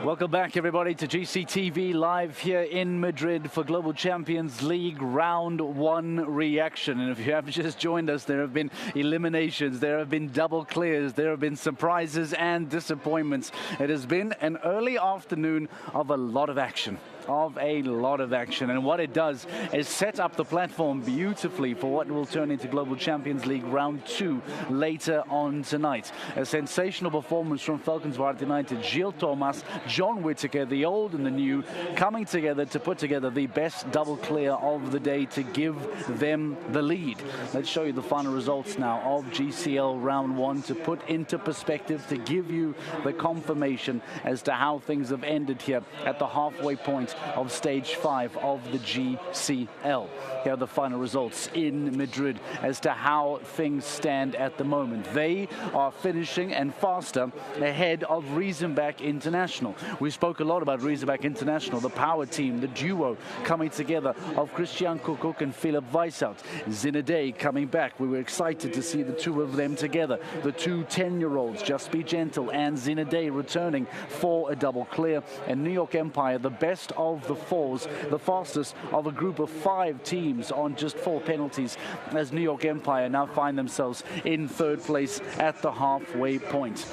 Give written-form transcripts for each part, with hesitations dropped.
Welcome back, everybody, to GCTV live here in Madrid for Global Champions League Round 1 reaction. And if you have just joined us, there have been eliminations, there have been double clears, there have been surprises and disappointments. It has been an early afternoon of a lot of action. And what it does is set up the platform beautifully for what will turn into Global Champions League Round 2 later on tonight. A sensational performance from Valkenswaard United. Gilles Thomas, John Whittaker, the old and the new, coming together to put together the best double clear of the day to give them the lead. Let's show you the final results now of GCL Round 1 to put into perspective, to give you the confirmation as to how things have ended here at the halfway point of stage 5 of the GCL. Here are the final results in Madrid as to how things stand at the moment. They are finishing and faster ahead of Riesenbach International. We spoke a lot about Riesenbach International, the power team, the duo coming together of Christian Kuckuck and Philipp Weissaut. Zinedine coming back. We were excited to see the two of them together. The two 10-year-olds, Just Be Gentle and Zinedine, returning for a double clear. And New York Empire, the best of the fours, the fastest of a group of 5 teams on just 4 penalties, as New York Empire now find themselves in 3rd place at the halfway point.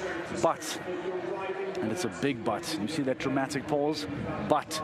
But, and it's a big but, you see that dramatic pause, but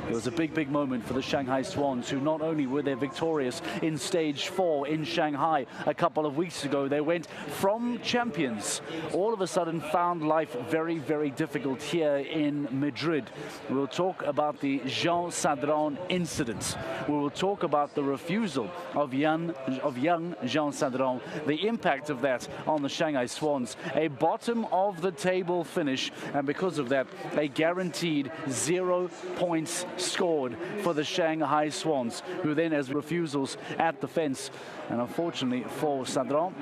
it was a big moment for the Shanghai Swans, who not only were they victorious in stage 4 in Shanghai a couple of weeks ago, they went from champions, all of a sudden found life very difficult here in Madrid. We'll talk about the Jean Sadran incident. We will talk about the refusal of young Jean Sadran, the impact of that on the Shanghai Swans, a bottom of the table finish, and because of that, a guaranteed 0 points scored for the Shanghai Swans, who then has refusals at the fence. And unfortunately for Sadran,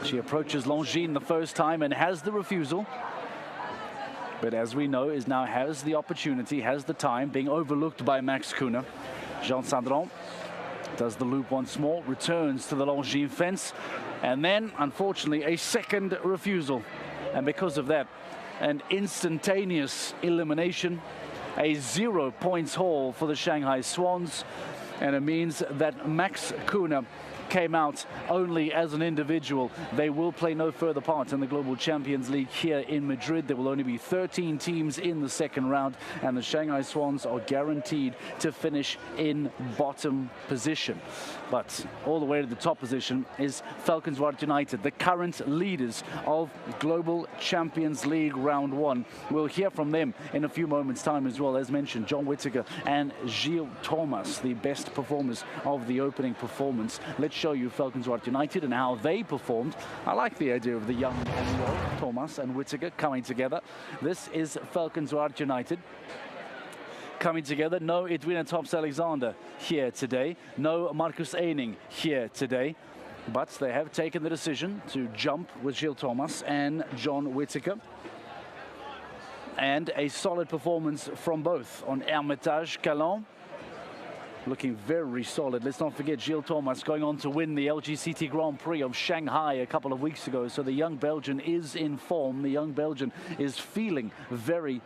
she approaches Longines the first time and has the refusal, but as we know, now has the opportunity, has the time, being overlooked by Max Kuhne. Jean Sadran does the loop once more, returns to the Longines fence, and then unfortunately a second refusal, and because of that, an instantaneous elimination, a 0 points haul for the Shanghai Swans, and it means that Max Kuhne came out only as an individual. They will play no further part in the Global Champions League here in Madrid. There will only be 13 teams in the second round, and the Shanghai Swans are guaranteed to finish in bottom position. But all the way to the top position is Valkenswaard United, the current leaders of Global Champions League Round 1. We'll hear from them in a few moments' time as well. As mentioned, John Whittaker and Gilles Thomas, the best performers of the opening performance. Let's show you Valkenswaard United and how they performed. I like the idea of the young and the old, Thomas and Whittaker coming together. This is Valkenswaard United coming together. No Edwina Tops-Alexander here today. No Marcus Eining here today. But they have taken the decision to jump with Gilles Thomas and John Whittaker. And a solid performance from both on Hermitage Calon. Looking very solid. Let's not forget Gilles Thomas going on to win the LGCT Grand Prix of Shanghai a couple of weeks ago. So the young Belgian is in form. The young Belgian is feeling very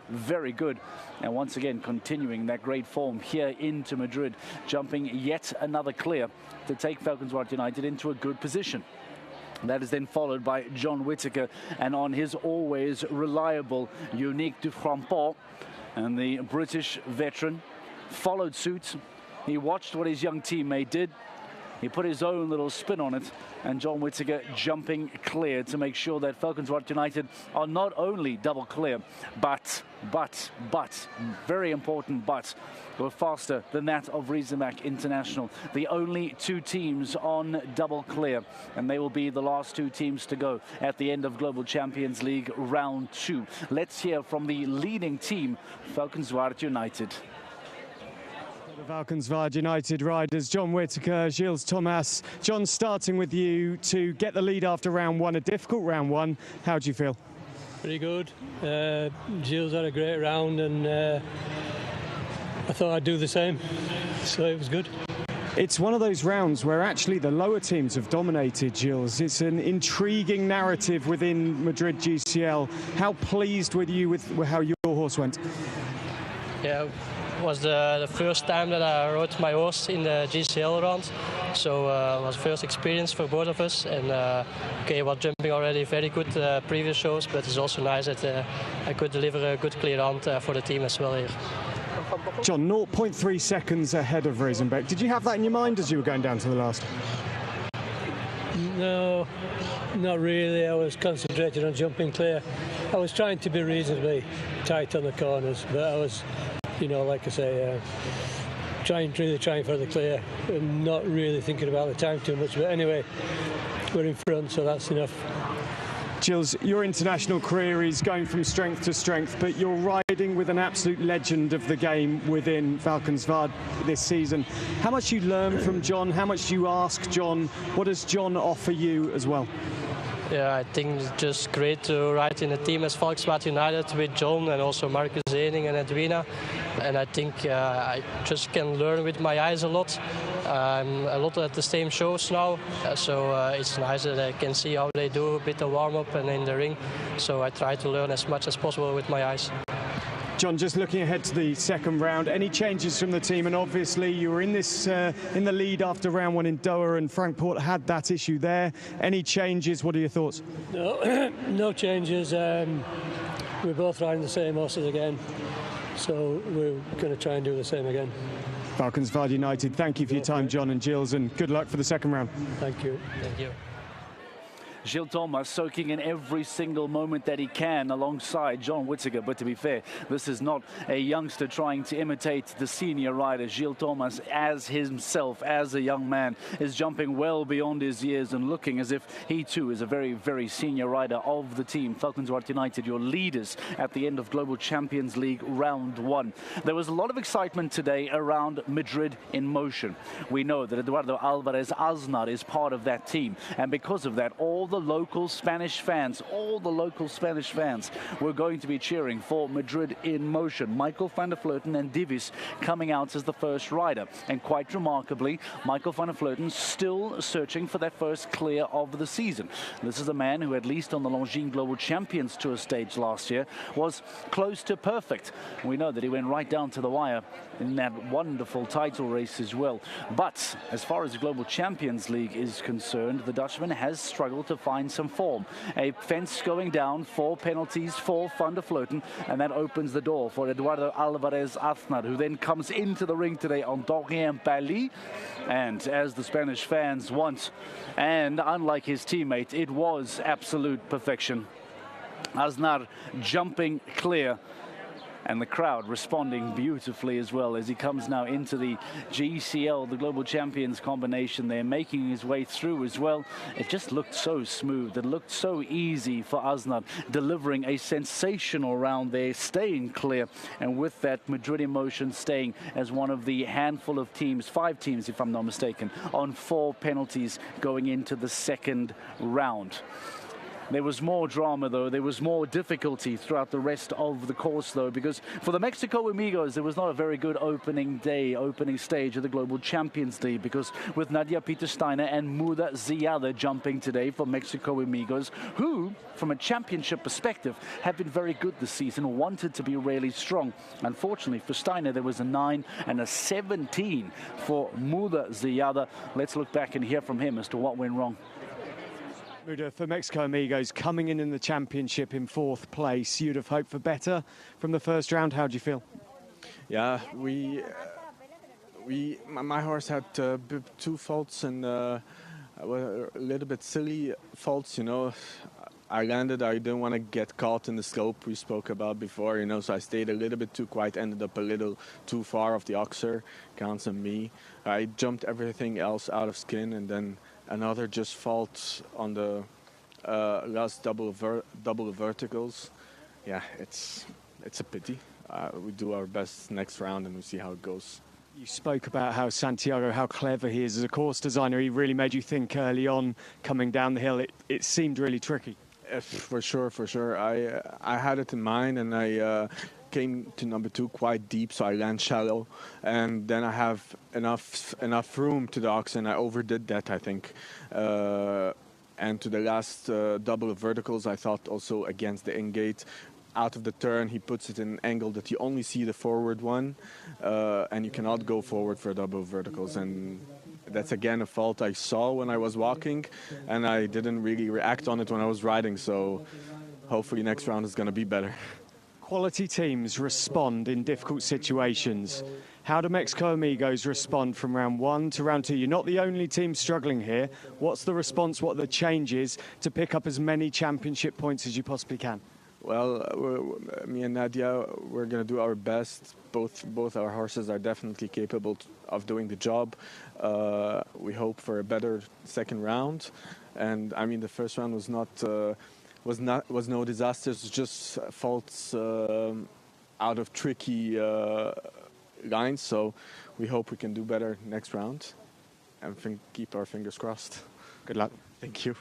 good. And once again, continuing that great form here into Madrid, jumping yet another clear to take Valkenswaard United into a good position. That is then followed by John Whittaker, and on his always reliable Unique du Frampont, and the British veteran followed suit. He watched what his young teammate did. He put his own little spin on it, and John Whittaker jumping clear to make sure that Valkenswaard United are not only double clear, but, very important but, were faster than that of Riesenbach International. The only 2 teams on double clear, and they will be the last 2 teams to go at the end of Global Champions League Round 2. Let's hear from the leading team, Valkenswaard United. The Valkenswaard United riders, John Whittaker, Gilles Thomas. John, starting with you to get the lead after round 1, a difficult round 1. How do you feel? Pretty good. Gilles had a great round, and I thought I'd do the same, so it was good. It's one of those rounds where actually the lower teams have dominated, Gilles. It's an intriguing narrative within Madrid GCL. How pleased were you with how your horse went? Yeah, it was the first time that I rode my horse in the GCL round. So it was first experience for both of us. And okay, was jumping already very good previous shows, but it's also nice that I could deliver a good clear round for the team as well here. John, 0.3 seconds ahead of Rosenbeck. Did you have that in your mind as you were going down to the last? No, not really. I was concentrated on jumping clear. I was trying to be reasonably tight on the corners, but I was, you know, like I say, trying for the clear and not really thinking about the time too much. But anyway, we're in front, so that's enough. Gilles, your international career is going from strength to strength, but you're riding with an absolute legend of the game within Valkenswaard this season. How much you learn from John? How much do you ask John? What does John offer you as well? Yeah, I think it's just great to ride in a team as Valkenswaard United with John and also Marcus Zening and Edwina. And I think I just can learn with my eyes a lot. I'm a lot at the same shows now, so it's nice that I can see how they do a bit of warm-up and in the ring. So I try to learn as much as possible with my eyes. John, just looking ahead to the second round, any changes from the team? And obviously you were in this in the lead after round one in Doha, and Frankfurt had that issue there. Any changes? What are your thoughts? No, no changes. We're both riding the same horses again, so we're going to try and do the same again. Valkenswaard United, thank you for your time, John and Gilles, and good luck for the second round. Thank you. Thank you. Gilles Thomas soaking in every single moment that he can alongside John Whittaker. But to be fair, this is not a youngster trying to imitate the senior rider. Gilles Thomas, as himself, as a young man, is jumping well beyond his years and looking as if he too is a very, very senior rider of the team. Valkenswaard United, your leaders at the end of Global Champions League round one. There was a lot of excitement today around Madrid in motion. We know that Eduardo Alvarez Aznar is part of that team, and because of that, all the local Spanish fans were going to be cheering for Madrid in motion. Michael van der Vleuten and Divis coming out as the first rider. And quite remarkably, Michael van der Vleuten still searching for that first clear of the season. This is a man who, at least on the Longines Global Champions Tour stage last year, was close to perfect. We know that he went right down to the wire in that wonderful title race as well. But as far as the Global Champions League is concerned, the Dutchman has struggled to find some form. A fence going down, 4 penalties for Van der Vleuten, and that opens the door for Eduardo Alvarez Aznar, who then comes into the ring today on Dorien Pally. And as the Spanish fans want, and unlike his teammate, it was absolute perfection. Aznar jumping clear, and the crowd responding beautifully as well as he comes now into the GCL, the Global Champions combination there, making his way through as well. It just looked so smooth. It looked so easy for Aznar, delivering a sensational round there, staying clear, and with that, Madrid Emotion staying as one of the handful of teams, 5 teams if I'm not mistaken, on 4 penalties going into the second round. There was more drama, though. There was more difficulty throughout the rest of the course, though, because for the Mexico Amigos, there was not a very good opening stage of the Global Champions League, because with Nadia Peter-Steiner and Muda Ziada jumping today for Mexico Amigos, who, from a championship perspective, have been very good this season, wanted to be really strong. Unfortunately, for Steiner, there was a 9 and a 17 for Muda Ziada. Let's look back and hear from him as to what went wrong. Muda, for Mexico Amigos, coming in the championship in 4th place, you'd have hoped for better from the first round. How do you feel? Yeah, my horse had 2 faults and a little bit silly faults, you know. I landed, I didn't want to get caught in the slope we spoke about before, you know, so I stayed a little bit too quiet, ended up a little too far off the oxer, counts on me. I jumped everything else out of skin, and then another just fault on the last double verticals. Yeah, it's a pity. We do our best next round and we see how it goes. You spoke about how Santiago, how clever he is as a course designer. He really made you think early on coming down the hill. It seemed really tricky. For sure. I had it in mind, and I came to number 2 quite deep, so I land shallow, and then I have enough room to the oxen. I overdid that, I think. And to the last double of verticals, I thought also against the in-gate. Out of the turn, he puts it in an angle that you only see the forward one, and you cannot go forward for double verticals. And that's again a fault I saw when I was walking, and I didn't really react on it when I was riding. So hopefully next round is going to be better. Quality teams respond in difficult situations. How do Mexico Amigos respond from round 1 to round 2? You're not the only team struggling here. What's the response? What are the changes to pick up as many championship points as you possibly can? Well, me and Nadia, we're going to do our best. Both our horses are definitely capable of doing the job. We hope for a better second round. And I mean, the first round was no disasters, just faults out of tricky lines. So we hope we can do better next round and keep our fingers crossed. Good luck. Thank you.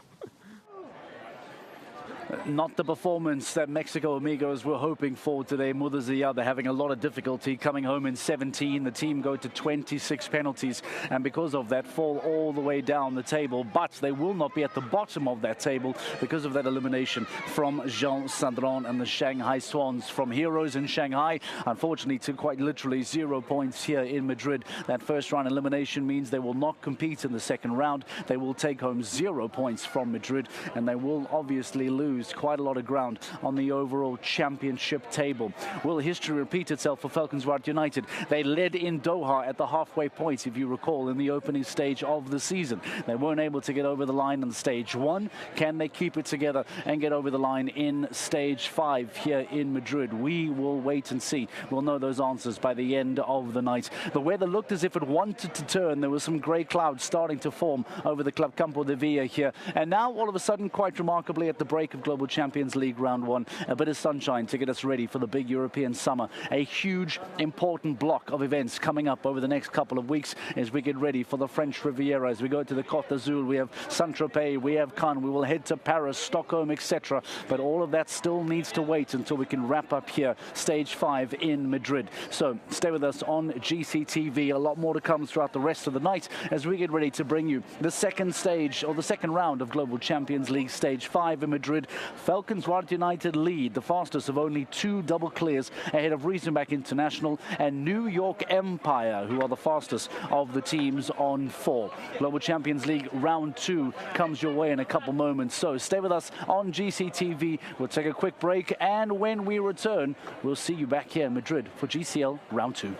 Not the performance that Mexico Amigos were hoping for today. Mudazia, they're having a lot of difficulty coming home in 17. The team go to 26 penalties, and because of that fall all the way down the table. But they will not be at the bottom of that table because of that elimination from Jean Sadron and the Shanghai Swans. From heroes in Shanghai, unfortunately, to quite literally 0 points here in Madrid. That first round elimination means they will not compete in the second round. They will take home 0 points from Madrid, and they will obviously lose quite a lot of ground on the overall championship table. Will history repeat itself for Valkenswaard United? They led in Doha at the halfway point, if you recall, in the opening stage of the season. They weren't able to get over the line in stage 1. Can they keep it together and get over the line in stage 5 here in Madrid? We will wait and see. We'll know those answers by the end of the night. The weather looked as if it wanted to turn. There was some grey clouds starting to form over the Club Campo de Villa here. And now, all of a sudden, quite remarkably, at the break of Global Champions League round 1, a bit of sunshine to get us ready for the big European summer. A huge, important block of events coming up over the next couple of weeks as we get ready for the French Riviera. As we go to the Côte d'Azur, we have Saint-Tropez, we have Cannes, we will head to Paris, Stockholm, etc. But all of that still needs to wait until we can wrap up here, stage 5 in Madrid. So stay with us on GCTV. A lot more to come throughout the rest of the night as we get ready to bring you the second stage, or the second round of Global Champions League, stage 5 in Madrid. Valkenswaard United lead, the fastest of only 2 double clears ahead of Riesenbach International and New York Empire, who are the fastest of the teams on 4. Global Champions League round 2 comes your way in a couple moments, so stay with us on GCTV. We'll take a quick break, and when we return, we'll see you back here in Madrid for GCL round 2.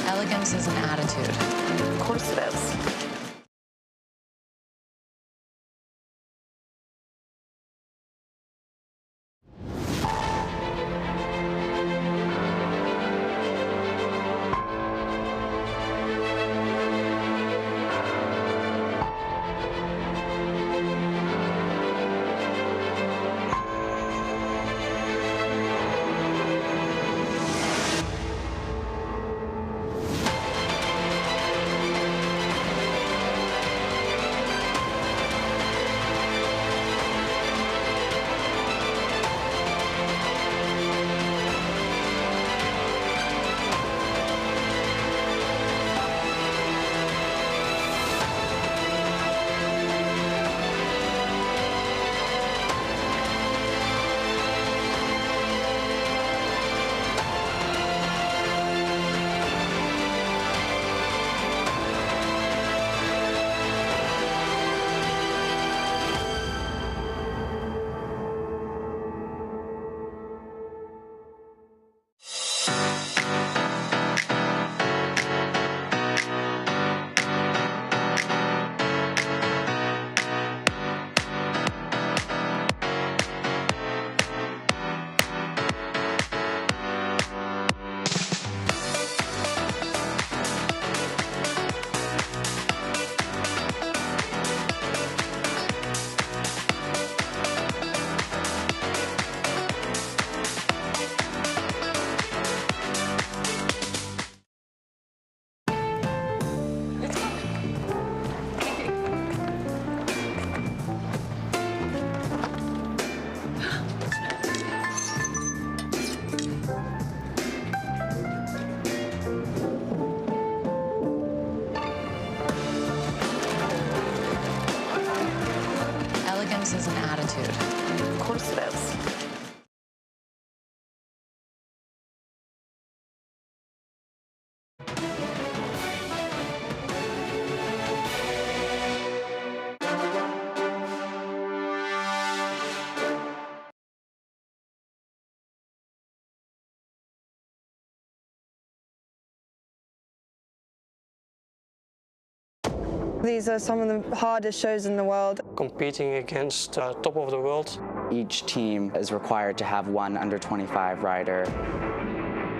Elegance is an attitude. Of course it is. These are some of the hardest shows in the world. Competing against top of the world. Each team is required to have one under-25 rider.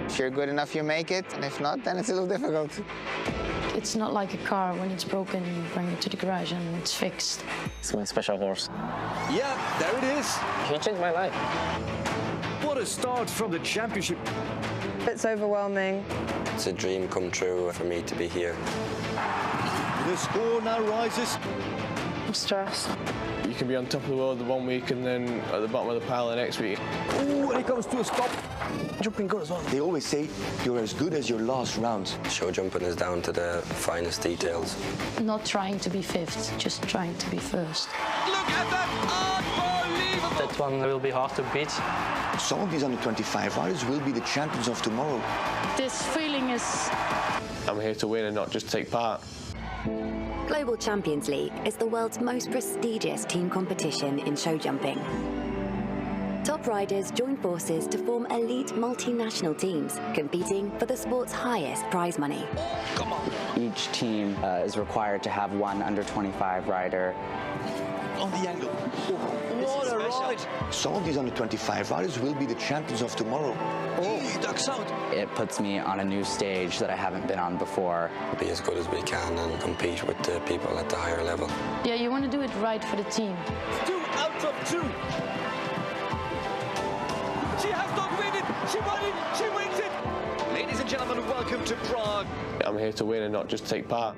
If you're good enough, you make it, and if not, then it's a little difficult. It's not like a car. When it's broken, you bring it to the garage and it's fixed. It's my special horse. Yeah, there it is. He changed my life. What a start from the championship. It's overwhelming. It's a dream come true for me to be here. The score now rises. I'm stressed. You can be on top of the world the one week and then at the bottom of the pile the next week. Ooh, and it comes to a stop. Jumping good as well. They always say you're as good as your last round. Show jumping is down to the finest details. Not trying to be fifth, just trying to be first. Look at that! Unbelievable! That one will be hard to beat. Some of these under-25 riders will be the champions of tomorrow. This feeling is... I'm here to win and not just take part. Global Champions League is the world's most prestigious team competition in show jumping. Top riders join forces to form elite multinational teams, competing for the sport's highest prize money. Come on! Each team is required to have one under-25 rider. On the angle. What a ride! Some of these under-25 riders will be the champions of tomorrow. Oh, he ducks out. It puts me on a new stage that I haven't been on before. Be as good as we can and compete with the people at the higher level. Yeah, you want to do it right for the team. 2 out of 2. She has not won it. She won it. She wins it. Ladies and gentlemen, welcome to Prague. I'm here to win and not just take part.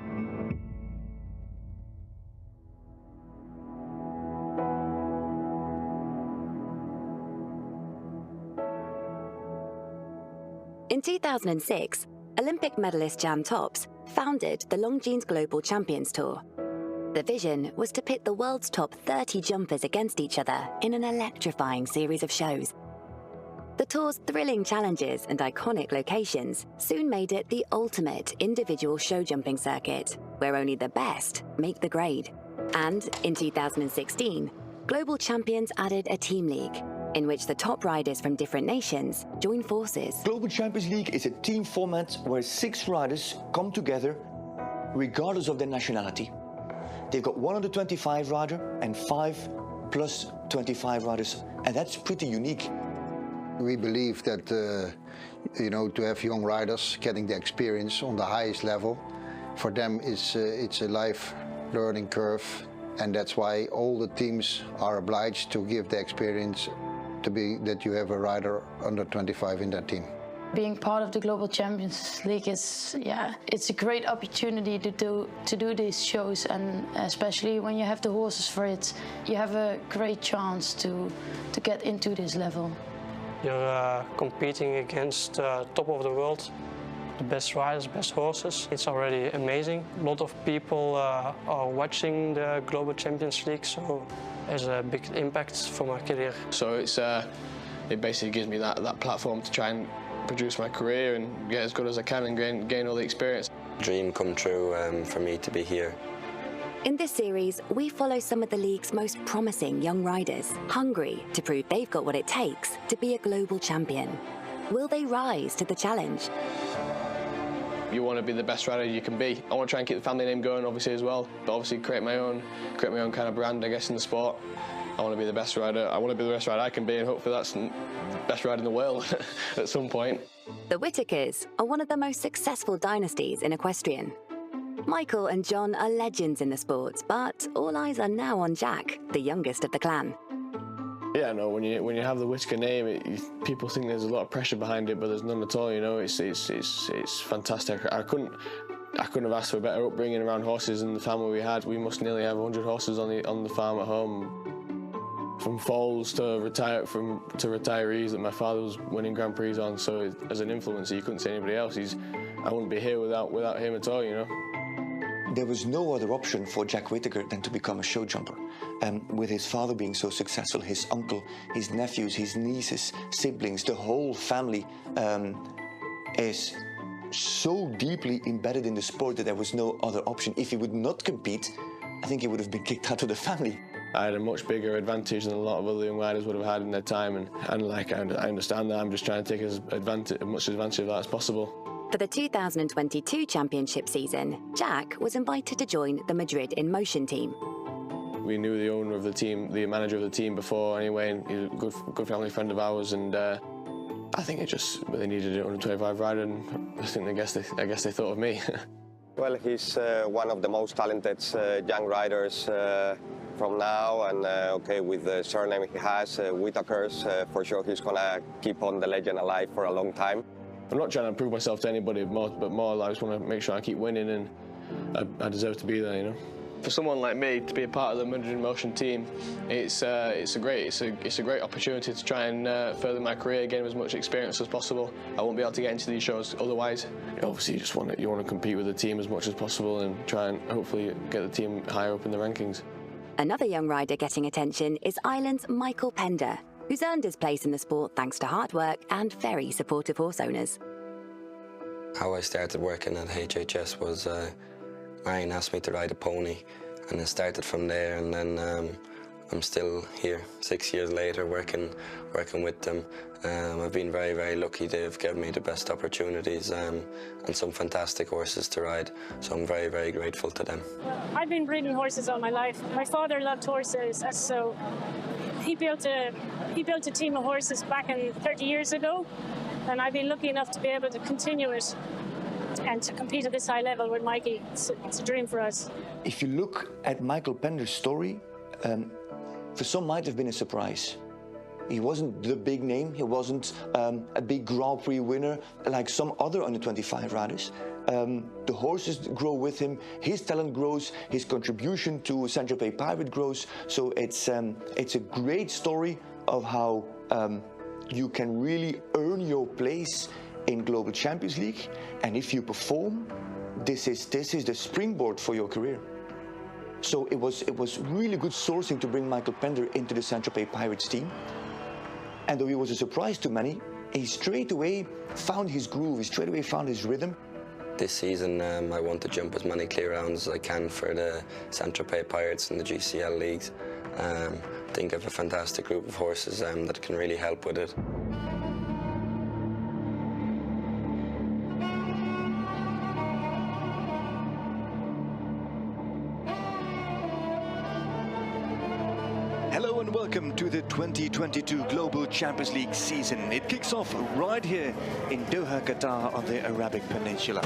In 2006, Olympic medalist Jan Tops founded the Longines Global Champions Tour. The vision was to pit the world's top 30 jumpers against each other in an electrifying series of shows. The tour's thrilling challenges and iconic locations soon made it the ultimate individual show jumping circuit, where only the best make the grade. And in 2016, Global Champions added a team league, in which the top riders from different nations join forces. Global Champions League is a team format where 6 riders come together regardless of their nationality. They've got one under-25 rider and 5 plus 25 riders, and that's pretty unique. We believe that, to have young riders getting the experience on the highest level, for them it's a life learning curve, and that's why all the teams are obliged to give the experience to be that you have a rider under 25 in that team. Being part of the Global Champions League is, it's a great opportunity to do these shows, and especially when you have the horses for it, you have a great chance to get into this level. You're competing against top of the world, the best riders, best horses. It's already amazing. A lot of people are watching the Global Champions League, so there's a big impact for my career. So it basically gives me that platform to try and produce my career and get as good as I can and gain all the experience. Dream come true for me to be here. In this series, we follow some of the league's most promising young riders, hungry to prove they've got what it takes to be a global champion. Will they rise to the challenge? You want to be the best rider you can be. I want to try and keep the family name going, obviously, as well, but obviously create my own kind of brand, I guess, in the sport. I want to be the best rider. I want to be the best rider I can be, and hopefully that's the best rider in the world at some point. The Whitakers are one of the most successful dynasties in equestrian. Michael and John are legends in the sport, but all eyes are now on Jack, the youngest of the clan. Yeah, no. When you have the Whitaker name, people think there's a lot of pressure behind it, but there's none at all. You know, it's fantastic. I couldn't have asked for a better upbringing around horses than the family we had. We must nearly have 100 horses on the farm at home, from foals to retirees that my father was winning Grand Prix on. So as an influencer, you couldn't say anybody else. I wouldn't be here without him at all. You know. There was no other option for Jack Whitaker than to become a show jumper. With his father being so successful, his uncle, his nephews, his nieces, siblings, the whole family is so deeply embedded in the sport that there was no other option. If he would not compete, I think he would have been kicked out of the family. I had a much bigger advantage than a lot of other young riders would have had in their time, and I understand that. I'm just trying to take as much advantage of that as possible. For the 2022 championship season, Jack was invited to join the Madrid in Motion team. We knew the owner of the team, the manager of the team before anyway, and he's a good family friend of ours, and I think they needed an under-25 rider, and I guess they thought of me. Well, he's one of the most talented young riders from now, and okay, with the surname he has, Whitaker's, for sure he's gonna keep on the legend alive for a long time. I'm not trying to prove myself to anybody, but more I just want to make sure I keep winning, and I deserve to be there, you know. For someone like me to be a part of the Madrid in Motion team, it's a great opportunity to try and further my career, gain as much experience as possible. I won't be able to get into these shows otherwise. Obviously, you want to compete with the team as much as possible and try and hopefully get the team higher up in the rankings. Another young rider getting attention is Ireland's Michael Pender, who's earned his place in the sport thanks to hard work and very supportive horse owners. How I started working at HHS was Marion asked me to ride a pony, and it started from there, and then I'm still here 6 years later working with them. I've been very, very lucky. They've given me the best opportunities and some fantastic horses to ride, so I'm very, very grateful to them. I've been breeding horses all my life. My father loved horses, so he built a team of horses back in 30 years ago, and I've been lucky enough to be able to continue it and to compete at this high level with Mikey. It's a dream for us. If you look at Michael Pender's story, for some might have been a surprise. He wasn't the big name, he wasn't a big Grand Prix winner like some other under-25 riders. The horses grow with him, his talent grows, his contribution to Saint-Tropez Pirate grows, so it's a great story of how you can really earn your place in Global Champions League, and if you perform, this is the springboard for your career. So it was really good sourcing to bring Michael Pender into the Saint-Tropez Pirates team. And though he was a surprise to many, he straight away found his groove, he straight away found his rhythm. This season I want to jump as many clear rounds as I can for the Saint-Tropez Pirates and the GCL leagues. I think I have a fantastic group of horses that can really help with it. Hello and welcome to the 2022 Global Champions League season. It kicks off right here in Doha, Qatar on the Arabic Peninsula.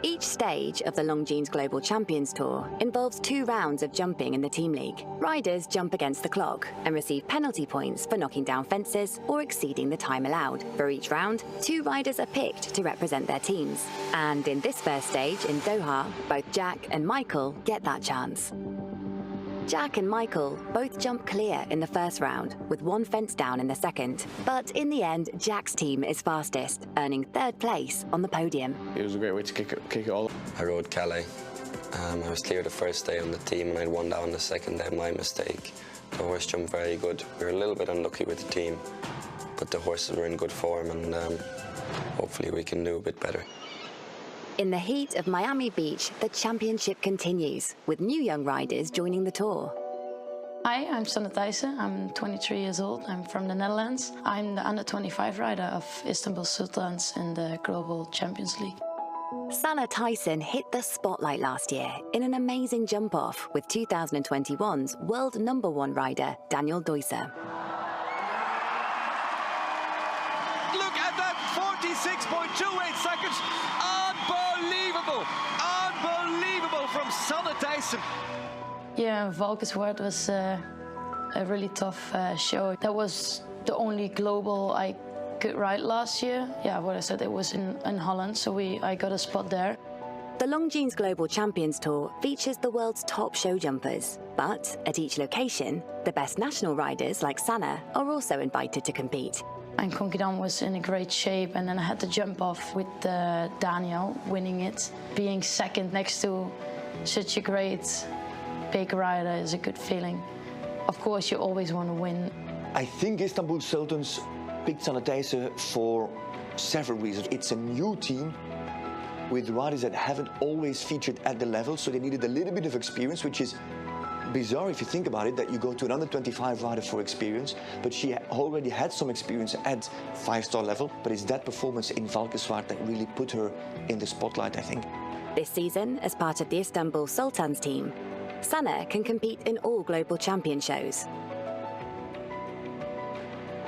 Each stage of the Longines Global Champions Tour involves 2 rounds of jumping in the team league. Riders jump against the clock and receive penalty points for knocking down fences or exceeding the time allowed. For each round, 2 riders are picked to represent their teams. And in this first stage in Doha, both Jack and Michael get that chance. Jack and Michael both jump clear in the first round, with 1 fence down in the second. But in the end, Jack's team is fastest, earning 3rd place on the podium. It was a great way to kick it all. I rode Calais. I was clear the first day on the team, and I'd 1 down the second day, my mistake. The horse jumped very good. We were a little bit unlucky with the team, but the horses were in good form, and hopefully we can do a bit better. In the heat of Miami Beach, the championship continues, with new young riders joining the tour. Hi, I'm Sanne Thijssen. I'm 23 years old. I'm from the Netherlands. I'm the under-25 rider of Istanbul Sultans in the Global Champions League. Sanne Thijssen hit the spotlight last year in an amazing jump-off with 2021's world #1 rider, Daniel Deusser. Look at that, 46.28 seconds. Unbelievable, unbelievable from Sanne Thijssen. Yeah, Valkenswaard was a really tough show. That was the only global I could ride last year. Yeah, what I said, it was in Holland, so I got a spot there. The Longines Global Champions Tour features the world's top show jumpers, but at each location, the best national riders like Sanne are also invited to compete. And Konkidam was in a great shape, and then I had to jump off with Daniel winning it. Being second next to such a great big rider is a good feeling. Of course, you always want to win. I think Istanbul Sultans picked Sanne Thijssen for several reasons. It's a new team with riders that haven't always featured at the level, so they needed a little bit of experience, which is bizarre if you think about it that you go to an under-25 rider for experience, but she already had some experience at 5-star level, but it's that performance in Valkenswaard that really put her in the spotlight, I think. This season, as part of the Istanbul Sultans team, Sana can compete in all global champion shows.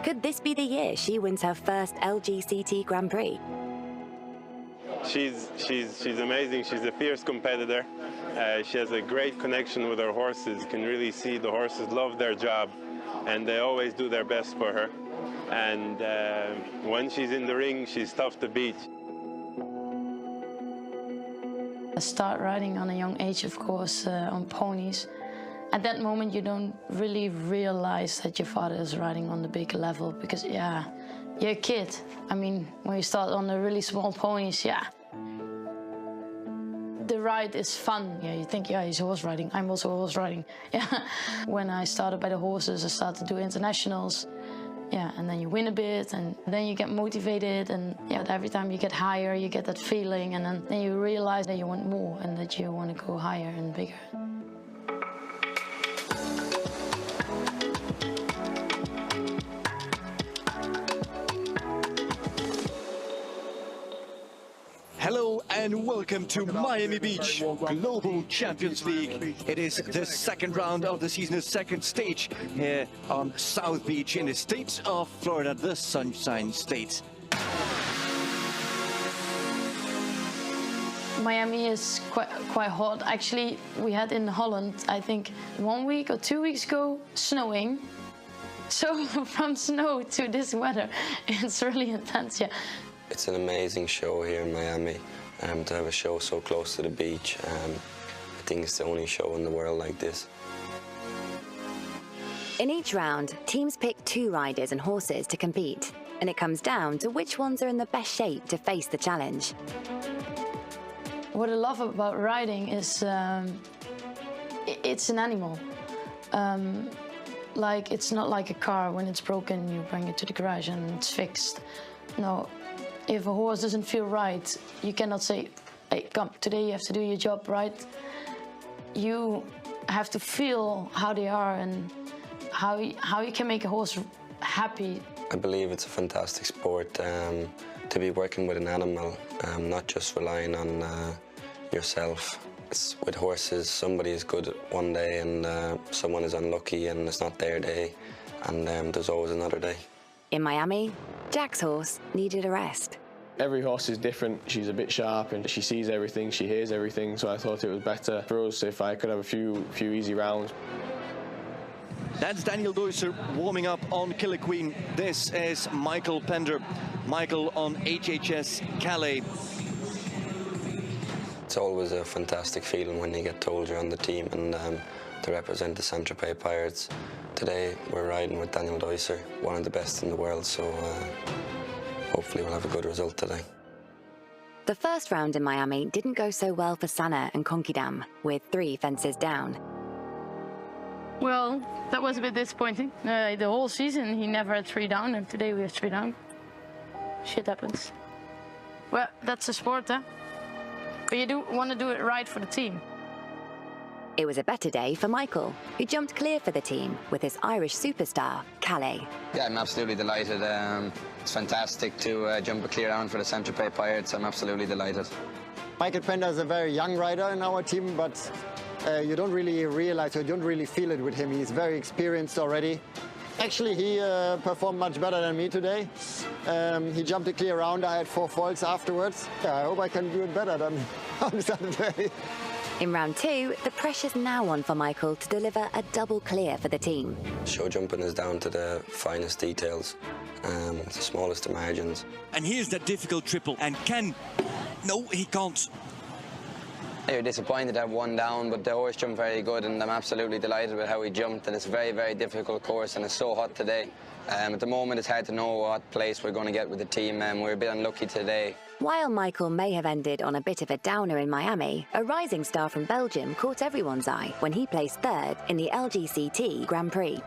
Could this be the year she wins her first LGCT Grand Prix? She's amazing. She's a fierce competitor. She has a great connection with her horses. You can really see the horses love their job, and they always do their best for her. And when she's in the ring, she's tough to beat. I start riding on a young age, of course, on ponies. At that moment, you don't really realize that your father is riding on the big level because, yeah, you're a kid. I mean, when you start on the really small ponies, yeah. The ride is fun. Yeah, you think, yeah, he's horse riding. I'm also horse riding. Yeah. When I started by the horses, I started to do internationals. Yeah, and then you win a bit, and then you get motivated, and yeah, every time you get higher, you get that feeling, and then you realize that you want more and that you want to go higher and bigger. Hello and welcome to Miami Beach Global Champions League. It is the second round of the season's second stage here on South Beach in the state of Florida, the Sunshine State. Miami is quite hot. Actually, we had in Holland, I think 1 week or 2 weeks ago, snowing. So from snow to this weather, it's really intense, yeah. It's an amazing show here in Miami. To have a show so close to the beach, I think it's the only show in the world like this. In each round, teams pick 2 riders and horses to compete, and it comes down to which ones are in the best shape to face the challenge. What I love about riding is it's an animal. Like, it's not like a car. When it's broken, you bring it to the garage and it's fixed. No. If a horse doesn't feel right, you cannot say, hey, come, today you have to do your job right. You have to feel how they are and how you can make a horse happy. I believe it's a fantastic sport to be working with an animal, not just relying on yourself. It's with horses, somebody is good one day and someone is unlucky and it's not their day, and there's always another day. In Miami, Jack's horse needed a rest. Every horse is different. She's a bit sharp and she sees everything, she hears everything, so I thought it was better for us if I could have a few easy rounds. That's Daniel Deusser warming up on Killer Queen. This is Michael Pender. Michael on HHS Calais. It's always a fantastic feeling when you get told you're on the team and to represent the Saint-Tropez Pirates. Today we're riding with Daniel Deusser, one of the best in the world, so hopefully we'll have a good result today. The first round in Miami didn't go so well for Sana and Konkidam, with 3 fences down. Well, that was a bit disappointing. The whole season he never had 3 down, and today we have 3 down. Shit happens. Well, that's a sport, huh? But you do want to do it right for the team. It was a better day for Michael, who jumped clear for the team with his Irish superstar, Calais. Yeah, I'm absolutely delighted. It's fantastic to jump a clear round for the Saint-Tropez Pirates. I'm absolutely delighted. Michael Pender is a very young rider in our team, but you don't really realize, or you don't really feel it with him. He's very experienced already. Actually, he performed much better than me today. He jumped a clear round. I had 4 faults afterwards. Yeah, I hope I can do it better than on Saturday. In round 2, the pressure's now on for Michael to deliver a double clear for the team. Show jumping is down to the finest details, the smallest of margins. And here's that difficult triple, and no, he can't. You're disappointed to have 1 down, but the horse jumped very good, and I'm absolutely delighted with how he jumped. And it's a very, very difficult course, and it's so hot today. At the moment, it's hard to know what place we're going to get with the team, and we're a bit unlucky today. While Michael may have ended on a bit of a downer in Miami, a rising star from Belgium caught everyone's eye when he placed 3rd in the LGCT Grand Prix.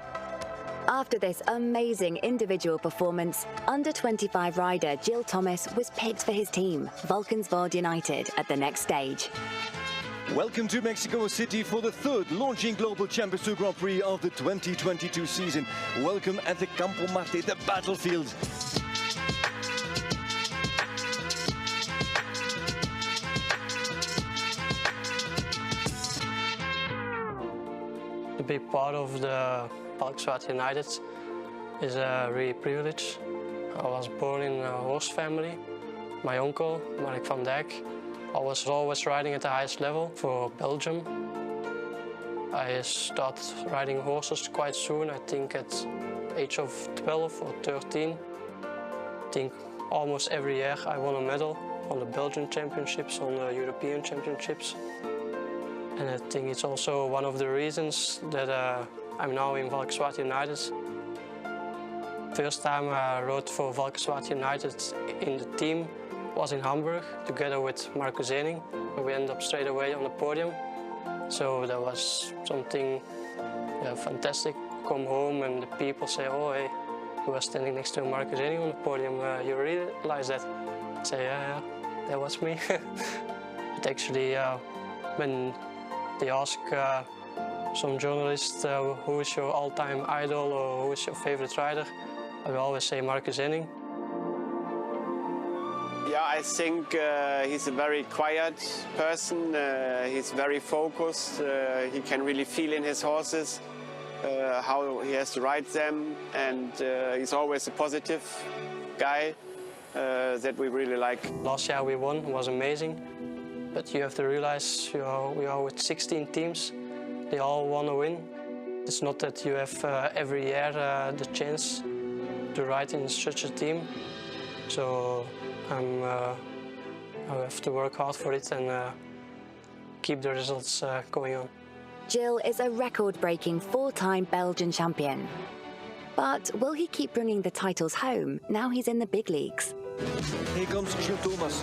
After this amazing individual performance, under-25 rider Jill Thomas was picked for his team, Valkenswaard United, at the next stage. Welcome to Mexico City for the third launching Global Champions Tour Grand Prix of the 2022 season. Welcome at the Campo Marte, the battlefield. To be part of the Volkswagen United is a really privilege. I was born in a horse family. My uncle, Mark van Dijk, I was always riding at the highest level for Belgium. I started riding horses quite soon, I think at the age of 12 or 13. I think almost every year I won a medal on the Belgian championships, on the European championships. And I think it's also one of the reasons that I'm now in Volkswagen United. First time I rode for Volkswagen United in the team was in Hamburg, together with Marcus Zening. We ended up straight away on the podium. So that was something fantastic. Come home and the people say, oh hey, you were standing next to Marcus Zening on the podium, you realize that? I say, yeah, that was me. But actually, when they ask some journalists who is your all-time idol or who is your favorite rider, I will always say Marcus Zening. Yeah, I think he's a very quiet person. He's very focused. He can really feel in his horses how he has to ride them, and he's always a positive guy that we really like. Last year we won, it was amazing. But you have to realize we are with 16 teams. They all want to win. It's not that you have every year the chance to ride in such a team. So I have to work hard for it and keep the results going on. Gilles is a record-breaking 4-time Belgian champion. But will he keep bringing the titles home now he's in the big leagues? Here comes Gilles Thomas,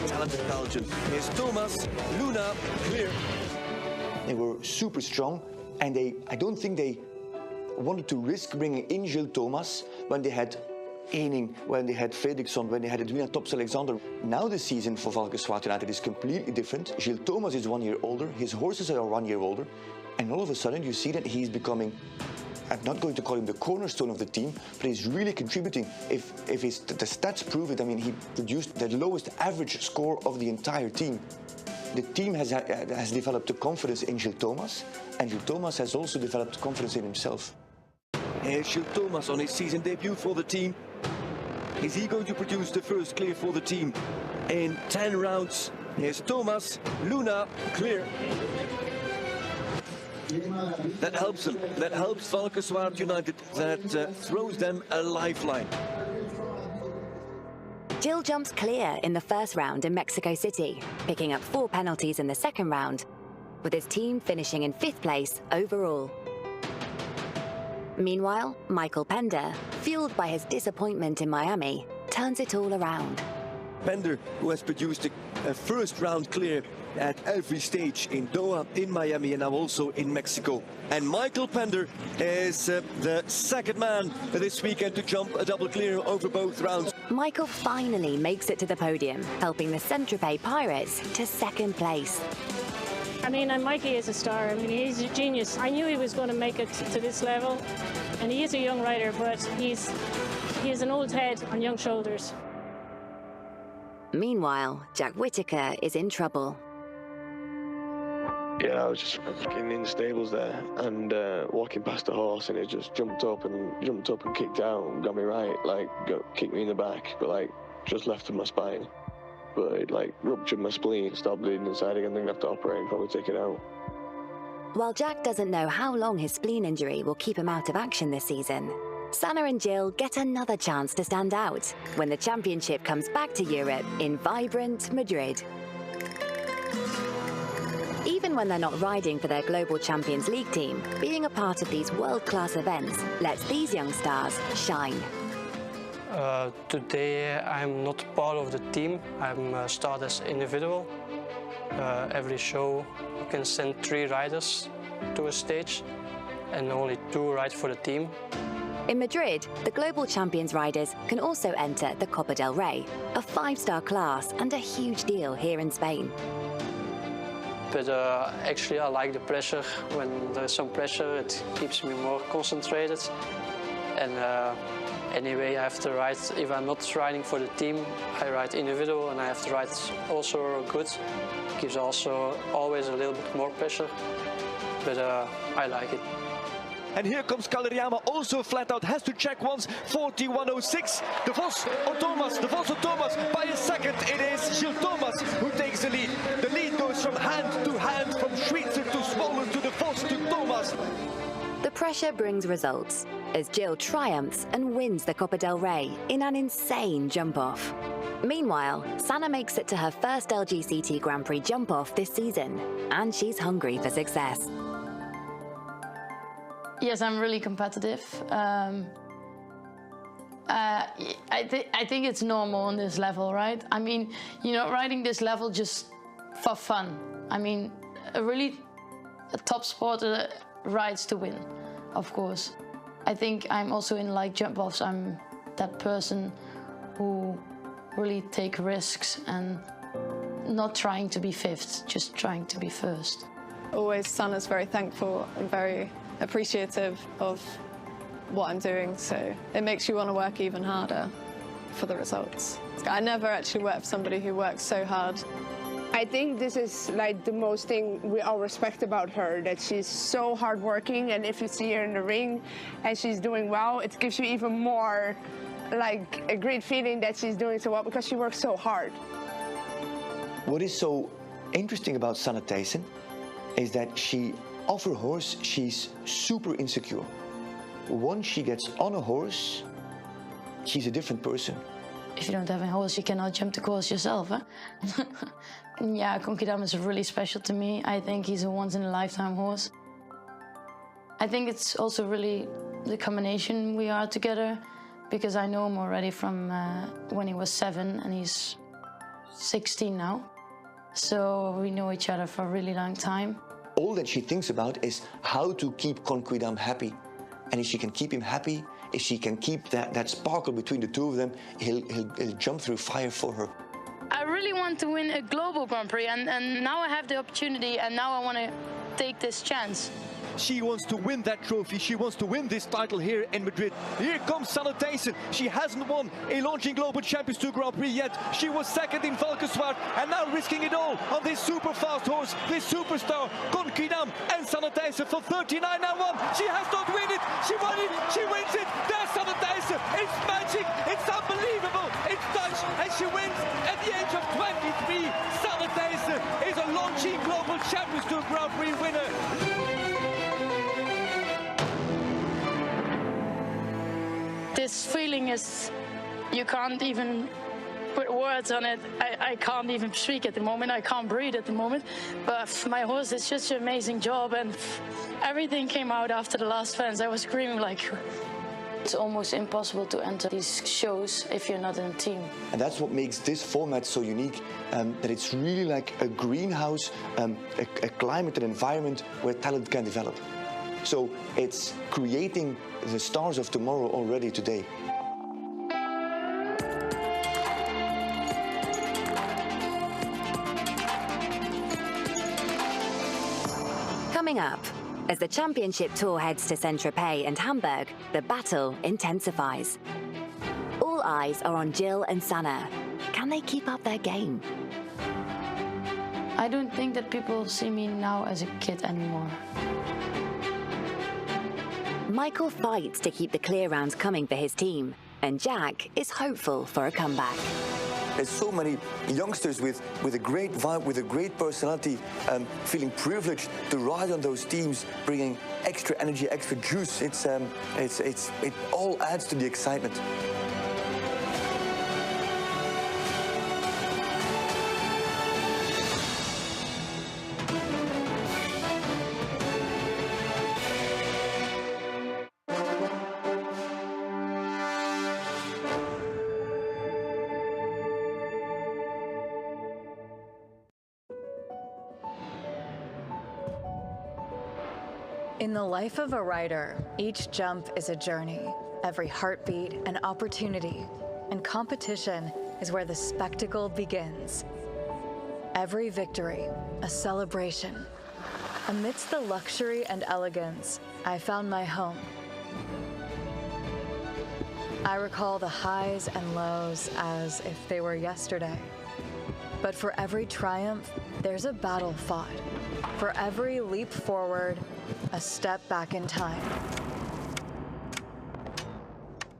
talented Belgian. Here's Thomas, Luna, clear. They were super strong, and I don't think they wanted to risk bringing in Gilles Thomas when they had Ening, when they had Fredriksson, when they had Edwina Tops-Alexander. Now the season for Volkswagen United is completely different. Gilles Thomas is 1 year older, his horses are 1 year older, and all of a sudden you see that he's becoming, I'm not going to call him the cornerstone of the team, but he's really contributing. If the stats prove it, I mean, he produced the lowest average score of the entire team. The team has developed the confidence in Gilles Thomas, and Gilles Thomas has also developed confidence in himself. Here's Gilles Thomas on his season debut for the team. Is he going to produce the first clear for the team in 10 rounds? Here's Thomas, Luna, clear. That helps them. That helps Volkswagen United. That throws them a lifeline. Gilles jumps clear in the first round in Mexico City, picking up 4 penalties in the second round, with his team finishing in 5th place overall. Meanwhile, Michael Pender, fueled by his disappointment in Miami, turns it all around. Pender, who has produced a first round clear at every stage in Doha, in Miami, and now also in Mexico. And Michael Pender is the second man this weekend to jump a double clear over both rounds. Michael finally makes it to the podium, helping the Saint-Tropez Pirates to 2nd place. I mean, and Mikey is a star. I mean, he's a genius. I knew he was going to make it to this level, and he is a young rider, but he is an old head on young shoulders. Meanwhile, Jack Whittaker is in trouble. Yeah, I was just in the stables there and walking past a horse, and it just jumped up and kicked out and got me right, like kicked me in the back, but like just left with my spine. But it like ruptured my spleen, stopped bleeding inside again, then I have to operate and probably take it out. While Jack doesn't know how long his spleen injury will keep him out of action this season, Sanna and Gilles get another chance to stand out when the championship comes back to Europe in vibrant Madrid. Even when they're not riding for their Global Champions League team, being a part of these world-class events lets these young stars shine. Today I'm not part of the team. I'm started as individual. Every show you can send 3 riders to a stage and only 2 ride for the team. In Madrid, the Global Champions riders can also enter the Copa del Rey, a 5-star class and a huge deal here in Spain. But actually I like the pressure. When there's some pressure, it keeps me more concentrated. And anyway, I have to ride, if I'm not riding for the team, I ride individual and I have to ride also good. It gives also always a little bit more pressure, but I like it. And here comes Caleriama, also flat out, has to check once, 41.06. De Vos or Thomas, De Vos or Thomas, by a second it is Gilles Thomas who takes the lead. The lead goes from hand, from Schweitzer to Swollen to De Vos to Thomas. The pressure brings results as Gilles triumphs and wins the Copa del Rey in an insane jump-off. Meanwhile, Sanne makes it to her first LGCT Grand Prix jump-off this season, and she's hungry for success. Yes, I'm really competitive. I think it's normal on this level, right? I mean, you're not riding this level just for fun. I mean, a top sporter rides to win, of course. I think I'm also in like jump-offs, I'm that person who really take risks and not trying to be fifth, just trying to be first. Always Sanne's very thankful and very appreciative of what I'm doing, so it makes you want to work even harder for the results. I never actually worked for somebody who works so hard. I think this is like the most thing we all respect about her, that she's so hardworking, and if you see her in the ring and she's doing well, it gives you even more like a great feeling that she's doing so well because she works so hard. What is so interesting about Sanne Thijssen is that she, off her horse, she's super insecure. Once she gets on a horse, she's a different person. If you don't have a horse, you cannot jump the course yourself, huh? Yeah, Konkidam is really special to me. I think he's a once-in-a-lifetime horse. I think it's also really the combination we are together, because I know him already from when he was 7 and he's 16 now. So we know each other for a really long time. All that she thinks about is how to keep Konkidam happy. And if she can keep him happy, if she can keep that sparkle between the two of them, he'll jump through fire for her. I really want to win a global Grand Prix, and now I have the opportunity, and now I want to take this chance. She wants to win that trophy. She wants to win this title here in Madrid. Here comes Sanne Thijssen. She hasn't won a Launching Global Champions Tour Grand Prix yet. She was second in Valkenswaard and now risking it all on this super fast horse, this superstar, Konkidam, and Sanne Thijssen for 39.1. She has not won it. She won it. She wins it. There's Sanne Thijssen. It's magic. It's unbelievable. It's Dutch, and she wins at the age of 23. Sanne Thijssen is a Launching Global Champions Tour Grand Prix winner. This feeling is, you can't even put words on it. I can't even speak at the moment. I can't breathe at the moment. But my horse did such an amazing job, and everything came out after the last fence. I was screaming like... It's almost impossible to enter these shows if you're not in a team. And that's what makes this format so unique, that it's really like a greenhouse, a climate, an environment where talent can develop. So it's creating the stars of tomorrow already today. Coming up, as the championship tour heads to Saint-Tropez and Hamburg, the battle intensifies. All eyes are on Gilles and Sanne. Can they keep up their game? I don't think that people see me now as a kid anymore. Michael fights to keep the clear rounds coming for his team, and Jack is hopeful for a comeback. There's so many youngsters with a great vibe, with a great personality, feeling privileged to ride on those teams, bringing extra energy, extra juice. It all adds to the excitement. In the life of a rider, each jump is a journey, every heartbeat an opportunity, and competition is where the spectacle begins. Every victory, a celebration. Amidst the luxury and elegance, I found my home. I recall the highs and lows as if they were yesterday. But for every triumph, there's a battle fought. For every leap forward, a step back in time.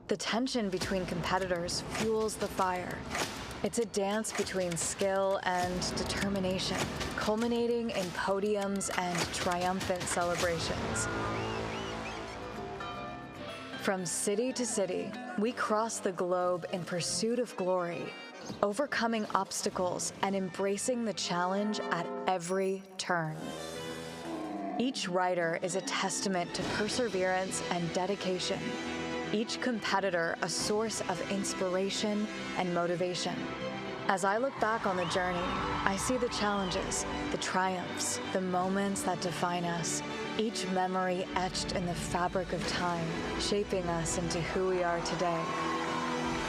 The tension between competitors fuels the fire. It's a dance between skill and determination, culminating in podiums and triumphant celebrations. From city to city, we cross the globe in pursuit of glory, overcoming obstacles and embracing the challenge at every turn. Each rider is a testament to perseverance and dedication. Each competitor a source of inspiration and motivation. As I look back on the journey, I see the challenges, the triumphs, the moments that define us, each memory etched in the fabric of time, shaping us into who we are today.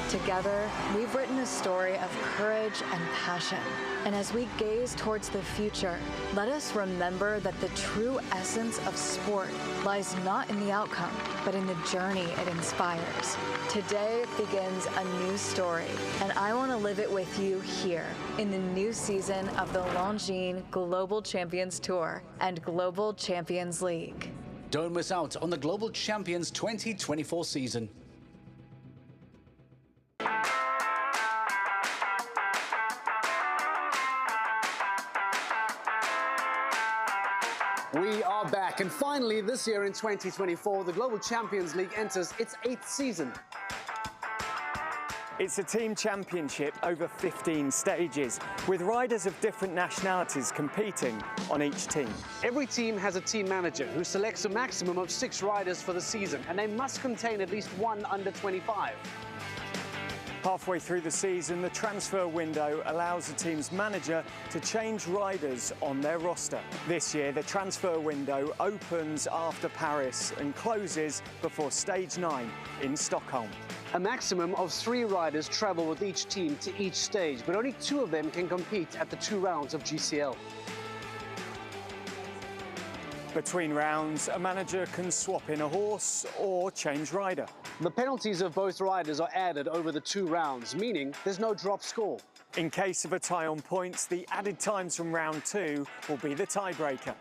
Together, we've written a story of courage and passion. And as we gaze towards the future, let us remember that the true essence of sport lies not in the outcome, but in the journey it inspires. Today begins a new story, and I want to live it with you here in the new season of the Longines Global Champions Tour and Global Champions League. Don't miss out on the Global Champions 2024 season. We are back, and finally this year in 2024, the Global Champions League enters its 8th season. It's a team championship over 15 stages, with riders of different nationalities competing on each team. Every team has a team manager who selects a maximum of 6 riders for the season, and they must contain at least one under 25. Halfway through the season, the transfer window allows the team's manager to change riders on their roster. This year, the transfer window opens after Paris and closes before Stage 9 in Stockholm. A maximum of 3 riders travel with each team to each stage, but only 2 of them can compete at the 2 rounds of GCL. Between rounds, a manager can swap in a horse or change rider. The penalties of both riders are added over the 2 rounds, meaning there's no drop score. In case of a tie on points, the added times from round 2 will be the tiebreaker.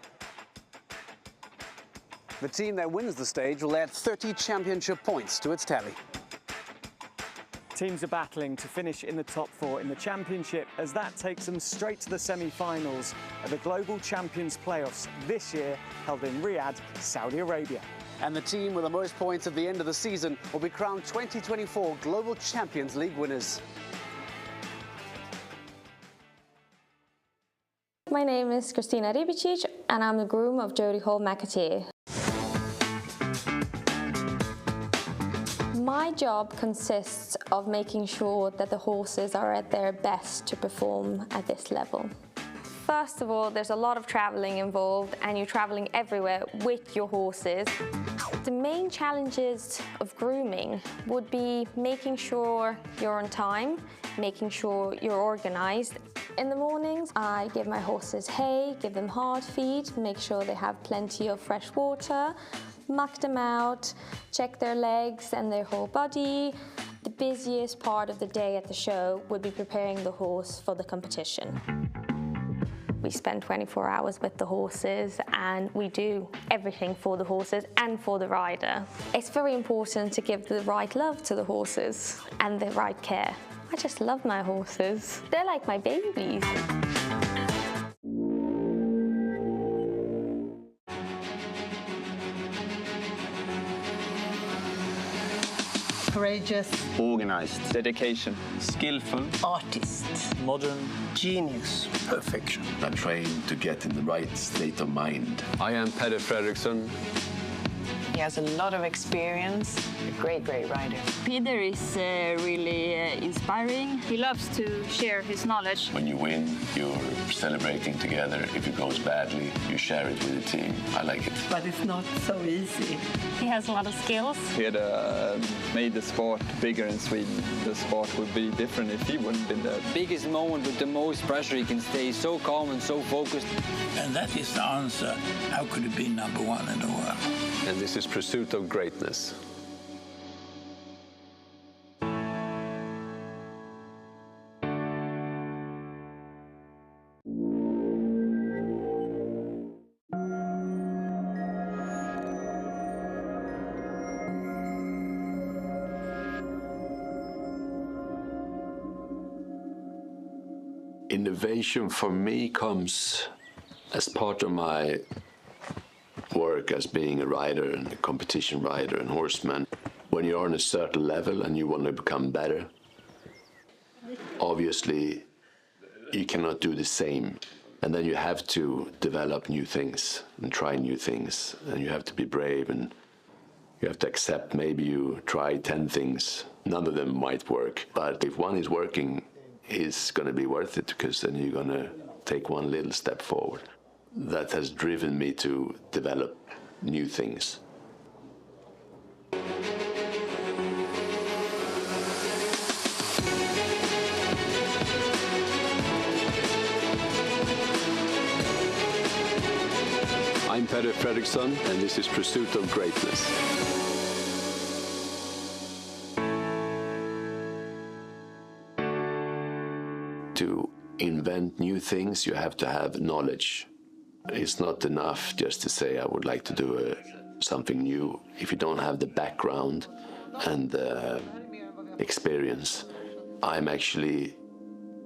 The team that wins the stage will add 30 championship points to its tally. Teams are battling to finish in the top 4 in the championship, as that takes them straight to the semi-finals of the Global Champions playoffs this year, held in Riyadh, Saudi Arabia. And the team with the most points at the end of the season will be crowned 2024 Global Champions League winners. My name is Kristina Ribicic, and I'm the groom of Jody Hall McAtee. My job consists of making sure that the horses are at their best to perform at this level. First of all, there's a lot of traveling involved, and you're traveling everywhere with your horses. The main challenges of grooming would be making sure you're on time, making sure you're organized. In the mornings, I give my horses hay, give them hard feed, make sure they have plenty of fresh water, muck them out, check their legs and their whole body. The busiest part of the day at the show would be preparing the horse for the competition. We spend 24 hours with the horses, and we do everything for the horses and for the rider. It's very important to give the right love to the horses and the right care. I just love my horses. They're like my babies. Courageous, organized, dedication, skillful, artist, modern, genius, perfection. I'm trying to get in the right state of mind. I am Peder Fredriksson. He has a lot of experience, a great rider. Peter is really inspiring. He loves to share his knowledge. When you win, you're celebrating together. If it goes badly, you share it with the team. I like it. But it's not so easy. He has a lot of skills. He had made the sport bigger in Sweden. The sport would be different if he wouldn't have been there. Biggest moment with the most pressure, he can stay so calm and so focused. And that is the answer. How could he be number one in the world? And this is pursuit of greatness. Innovation for me comes as part of my work as being a rider and a competition rider and horseman. When you're on a certain level and you want to become better, obviously you cannot do the same. And then you have to develop new things and try new things. And you have to be brave and you have to accept maybe you try 10 things. None of them might work. But if one is working, it's going to be worth it because then you're going to take one little step forward. That has driven me to develop new things. I'm Petter Fredriksson, and this is Pursuit of Greatness. To invent new things, you have to have knowledge. It's not enough just to say, I would like to do something new. If you don't have the background and the experience, I'm actually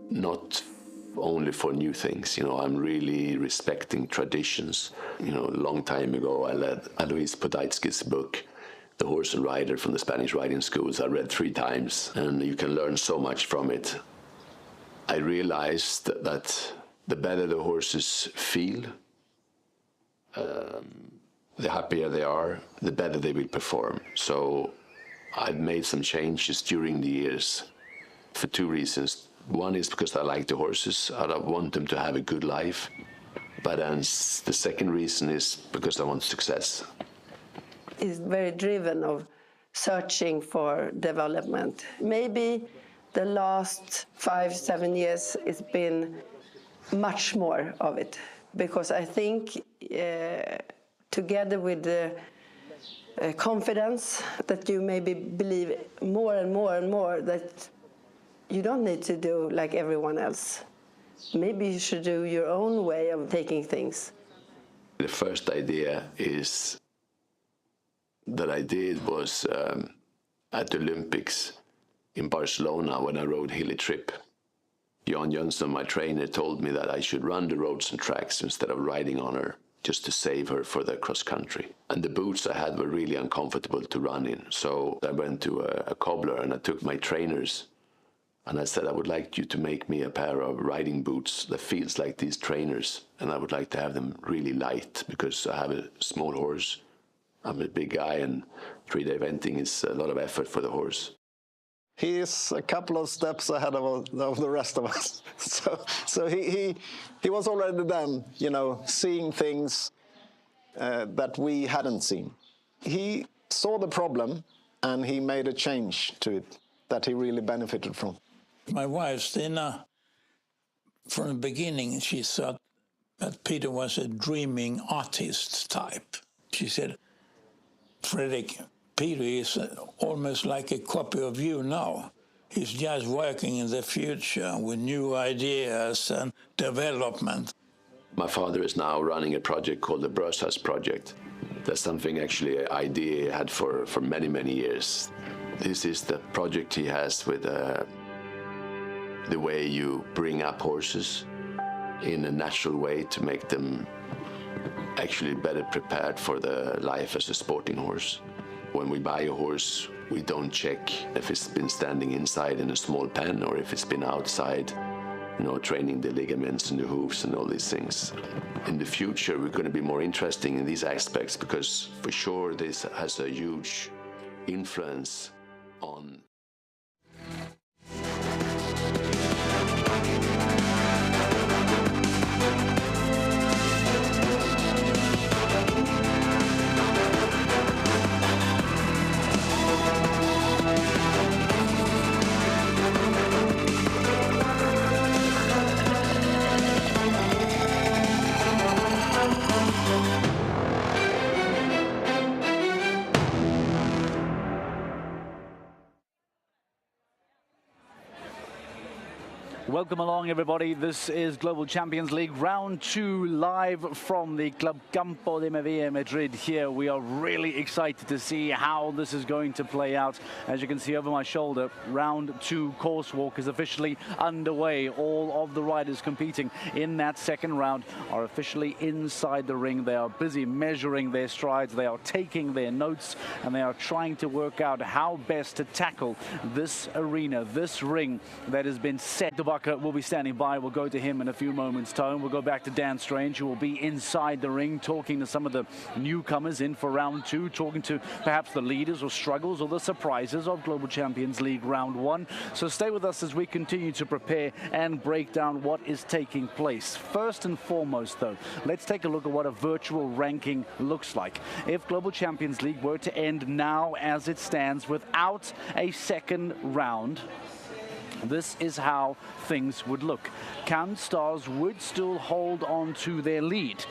not only for new things. You know, I'm really respecting traditions. You know, a long time ago, I read Alois Podolsky's book, The Horse and Rider from the Spanish Riding Schools. I read 3 times, and you can learn so much from it. I realized that the better the horses feel, the happier they are, the better they will perform. So I've made some changes during the years for 2 reasons. One is because I like the horses. I want them to have a good life. But then the second reason is because I want success. He's very driven of searching for development. Maybe the last 5-7 years it's been much more of it, because I think together with the confidence that you maybe believe more and more and more that you don't need to do like everyone else. Maybe you should do your own way of taking things. The first idea that I did was at the Olympics in Barcelona when I rode hilly trip. Jan Jönsson, my trainer, told me that I should run the roads and tracks instead of riding on her, just to save her for the cross country. And the boots I had were really uncomfortable to run in. So I went to a cobbler and I took my trainers and I said, I would like you to make me a pair of riding boots that feels like these trainers. And I would like to have them really light because I have a small horse. I'm a big guy and 3-day eventing is a lot of effort for the horse. He is a couple of steps ahead of the rest of us. So he was already then, you know, seeing things that we hadn't seen. He saw the problem and he made a change to it that he really benefited from. My wife, Stina, from the beginning, she thought that Peter was a dreaming artist type. She said, Fredrik, Peter is almost like a copy of you now. He's just working in the future with new ideas and development. My father is now running a project called the Brösas Project. That's something actually an idea he had for many, many years. This is the project he has with the way you bring up horses in a natural way to make them actually better prepared for the life as a sporting horse. When we buy a horse, we don't check if it's been standing inside in a small pen or if it's been outside training the ligaments and the hooves and all these things. In the future, we're going to be more interesting in these aspects because for sure this has a huge influence on Welcome along, everybody. This is Global Champions League Round 2 live from the Club Campo de Mavia Madrid here. We are really excited to see how this is going to play out. As you can see over my shoulder, Round 2 course walk is officially underway. All of the riders competing in that second round are officially inside the ring. They are busy measuring their strides. They are taking their notes, and they are trying to work out how best to tackle this arena, this ring that has been set. Will be standing by. We'll go to him in a few moments' time. We'll go back to Dan Strange, who will be inside the ring talking to some of the newcomers in for round 2, talking to perhaps the leaders or struggles or the surprises of Global Champions League round 1. So stay with us as we continue to prepare and break down what is taking place. First and foremost, though, let's take a look at what a virtual ranking looks like. If Global Champions League were to end now as it stands without a second round, this is how things would look. Cannes Stars would still hold on to their lead,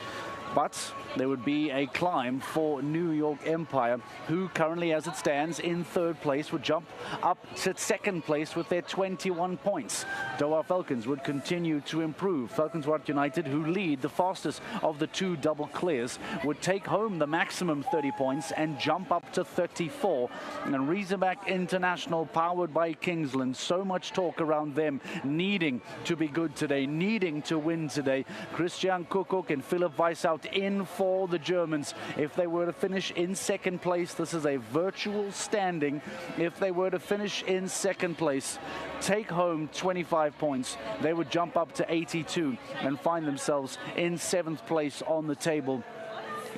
but there would be a climb for New York Empire, who currently, as it stands, in third place, would jump up to second place with their 21 points. Doha Falcons would continue to improve. Falcons United, who lead the fastest of the 2 double clears, would take home the maximum 30 points and jump up to 34. And Razorback International, powered by Kingsland, so much talk around them needing to be good today, needing to win today. Christian Kuckuck and Philipp Weissaut in for the Germans. If they were to finish in second place, this is a virtual standing. If they were to finish in second place, take home 25 points, they would jump up to 82 and find themselves in 7th place on the table.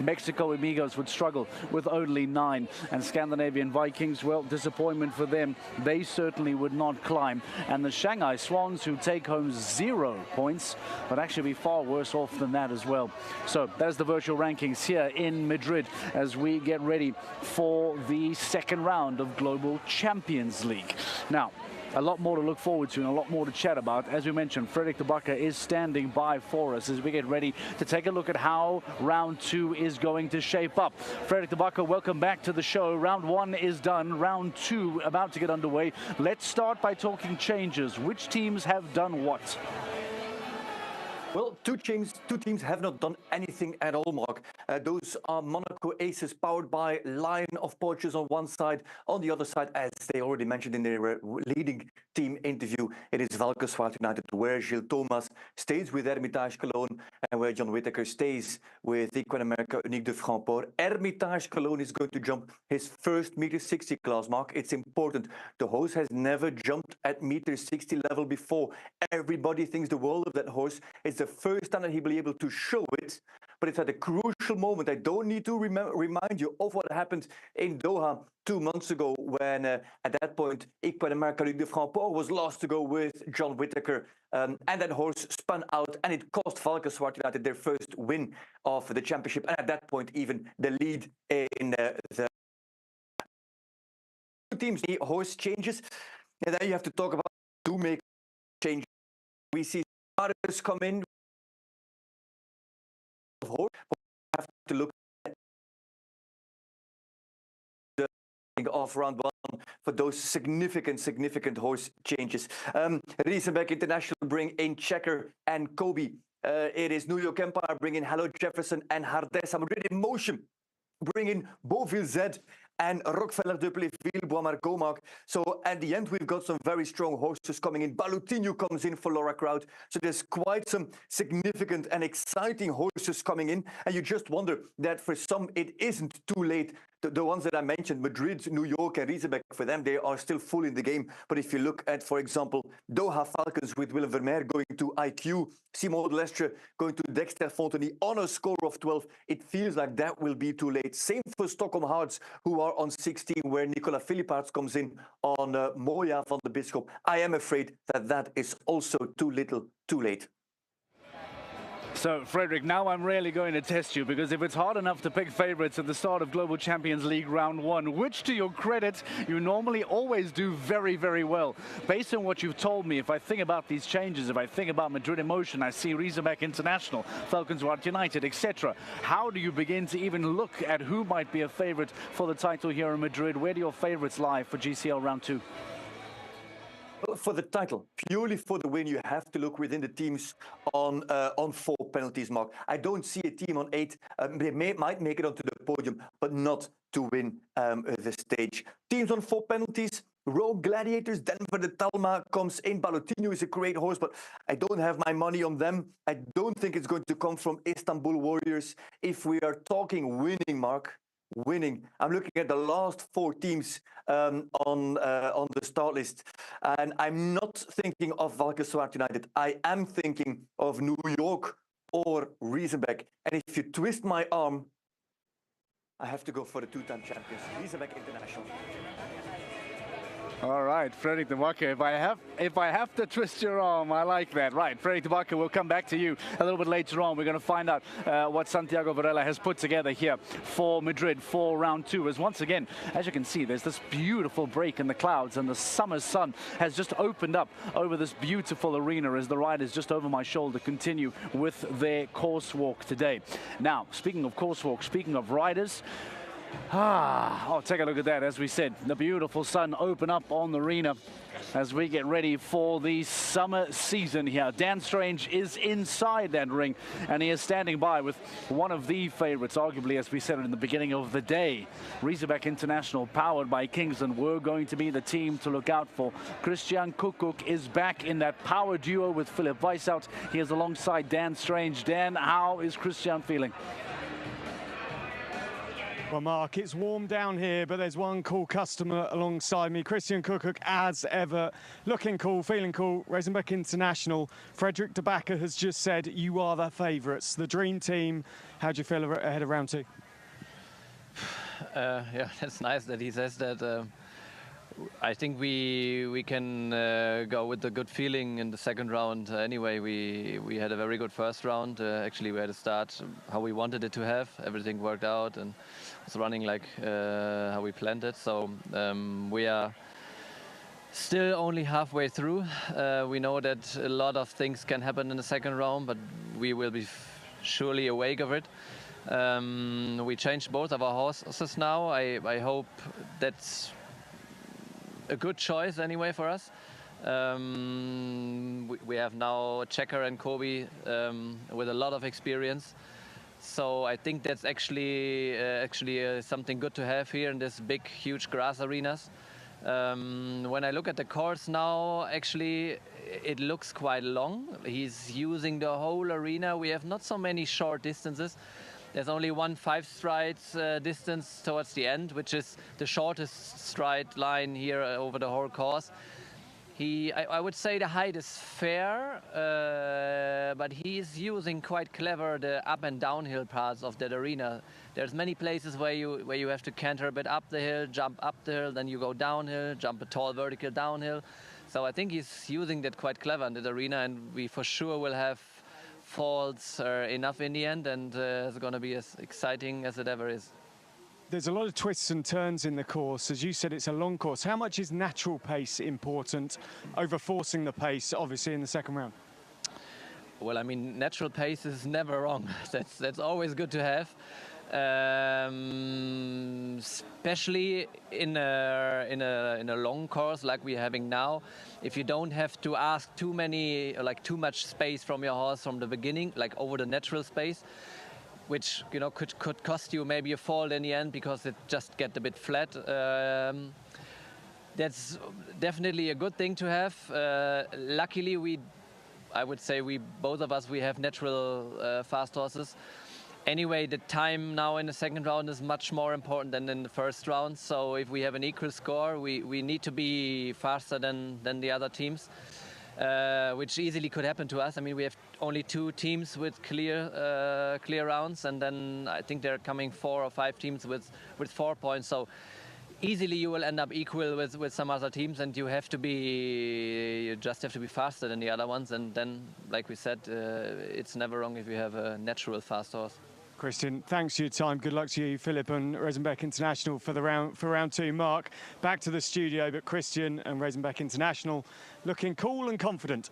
Mexico Amigos would struggle with only 9, and Scandinavian Vikings, well, disappointment for them. They certainly would not climb. And the Shanghai Swans, who take home 0 points, would actually be far worse off than that as well. So there's the virtual rankings here in Madrid as we get ready for the second round of Global Champions League. Now, a lot more to look forward to and a lot more to chat about. As we mentioned, Frederik de Backer is standing by for us as we get ready to take a look at how round 2 is going to shape up. Frederik de Backer, welcome back to the show. Round 1 is done. Round 2 about to get underway. Let's start by talking changes. Which teams have done what? Well, two teams have not done anything at all, Mark. Those are Monaco Aces, powered by Lion of Portugal on one side. On the other side, as they already mentioned in their leading team interview, it is Valkenswaard United, where Gilles Thomas stays with Hermitage Cologne and where John Whittaker stays with Equine America Unique de Francfort. Hermitage Cologne is going to jump his first meter 60 class, Mark. It's important. The horse has never jumped at meter 60 level before. Everybody thinks the world of that horse. It's the first time that he'll be able to show it, but it's at a crucial moment. I don't need to remind you of what happened in Doha 2 months ago when, at that point, Equine America de Francfort was lost to go with John Whittaker, and that horse spun out, and it cost Valkenswaard United their first win of the championship, and at that point, even the lead in the teams. The horse changes, and then you have to talk about to make changes. We see starters come in. Horse, but we have to look at the of round 1 for those significant horse changes. Riesenbeck International bring in Checker and Kobe. It is New York Empire bring in Hello Jefferson and Hardessa. Madrid in Motion bring in Beauville Z and Rockefeller de Pleville, Bois Comac. So at the end, we've got some very strong horses coming in. Balutinho comes in for Laura Kraut. So there's quite some significant and exciting horses coming in. And you just wonder that for some, it isn't too late the ones that I mentioned, Madrid, New York, and Riesebeck, for them, they are still full in the game. But if you look at, for example, Doha Falcons with Willem Vermeer going to IQ, Simon de Lestre going to Dexter Fontenay on a score of 12, it feels like that will be too late. Same for Stockholm Hearts, who are on 16, where Nicolas Philippaerts comes in on Moya van de Bisschop. I am afraid that that is also too little, too late. So, Frederick, now I'm really going to test you, because if it's hard enough to pick favorites at the start of Global Champions League Round 1, which, to your credit, you normally always do very, very well. Based on what you've told me, if I think about these changes, if I think about Madrid Emotion, I see Riesebeck International, Falcons Ward United, etc. How do you begin to even look at who might be a favorite for the title here in Madrid? Where do your favorites lie for GCL Round 2? For the title, purely for the win, you have to look within the teams on 4 penalties, Mark. I don't see a team on 8. They might make it onto the podium, but not to win the stage. Teams on 4 penalties, Rogue Gladiators, Denver de Talma comes in. Balotino is a great horse, but I don't have my money on them. I don't think it's going to come from Istanbul Warriors. If we are talking winning, Mark, winning, I'm looking at the last 4 teams on the start list, and I'm not thinking of Falcons Ward United. I am thinking of New York or Riesebeck. And if you twist my arm, I have to go for the 2-time champions, Riesebeck International. All right, Frederick de Backer, if I have to twist your arm, I like that. Right, Frederick de Backer, we'll come back to you a little bit later on. We're going to find out what Santiago Varela has put together here for Madrid for Round 2. As once again, as you can see, there's this beautiful break in the clouds, and the summer sun has just opened up over this beautiful arena as the riders just over my shoulder continue with their course walk today. Now, speaking of course walk, speaking of riders, oh, take a look at that. As we said, the beautiful sun open up on the arena as we get ready for the summer season here. Dan Strange is inside that ring, and he is standing by with one of the favorites, arguably, as we said in the beginning of the day. Riesebeck International, powered by Kingsland, were going to be the team to look out for. Christian Kukuk is back in that power duo with Philip Weishout. He is alongside Dan Strange. Dan, how is Christian feeling? Well, Mark, it's warm down here, but there's one cool customer alongside me. Christian Kukuk, as ever, looking cool, feeling cool. Riesebeck International. Frederick de Backer has just said you are the favourites, the dream team. How do you feel ahead of Round 2? Yeah, that's nice that he says that. I think we can go with a good feeling in the second round. Anyway, we had a very good first round. Actually, we had a start how we wanted it to have. Everything worked out and was running like how we planned it. So we are still only halfway through. We know that a lot of things can happen in the second round, but we will be surely awake of it. We changed both of our horses now. I hope that's a good choice anyway for us. We have now Checker and Kobe with a lot of experience. So I think that's actually something good to have here in this big, huge grass arenas. When I look at the course now, actually it looks quite long. He's using the whole arena. We have not so many short distances. There's only one 5-stride distance towards the end, which is the shortest stride line here over the whole course. I would say the height is fair, but he's using quite clever the up and downhill parts of that arena. There's many places where you have to canter a bit up the hill, jump up the hill, then you go downhill, jump a tall vertical downhill. So I think he's using that quite clever in that arena, and we for sure will have faults enough in the end, and it's going to be as exciting as it ever is. There's a lot of twists and turns in the course. As you said, it's a long course. How much is natural pace important over forcing the pace, obviously, in the second round? Well, I mean, natural pace is never wrong. That's always good to have. Especially in a long course like we're having now, if you don't have to ask too much space from your horse from the beginning, like over the natural space, which could cost you maybe a fault in the end because it just gets a bit flat. That's definitely a good thing to have. Luckily, I would say both of us have natural fast horses. anyway, the time now in the second round is much more important than in the first round. So if we have an equal score, we need to be faster than the other teams, which easily could happen to us. I mean, we have only 2 teams with clear rounds, and then I think there are coming 4 or 5 teams with 4 points. So easily you will end up equal with some other teams, and you just have to be faster than the other ones. And then, like we said, it's never wrong if you have a natural fast horse. Christian, thanks for your time. Good luck to you, Philip and Rosenbeck International for round 2. Mark, back to the studio, but Christian and Rosenbeck International looking cool and confident.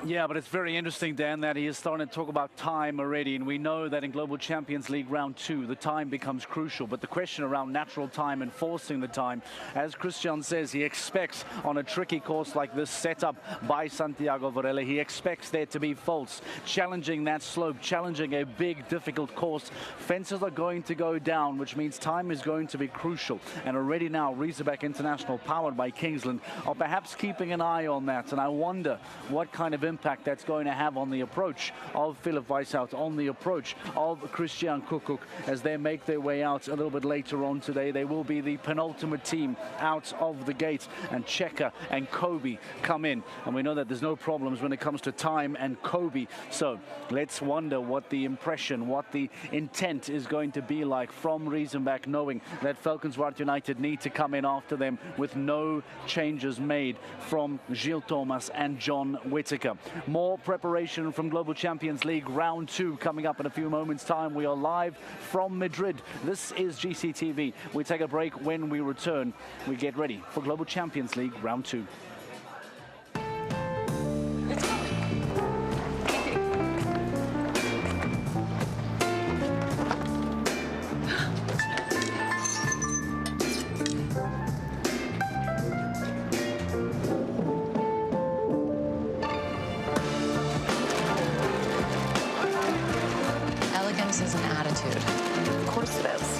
Yeah, but it's very interesting, Dan, that he is starting to talk about time already. And we know that in Global Champions League round 2, the time becomes crucial. But the question around natural time and forcing the time, as Christian says, he expects on a tricky course like this set up by Santiago Varela, he expects there to be faults, challenging that slope, challenging a big, difficult course. Fences are going to go down, which means time is going to be crucial. And already now, Rosenbeck International, powered by Kingsland, are perhaps keeping an eye on that. And I wonder what kind of impact that's going to have on the approach of Philip Weishout, on the approach of Christian Kukuk as they make their way out a little bit later on today. They will be the penultimate team out of the gate, and Checker and Kobe come in. And we know that there's no problems when it comes to time and Kobe. So let's wonder what the impression, what the intent is going to be like from Rosenbeck, knowing that Valkenswaard United need to come in after them with no changes made from Gilles Thomas and John Whittaker. More preparation from Global Champions League round 2 coming up in a few moments' time. We are live from Madrid. This is GCTV. We take a break. When we return, we get ready for Global Champions League round 2. Elegance is an attitude. Of course it is.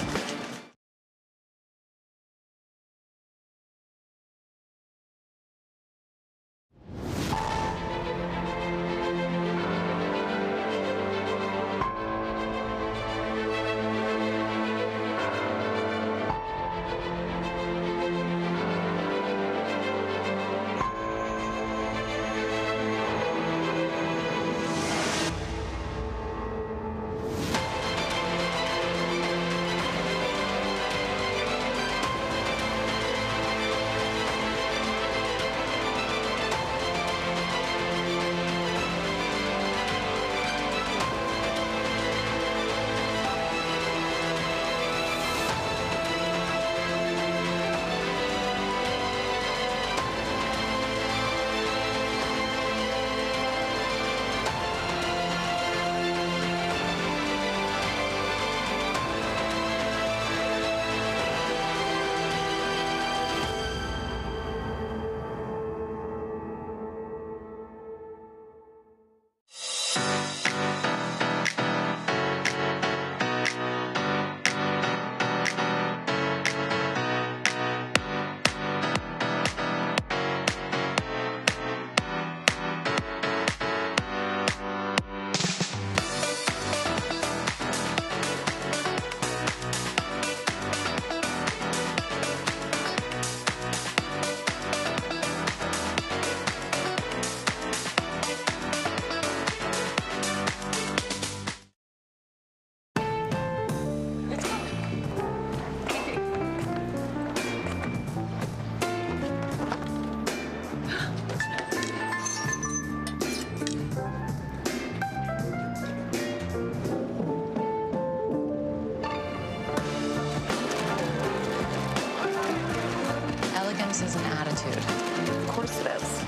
Elegance is an attitude. Of course it is.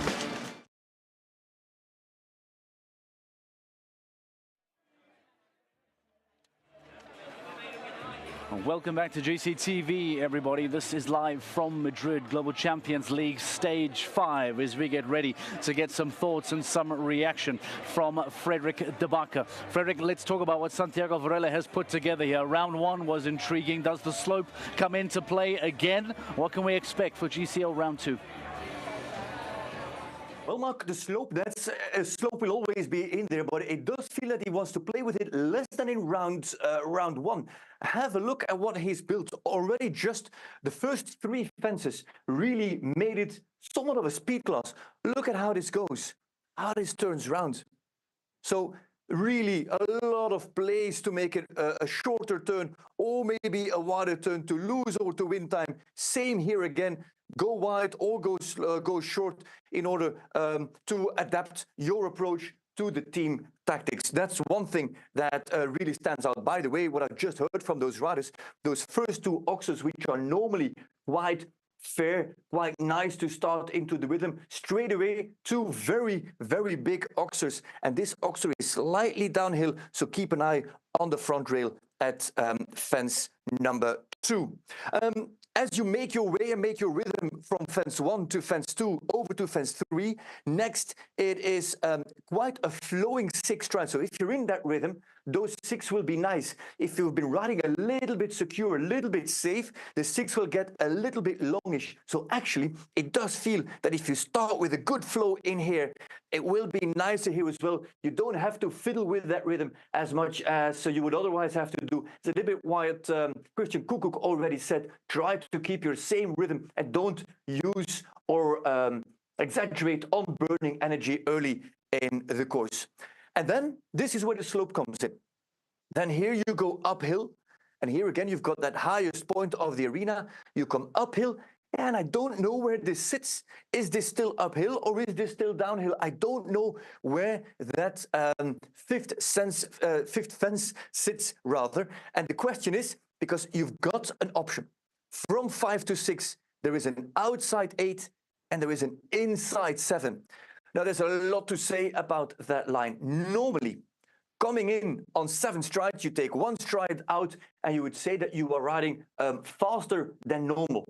Welcome back to GCTV, everybody. This is live from Madrid, Global Champions League Stage 5, as we get ready to get some thoughts and some reaction from Frederick De Backer. Frederick, let's talk about what Santiago Varela has put together here. Round 1 was intriguing. Does the slope come into play again? What can we expect for GCL round 2? Well, Mark, the slope, that's a slope will always be in there, but it does feel that he wants to play with it less than in round one. Have a look at what he's built already. Just the first 3 fences really made it somewhat of a speed class. Look at how this goes, how this turns round. So really a lot of plays to make it a shorter turn, or maybe a wider turn to lose or to win time. Same here again. Go wide or go short in order to adapt your approach to the team tactics. That's one thing that really stands out. By the way, what I just heard from those riders, those first 2 oxers, which are normally quite fair, quite nice to start into the rhythm, straight away 2 very, very big oxers. And this oxer is slightly downhill, so keep an eye on the front rail at fence number 2. As you make your way and make your rhythm from fence 1 to fence 2 over to fence 3, next it is quite a flowing 6 stride. So if you're in that rhythm, those 6 will be nice. If you've been riding a little bit secure, a little bit safe, the 6 will get a little bit longish. So actually, it does feel that if you start with a good flow in here, it will be nicer here as well. You don't have to fiddle with that rhythm as much as you would otherwise have to do. It's a little bit what Christian Koekkoek already said. Try to keep your same rhythm and don't use or exaggerate on burning energy early in the course. And then this is where the slope comes in. Then here you go uphill. And here again, you've got that highest point of the arena. You come uphill. And I don't know where this sits. Is this still uphill or is this still downhill? I don't know where that fifth fence sits, rather. And the question is, because you've got an option. From 5 to 6, there is an outside 8 and there is an inside 7. Now, there's a lot to say about that line. Normally, coming in on 7 strides, you take 1 stride out and you would say that you are riding faster than normal.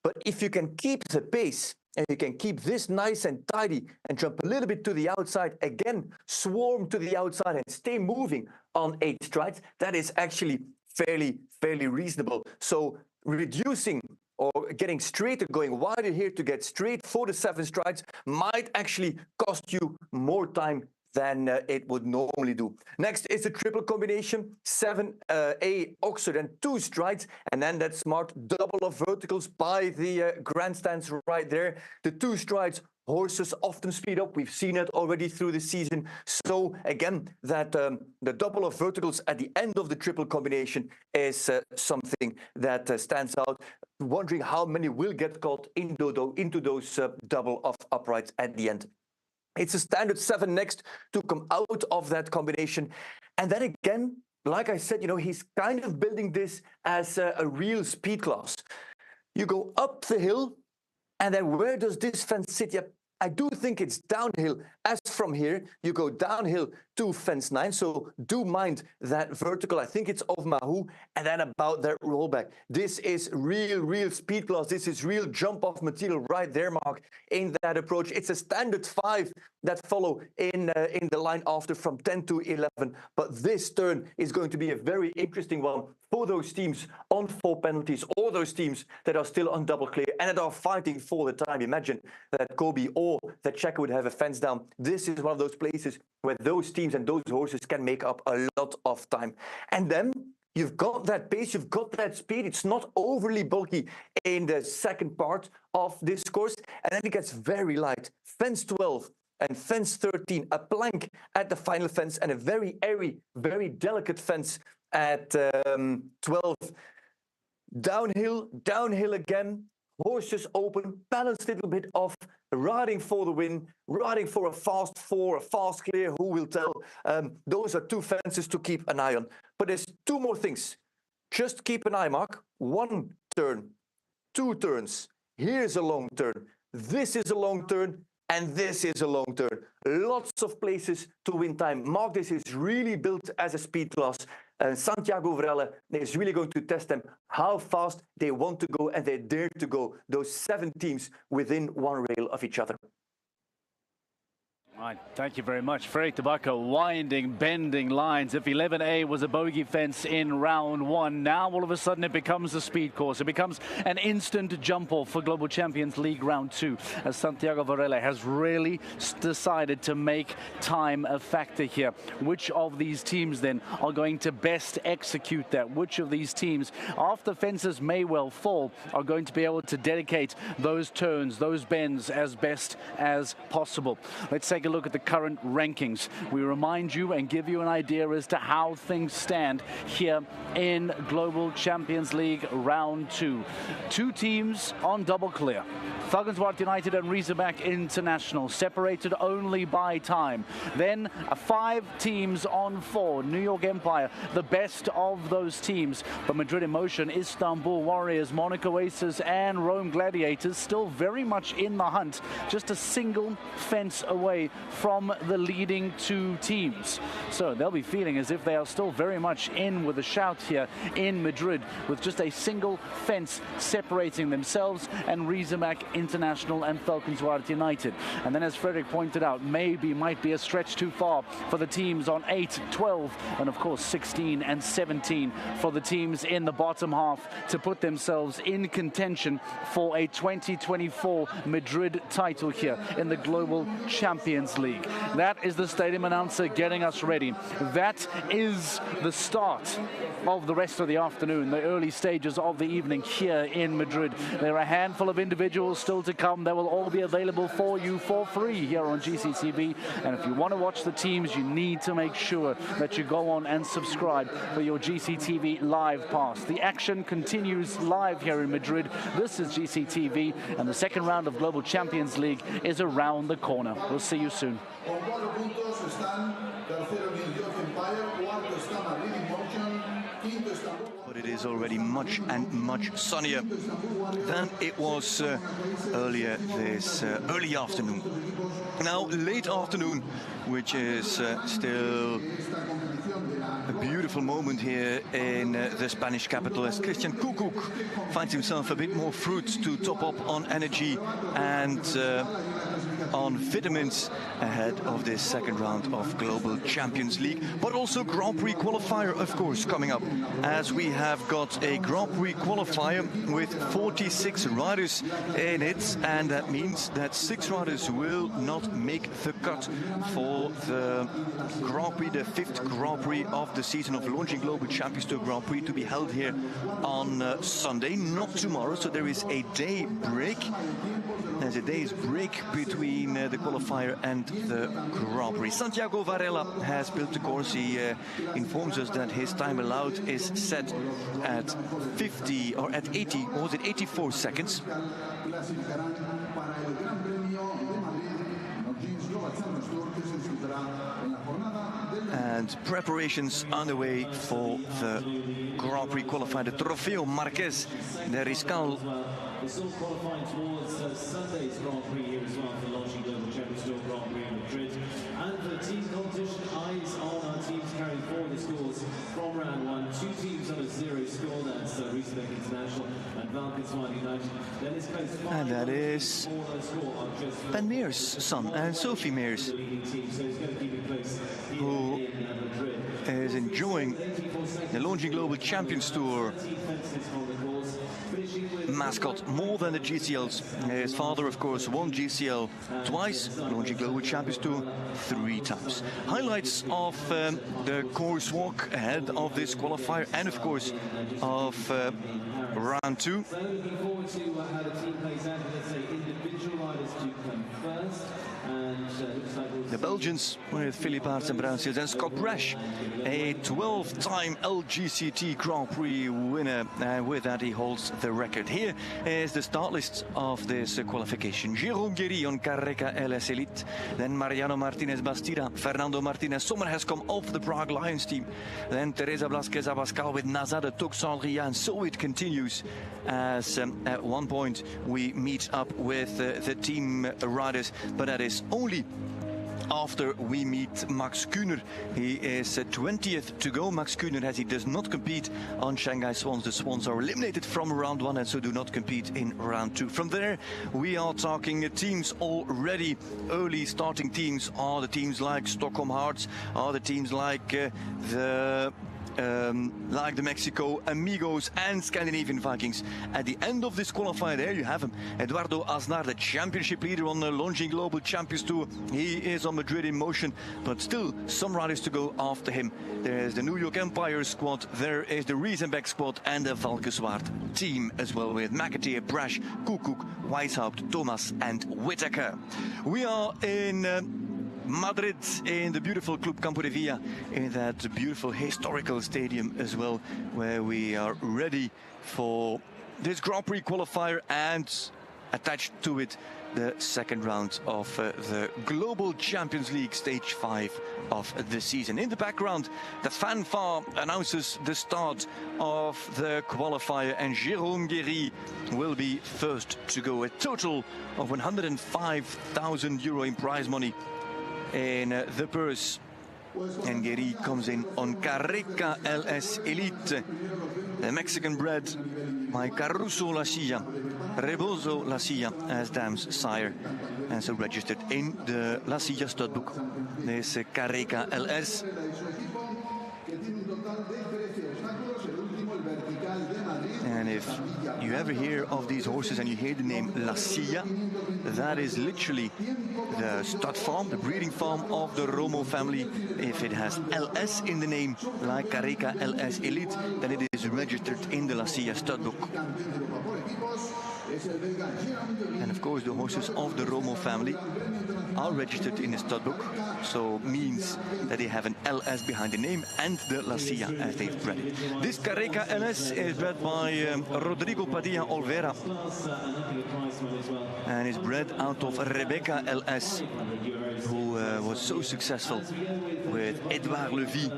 But if you can keep the pace and you can keep this nice and tidy and jump a little bit to the outside, again, swarm to the outside and stay moving on 8 strides, that is actually fairly reasonable. So reducing or getting straighter, going wider here to get straight for the 7 strides might actually cost you more time than it would normally do. Next is a triple combination, 7 A oxer and 2 strides, and then that smart double of verticals by the grandstands right there. The 2 strides, horses often speed up. We've seen it already through the season. So again, that the double of verticals at the end of the triple combination is something that stands out. Wondering how many will get caught into those double of uprights at the end. It's a standard 7 next to come out of that combination. And then again, like I said, he's kind of building this as a real speed class. You go up the hill, and then where does this fence sit? Yep, I do think it's downhill. As from here, you go downhill to fence 9. So do mind that vertical. I think it's of Mahou. And then about that rollback. This is real speed class. This is real jump off material right there, Mark, in that approach. It's a standard 5 that follow in the line after from 10 to 11. But this turn is going to be a very interesting one for those teams on 4 penalties, or those teams that are still on double clear and that are fighting for the time. Imagine that Kobe or that Checo would have a fence down. This is one of those places where those teams and those horses can make up a lot of time. And then you've got that pace, you've got that speed. It's not overly bulky in the second part of this course. And then it gets very light. Fence 12 and fence 13, a plank at the final fence, and a very airy, very delicate fence at 12. Downhill again. Horses open, balanced a little bit off, riding for the win, riding for a fast 4, a fast clear, who will tell? Those are 2 fences to keep an eye on. But there's 2 more things. Just keep an eye, Mark. 1 turn, 2 turns. Here's a long turn. This is a long turn. And this is a long turn. Lots of places to win time. Mark, this is really built as a speed class. Santiago Varela is really going to test them how fast they want to go and they dare to go. Those 7 teams within 1 rail of each other. Right, thank you very much. Frederic Tobacco winding, bending lines. If 11A was a bogey fence in round one, now all of a sudden it becomes a speed course. It becomes an instant jump off for Global Champions League round two, as Santiago Varela has really decided to make time a factor here. Which of these teams then are going to best execute that? Which of these teams, after fences may well fall, are going to be able to dedicate those turns, those bends as best as possible? Let's take a look at the current rankings. We remind you and give you an idea as to how things stand here in Global Champions League round two. Two teams on double clear. Valkenswaard United and Razorback International separated only by time. Then 5 teams on 4. New York Empire, the best of those teams. But Madrid Emotion, Istanbul Warriors, Monaco Aces and Rome Gladiators still very much in the hunt. Just a single fence away from the leading 2 teams. So they'll be feeling as if they are still very much in with a shout here in Madrid, with just a single fence separating themselves and Razorback International and Valkenswaard United. And then, as Frederick pointed out, might be a stretch too far for the teams on 8, 12 and of course 16 and 17 for the teams in the bottom half to put themselves in contention for a 2024 Madrid title here in the Global Champions League. That is the stadium announcer getting us ready. That is the start of the rest of the afternoon, the early stages of the evening here in Madrid. There are a handful of individuals still to come. They will all be available for you for free here on GCTV. And if you want to watch the teams, you need to make sure that you go on and subscribe for your GCTV live pass. The action continues live here in Madrid. This is GCTV, and the second round of Global Champions League is around the corner. We'll see you soon. But it is already much and much sunnier than it was earlier this early afternoon. Now late afternoon, which is still a beautiful moment here in the Spanish capital, as Christian Kukuk finds himself a bit more fruit to top up on energy and on vitamins ahead of this second round of Global Champions League, but also Grand Prix qualifier, of course, coming up, as we have got a Grand Prix qualifier with 46 riders in it, and that means that 6 riders will not make the cut for the Grand Prix, the 5th Grand Prix of the season of the launching Global Champions Tour Grand Prix, to be held here on Sunday, not tomorrow. So there is a day break. There's a day's break between the qualifier and the Grand Prix. Santiago Varela has built the course. He informs us that his time allowed is set at 50 or at 80, or was it 84 seconds? And preparations underway for the Grand Prix qualifier, the Trofeo Marqués de Riscal. We're still qualifying towards Sunday's Grand Prix here as well for launching Global Champions Tour Grand Prix in Madrid. And for the team competition, eyes on our teams carrying forward the scores from round one. 2 teams on a 0 score, that's Razorback International and Valkenswaard United. Then it's placed 5 and that is Ben Mears' son and Sophie Mears, who is enjoying the launching Global Champions Tour mascot more than the GCLs. His father, of course, won GCL twice, launching Global Champions Tour 3 times. Highlights of the course walk ahead of this qualifier, and of course of round 2. So looking forward to how the team plays out. Let's say individual riders to come first. The Belgians with Philippe Aerts and Bruinseels, and Scott Brash, a 12-time LGCT Grand Prix winner, and with that he holds the record. Here is the start list of this qualification. Jérôme Guéry on Carreca LS Elite, then Mariano Martinez Bastida, Fernando Martinez Sommer has come off the Prague Lions team, then Teresa Blasquez Abascal with Nazada Toxandria, and so it continues, as at one point we meet up with the team riders, but that is only after we meet Max Kühner. He is 20th to go. Max Kühner, as he does not compete on Shanghai Swans. The Swans are eliminated from round 1 and so do not compete in round 2. From there, we are talking teams already. Early starting teams are the teams like Stockholm Hearts, are the teams like the Mexico Amigos and Scandinavian Vikings. At the end of this qualifier, there you have him, Eduardo Aznar, the championship leader on the Longines Global Champions Tour. He is on Madrid in motion, but still some riders to go after him. There's the New York Empire squad, there is the Riesenbeck squad and the Valkenswaard team as well, with McAteer, Brash, Koekoek, Weishaupt, Thomas and Whittaker. We are in Madrid, in the beautiful Club Campo de Villa, in that beautiful historical stadium as well, where we are ready for this Grand Prix qualifier and attached to it the second round of the Global Champions League Stage 5 of the season. In the background, the fanfare announces the start of the qualifier, and Jérôme Guéry will be first to go. A total of 105,000 euro in prize money in the purse, and Guéry comes in on Carreca LS Elite, the Mexican bred by Caruso La Silla, Rebozo La Silla as dam's sire, and so registered in the La Silla stud book. This Carreca LS. And if you ever hear of these horses and you hear the name La Silla, that is literally the stud farm, the breeding farm of the Romo family. If it has LS in the name, like Carreca LS Elite, then it is registered in the La Silla stud book. And of course the horses of the Romo family are registered in the stud book, so means that they have an LS behind the name and the La Silla as they've bred it. This Carreca LS is bred by Rodrigo Padilla Olvera and is bred out of Rebecca LS, who was so successful with Edouard Levy.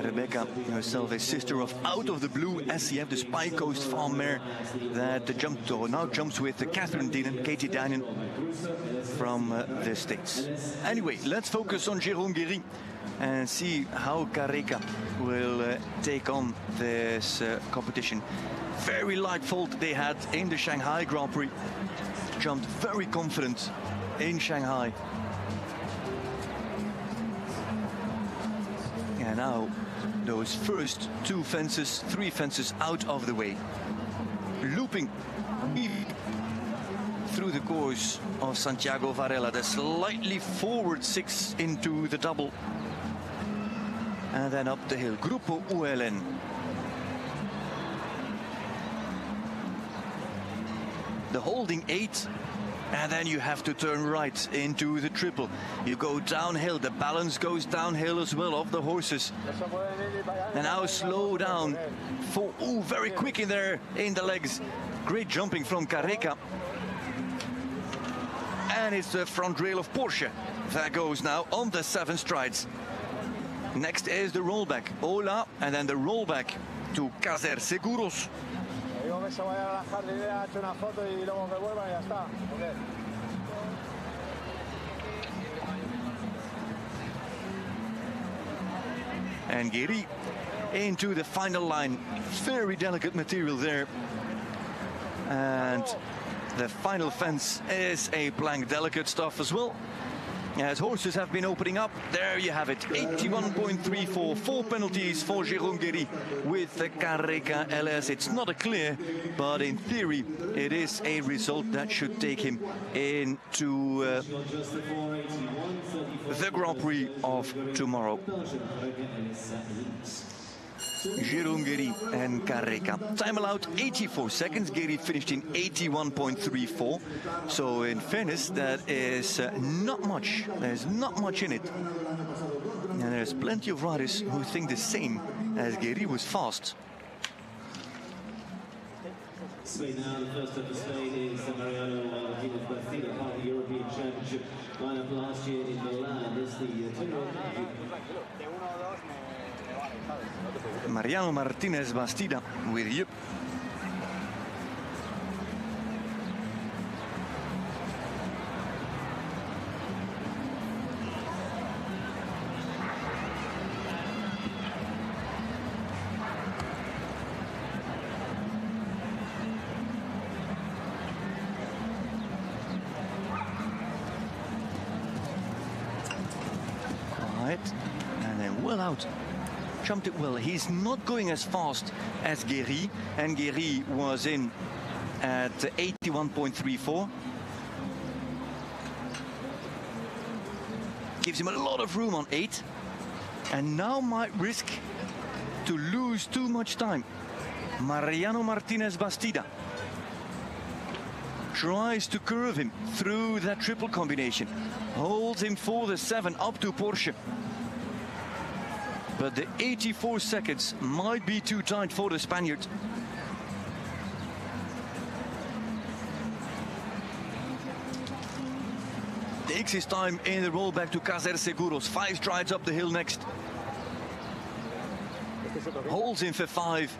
Rebecca herself a sister of Out of the Blue SCF, the Spy Coast farm mare that now jumps with Catherine Dinan, Katie Dinan from the States. Anyway, let's focus on Jérôme Guéry and see how Carreca will take on this competition. Very light fault they had in the Shanghai Grand Prix. Jumped very confident in Shanghai. And now those first two fences, three fences out of the way. Looping through the course of Santiago Varela, the slightly forward 6 into the double. And then up the hill, Grupo ULN. The holding 8. And then you have to turn right into the triple. You go downhill, the balance goes downhill as well of the horses. And now slow down. Very quick in there in the legs. Great jumping from Carreca. And it's the front rail of Porsche that goes now on the 7 strides. Next is the rollback. Ola, and then the rollback to Caser Seguros. And Guéry into the final line. Very delicate material there. And the final fence is a blank, delicate stuff as well. As horses have been opening up, there you have it, 81.34, 4 penalties for Jérôme Guéry with the Carreca LS. It's not a clear, but in theory, it is a result that should take him into the Grand Prix of tomorrow. Jérôme Guéry and Carreca. Time allowed 84 seconds. Guéry finished in 81.34. So in fairness, that is not much. There's not much in it. And there's plenty of riders who think the same, as Guéry was fast. Spain now, the first up for Spain is Mariano Martinez Bastida, part of the European Championship lineup last year in Milan. This is the 10-year-old. Mariano Martinez Bastida with you. wide and then well out. Jumped it well. He's not going as fast as Guéry, and Guéry was in at 81.34. Gives him a lot of room on 8, and now might risk to lose too much time. Mariano Martinez Bastida tries to curve him through that triple combination, holds him for the 7 up to Porsche. But the 84 seconds might be too tight for the Spaniard. Takes his time in the rollback to Caser Seguros. 5 strides up the hill next. Holds him for 5.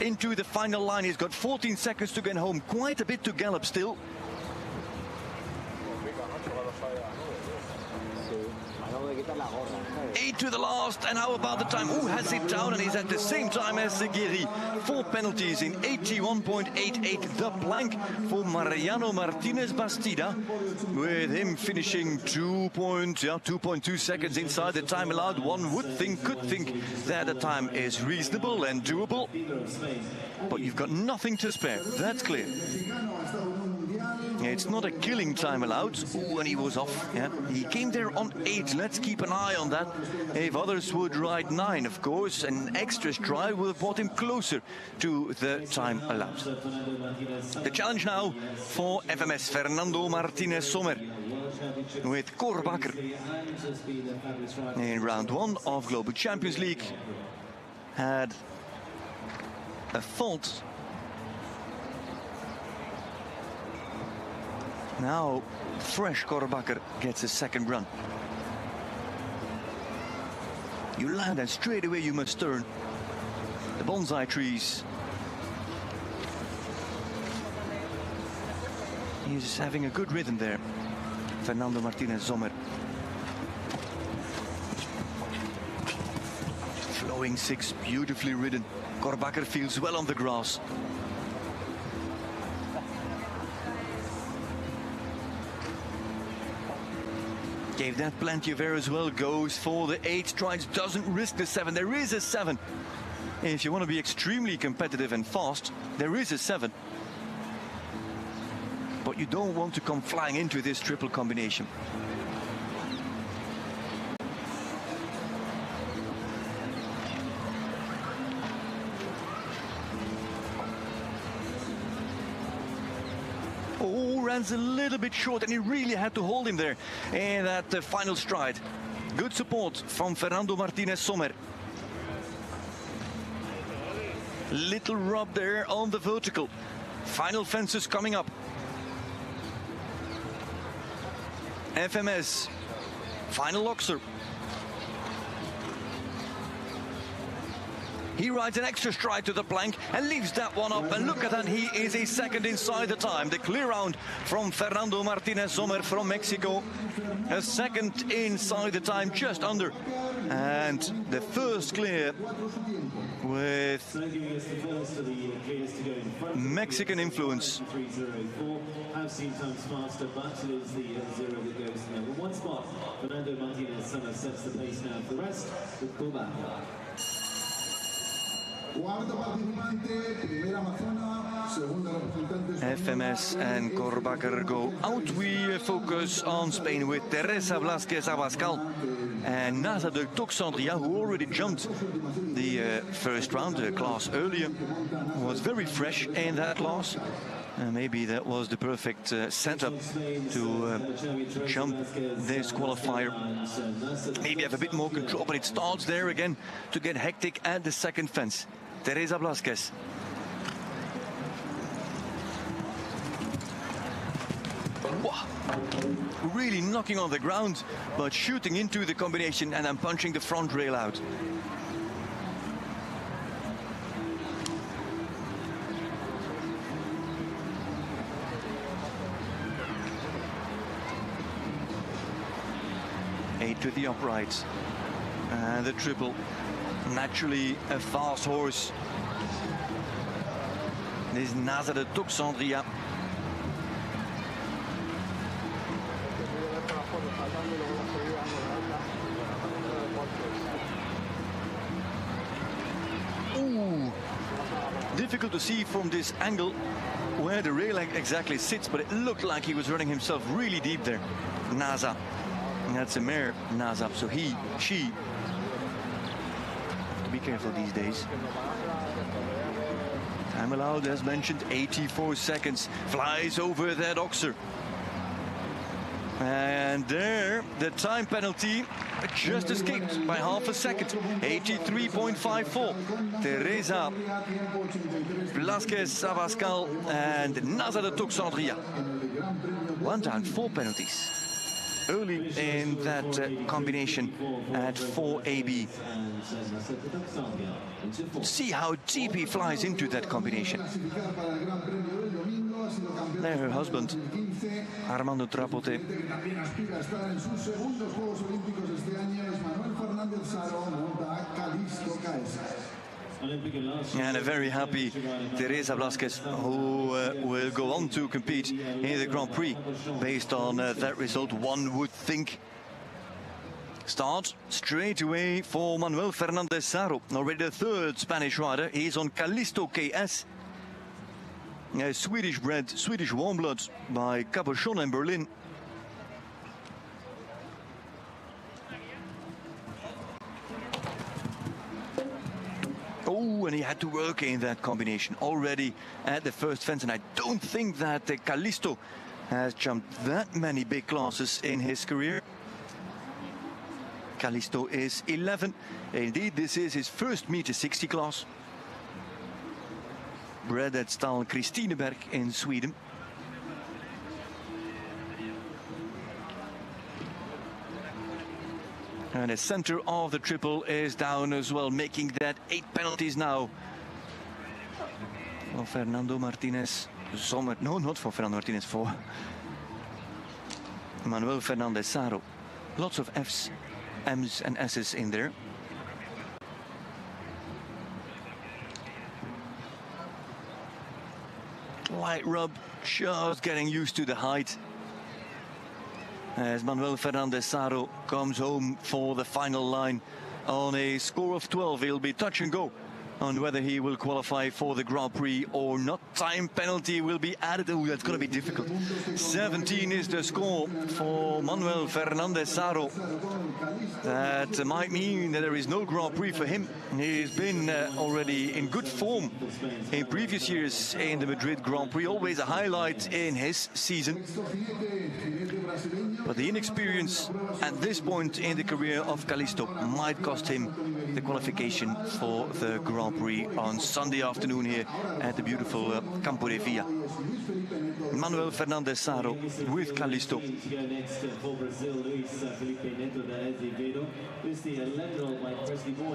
Into the final line. He's got 14 seconds to get home. Quite a bit to gallop still. 8 to the last, and how about the time? Ooh, has it down, and he's at the same time as Guéry. 4 penalties in 81.88. The plank for Mariano Martinez Bastida, with him finishing 2.2 seconds inside the time allowed. One could think that the time is reasonable and doable, but you've got nothing to spare. That's clear. It's not a killing time allowed. Ooh, and he was off. Yeah, he came there on 8. Let's keep an eye on that. If others would ride 9, of course, an extra stride would have brought him closer to the time allowed. The challenge now for FMS, Fernando Martinez Sommer with Korbacher in round 1 of Global Champions League. Had a fault. Now, fresh Korbacher gets a second run. You land and straight away you must turn. The bonsai trees. He's having a good rhythm there, Fernando Martinez Sommer. Flowing 6, beautifully ridden. Korbacher feels well on the grass. Gave that plenty of air as well. Goes for the 8 strides, doesn't risk the 7. There is a 7. If you want to be extremely competitive and fast, there is a 7. But you don't want to come flying into this triple combination. Runs a little bit short, and he really had to hold him there in that final stride. Good support from Fernando Martinez Sommer. Little rub there on the vertical. Final fences coming up. FMS, final Luxor. He rides an extra stride to the plank and leaves that one up. And look at that, he is a second inside the time. The clear round from Fernando Martinez Sommer from Mexico. A second inside the time, just under. And the first clear with Mexican influence. I've seen times faster, but it is the 0 that goes to number 1 spot. Fernando Martinez Sommer sets the pace now for the rest with Korbacher. FMS and Korbacher go out. We focus on Spain with Teresa Blasquez Abascal and Nasa de Toxandria, who already jumped the first round, the class earlier, was very fresh in that class. Maybe that was the perfect setup to jump this qualifier. Maybe have a bit more control, but it starts there again to get hectic at the second fence. Teresa Blasquez. Really knocking on the ground, but shooting into the combination and then punching the front rail out. Eight to the uprights. And the triple. Naturally a fast horse. This is Nasa de Toxandria. difficult to see from this angle where the rail exactly sits, but it looked like he was running himself really deep there. Naza. That's a mare, Naza. So she. Have to be careful these days. Time allowed, as mentioned, 84 seconds. Flies over that oxer. And there, the time penalty just escaped by half a second. 83.54. Teresa Blasquez Abascal and Naza de Toxandria. One down, 4 penalties. Early in that combination at 4AB. See how deep he flies into that combination. There, her husband, Armando Trapote. And a very happy Teresa Blasquez, who will go on to compete in the Grand Prix based on that result, one would think. Start straight away for Manuel Fernandez Saro, already the third Spanish rider. He's on Callisto KS, a Swedish-bred, Swedish warm blood by Cabochon in Berlin. Oh, and he had to work in that combination already at the first fence, and I don't think that Callisto has jumped that many big classes in his career. Callisto is 11. Indeed, this is his first meter 60 class. Bred at Stal Kristineberg in Sweden. And the center of the triple is down as well, making that 8 penalties now. For Fernando Martinez. No, not for Fernando Martinez, for Manuel Fernandez Saro. Lots of F's, M's and S's in there. Light rub, just getting used to the height. As Manuel Fernandez Saro comes home for the final line on a score of 12. He'll be touch and go on whether he will qualify for the Grand Prix or not. Time penalty will be added. Oh, that's going to be difficult. 17 is the score for Manuel Fernandez Saro. That might mean that there is no Grand Prix for him. He's been already in good form in previous years in the Madrid Grand Prix. Always a highlight in his season. But the inexperience at this point in the career of Callisto might cost him the qualification for the Grand Prix on Sunday afternoon here at the beautiful Campo de Villa. Manuel Fernandez Saro with Callisto.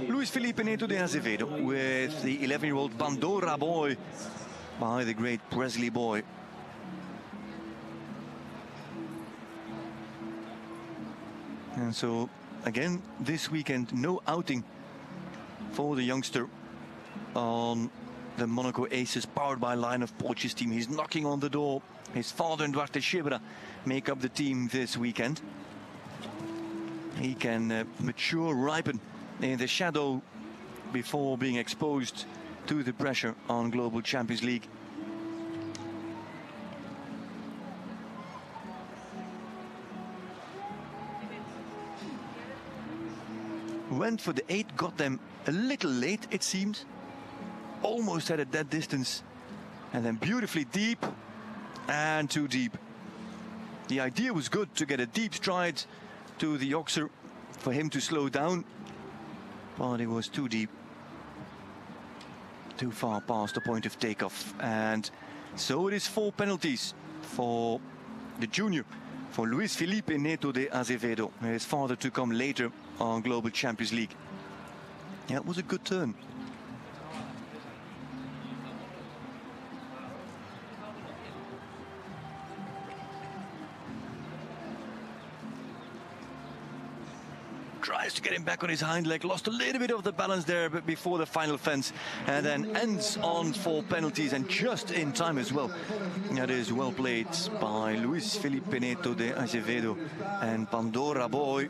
Luis Felipe Neto de Azevedo with the 11-year-old Pandora Boy by the great Presley Boy. And so, again, this weekend, no outing for the youngster on the Monaco Aces, powered by a line of Porsches team. He's knocking on the door. His father and Duarte Shebra make up the team this weekend. He can mature, ripen in the shadow before being exposed to the pressure on Global Champions League. Went for the 8, got them a little late, it seemed. Almost had it that distance. And then beautifully deep and too deep. The idea was good to get a deep stride to the Oxer for him to slow down. But it was too deep. Too far past the point of takeoff. And so it is 4 penalties for the junior, for Luis Felipe Neto de Azevedo, his father to come later on Global Champions League. Yeah, it was a good turn. Tries to get him back on his hind leg, lost a little bit of the balance there but before the final fence, and then ends on 4 penalties, and just in time as well. That is well played by Luis Felipe Neto de Azevedo and Pandora Boy.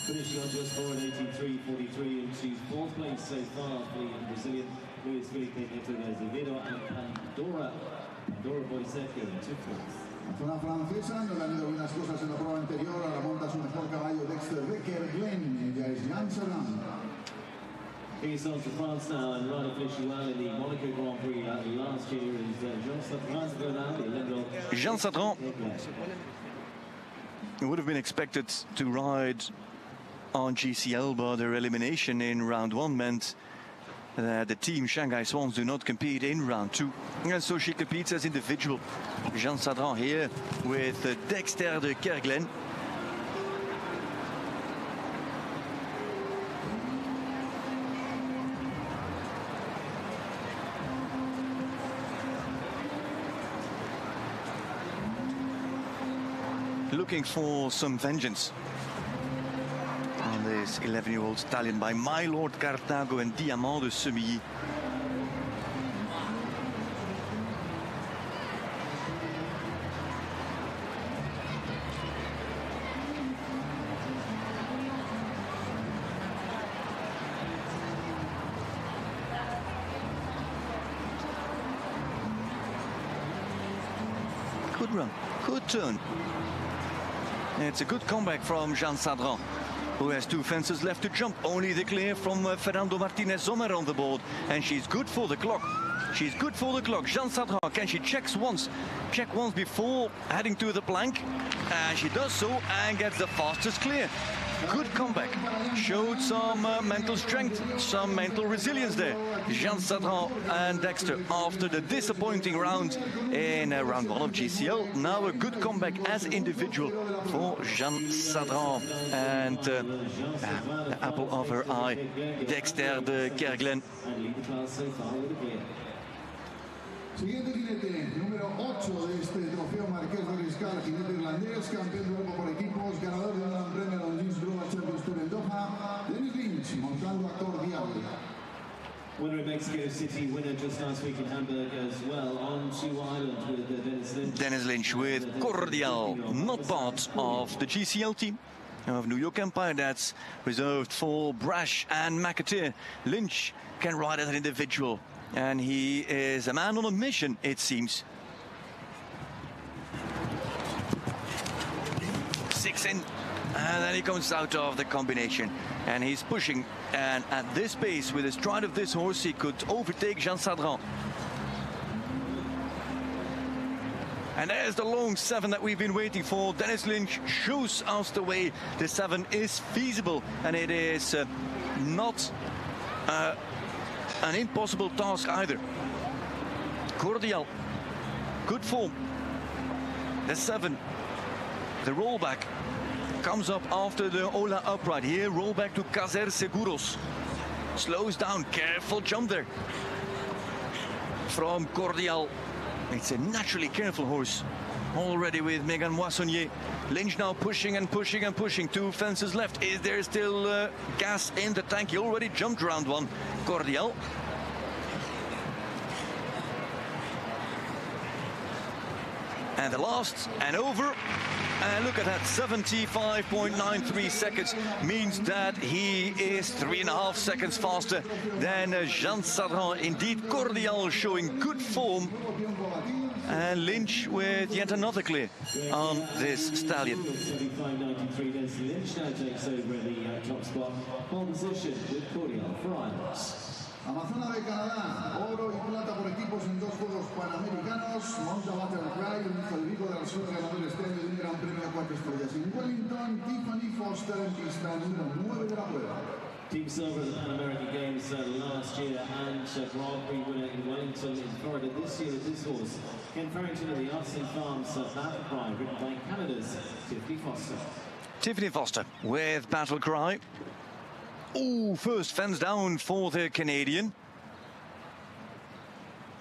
Finishing on just 4:83.43, and she's fourth place so far for the Brazilian Luis Felipe Neto Azevedo and Pandora Boiseca in 2 points. La zona francesa no le han ido bien las cosas en la prueba anterior, ahora monta su mejor caballo Dexter Becker-Glen, ella es Jean Sadran. He's on to France now and riding finishing well in the Monaco Grand Prix last year is Jean Sadran. It would have been expected to ride on GCL, but their elimination in round 1 meant that the team Shanghai Swans do not compete in round 2, and so she competes as individual. Jean Sadran here with Dexter de Kerglen. Looking for some vengeance on this 11-year-old stallion by My Lord Carthago and Diamant de Semilly. Good run, good turn. It's a good comeback from Jean Sadran, who has 2 fences left to jump. Only the clear from Fernando Martinez Sommer on the board, and she's good for the clock. She's good for the clock. Jean Sadran, can she check once before heading to the plank? And she does so and gets the fastest clear. Good comeback. Showed some mental strength, some mental resilience there. Jean Sadran and Dexter, after the disappointing round in round 1 of GCL, now a good comeback as individual for Jean Sadran. And the apple of her eye, Dexter de Kerglen. Siguiente jinete, número 8 de este trofeo Marqués de Riscal, jinete irlandés, campeón de Europa por equipos, ganador de un gran premio Longines Global Champions Tour en Doha, Dennis Lynch, montando a Cordial. Winner in Mexico City, winner just last week in Hamburg as well, on to Ireland with Dennis Lynch. Dennis Lynch with Cordial, not part of the GCL team of New York Empire. That's reserved for Brash and McAteer. Lynch can ride as an individual, and he is a man on a mission, it seems. 6 in, and then he comes out of the combination, and he's pushing, and at this pace, with the stride of this horse, he could overtake Jean Sadran. And there's the long 7 that we've been waiting for. Dennis Lynch shows us the way. The 7 is feasible, and it is not an impossible task either. Cordial, good form. The 7, the rollback, comes up after the Ola upright. Here, rollback to Caser Seguros. Slows down, careful jump there from Cordial. It's a naturally careful horse. Already with Megan Moissonnier. Lynch now pushing and pushing and pushing. 2 fences left. Is there still gas in the tank? He already jumped round 1. Cordial. And the last and over. And look at that, 75.93 seconds means that he is 3.5 seconds faster than Jean Sadran. Indeed, Cordial showing good form. And Lynch with yet another clear on this stallion. 75.93, Dennis Lynch now takes over the top spot. Pole position with Cordial for Islands. Amazona de Canadá, oro y plata por equipos en 2 Juegos Panamericanos. Monta Butterfly, un hijo de Vigo de la suerte ganador este año de un gran premio a 4 estrellas. En Wellington, Tiffany Foster en pista número 9 de la prueba. Team silver at the Pan American Games last year, and Grand Prix winner in Wellington in Florida this year with this horse. Ken Farrington of the Austin Farms Battle Cry, written by Canada's Tiffany Foster. Tiffany Foster with Battle Cry. Ooh, first fence down for the Canadian.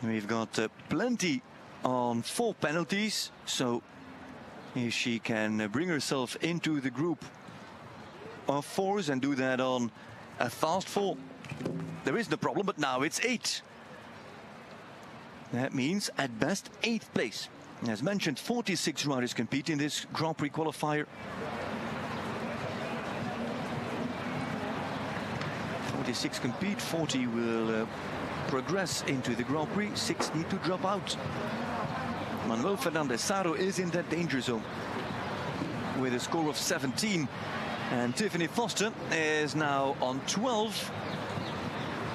We've got plenty on 4 penalties, so if she can bring herself into the group of 4s and do that on a fast 4, there is no problem, but now it's 8. That means at best 8th place. As mentioned, 46 riders compete in this Grand Prix qualifier. 46 compete, 40 will progress into the Grand Prix, 6 need to drop out. Manuel Fernandez Saro is in that danger zone with a score of 17. And Tiffany Foster is now on 12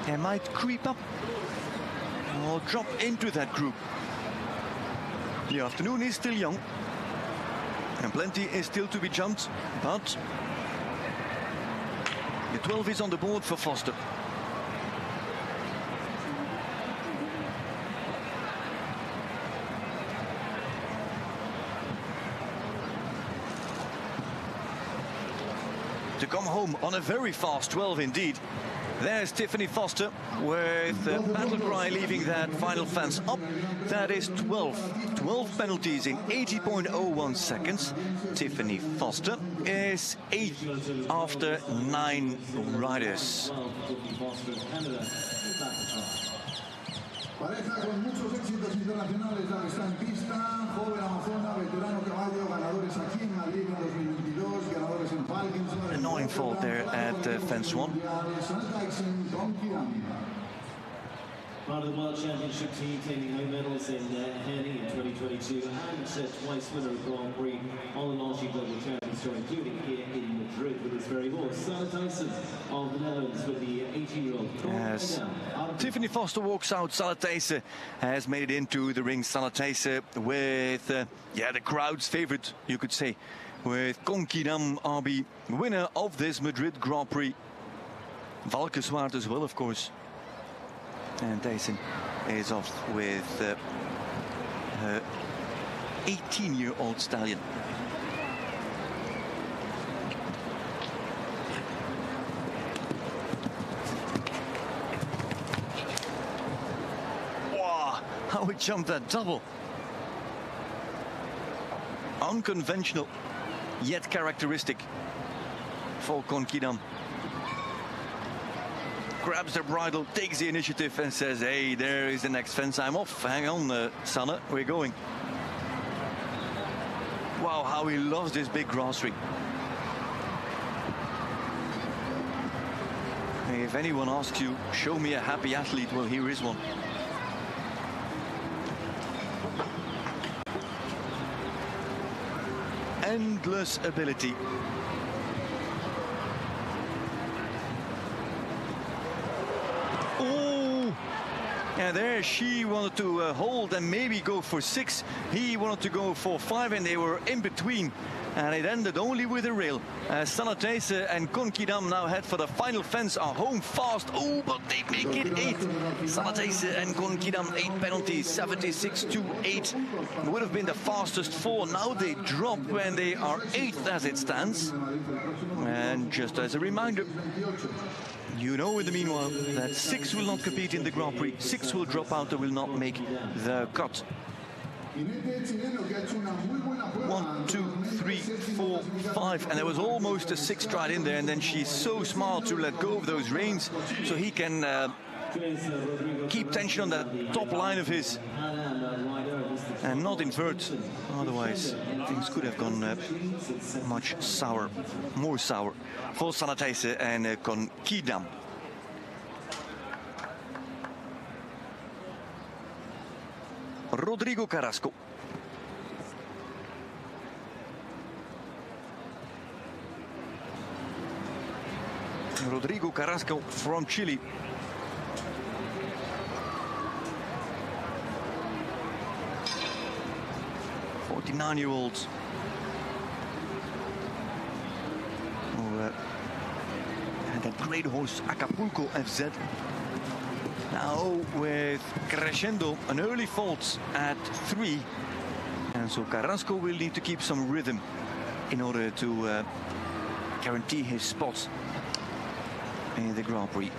and might creep up or drop into that group. The afternoon is still young and plenty is still to be jumped, but the 12 is on the board for Foster. To come home on a very fast 12 indeed. There's Tiffany Foster with the battle cry leaving that final fence up. That is 12. 12 penalties in 80.01 seconds. Tiffany Foster is 8th after 9 riders. Pareja con muchos éxitos internacionales la que está en pista, joven amazona, veterano caballo, ganadores aquí en Madrid en 2022, ganadores en Parkinson. Annoying fault there at fence 1. Part of the World Championship team taking home medals in Henny in 2022 and twice winner of Grand Prix on the Launching Global Champions Tour, including here in Madrid with his very horse. Sarah Tyson of the Netherlands with the 18-year-old. As Tiffany Foster walks out, Salatese has made it into the ring. Salatese with, the crowd's favorite, you could say, with Konkidam Abi, winner of this Madrid Grand Prix. Valkenswaard as well, of course. And Dyson is off with her 18-year-old stallion. Wow, how he jumped that double. Unconventional, yet characteristic for Konkidam. Grabs the bridle, takes the initiative and says, hey, there is the next fence, I'm off. Hang on, Sanne, we're going. Wow, how he loves this big grass ring. If anyone asks you, show me a happy athlete, well, here is one. Endless ability. And there she wanted to hold and maybe go for 6. He wanted to go for 5 and they were in between. And it ended only with a rail. Salatese and Konkidam now head for the final fence, are home fast. Oh, but they make it 8. Salatese and Konkidam, 8 penalties, 76-8. Would have been the fastest 4. Now they drop when they are 8th as it stands. And just as a reminder, you know in the meanwhile that 6 will not compete in the Grand Prix. 6 will drop out, they will not make the cut. 1, 2, 3, 4, 5, and there was almost a 6th stride in there, and then she's so smart to let go of those reins so he can keep tension on that top line of his and not invert. Otherwise things could have gone much sour, more sour for Salatese and Konkidam. Rodrigo Carrasco. Rodrigo Carrasco from Chile. '49-year-olds who had that great horse Acapulco FZ. Now with Crescendo, an early fault at 3, and so Carrasco will need to keep some rhythm in order to guarantee his spot in the Grand Prix.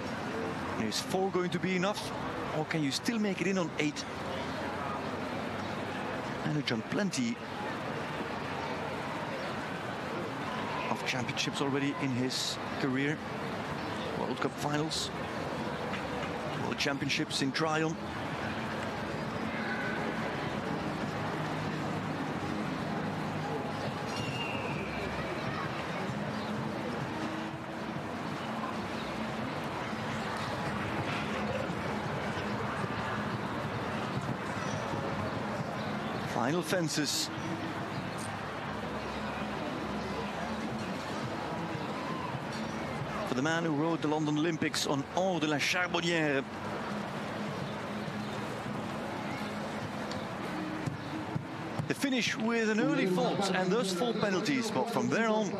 Is 4 going to be enough, or can you still make it in on 8? And he jumped plenty of championships already in his career. World Cup finals, World Championships in Tryon. Final fences. For the man who rode the London Olympics on Or de la Charbonnière. The finish with an early fault and thus 4 penalties, but from there on,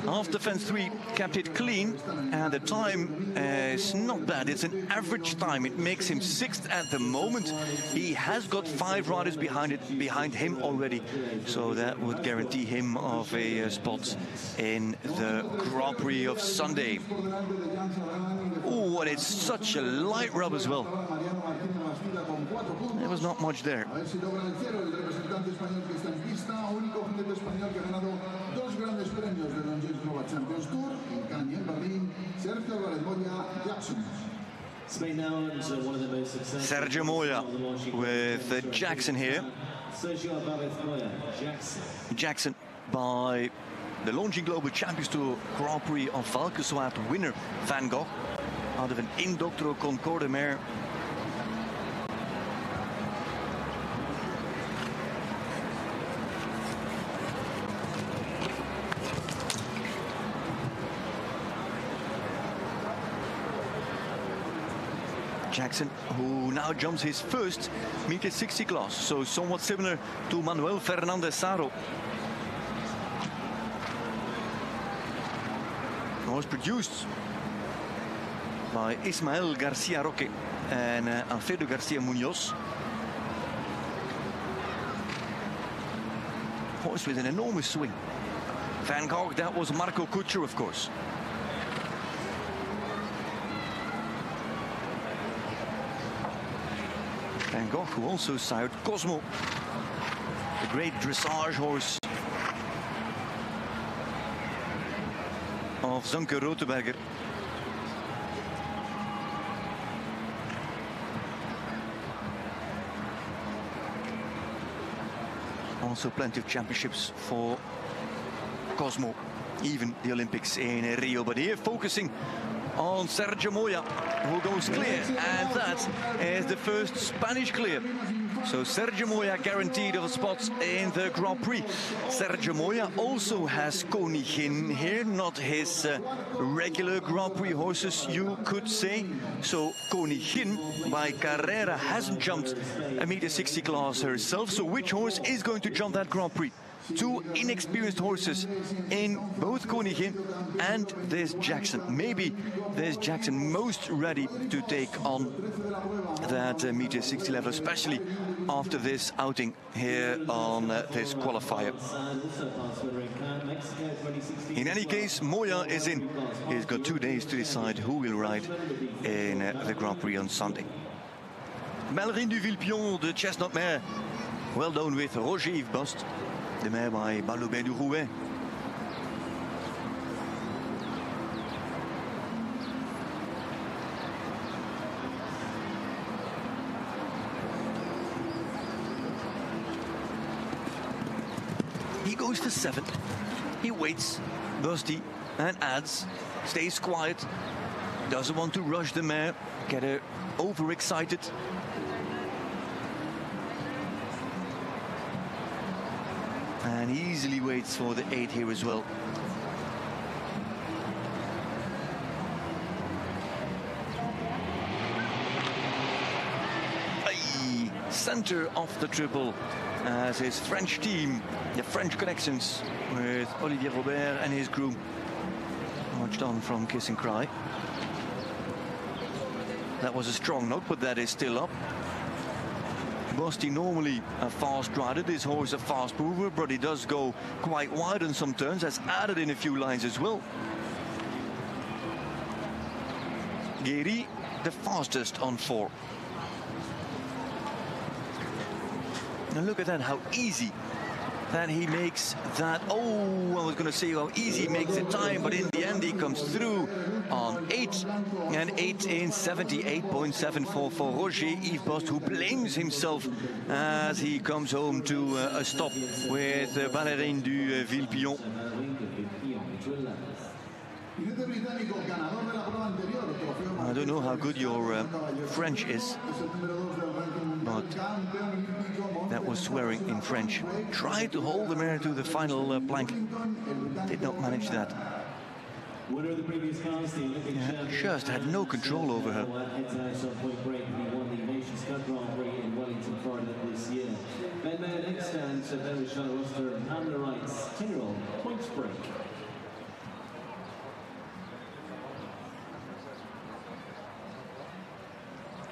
after fence 3, kept it clean, and the time is not bad. It's an average time. It makes him 6th at the moment. He has got 5 riders behind him already, so that would guarantee him of a spot in the Grand Prix of Sunday. Oh, and it's such a light rub as well. There was not much there. Sergio Moya with Jackson here. Jackson by the Launching Global Champions Tour Grand Prix of Valkenswaard winner Van Gogh out of an Indoctro Concorde mare. Jackson, who now jumps his first meter 60 class, so somewhat similar to Manuel Fernandez Saro. Was produced by Ismael Garcia Roque and Alfredo Garcia Munoz. Horse with an enormous swing. Van Gogh, that was Marco Kutscher, of course. Van Gogh, who also sired Cosmo, the great dressage horse of Zanke Roteberger. Also plenty of championships for Cosmo, even the Olympics in Rio. But here focusing on Sergio Moya, who goes clear, and that is the first Spanish clear. So Sergio Moya guaranteed of a spot in the Grand Prix. Sergio Moya also has Koningin here, not his regular Grand Prix horses, you could say. So Koningin by Carrera hasn't jumped a meter 60 class herself. So which horse is going to jump that Grand Prix? 2 inexperienced horses in both Koningin and there's Jackson. Maybe there's Jackson most ready to take on that meter 60 level, especially after this outing here on this qualifier. In any case, Moya is in. He's got 2 days to decide who will ride in the Grand Prix on Sunday. Ballerine du Vilpion, the chestnut mare, well done with Roger Yves Bost. The mare by Balobin du Rouet. He goes for 7th. He waits, Busty, and adds, stays quiet, doesn't want to rush the mare, get her overexcited. And he easily waits for the 8 here as well. Center of the triple as his French team, the French connections with Olivier Robert and his groom, marched on from Kiss and Cry. That was a strong knock, but that is still up. Busty normally a fast rider, this horse a fast mover, but he does go quite wide on some turns, has added in a few lines as well. Guéry, the fastest on 4. Now look at that, how easy that he makes that. Oh, I was going to say how easy he makes the time, but in the end he comes through on 8, and 8 in 78.74 for Roger Yves Bost, who blames himself as he comes home to a stop with Ballerine du Vilpion. I don't know how good your French is, but that was swearing in French. Tried to hold the mare to the final plank, did not manage that. Winner of the previous cast, the Olympic champion, just had no control over her. Heads out on Point Break. He won the Nations Cup Grand Prix in Wellington, Florida this year. Ben Mayer next stand to Ben with Charlotte Roster and Pamela Wright's 10-year-old Point Break.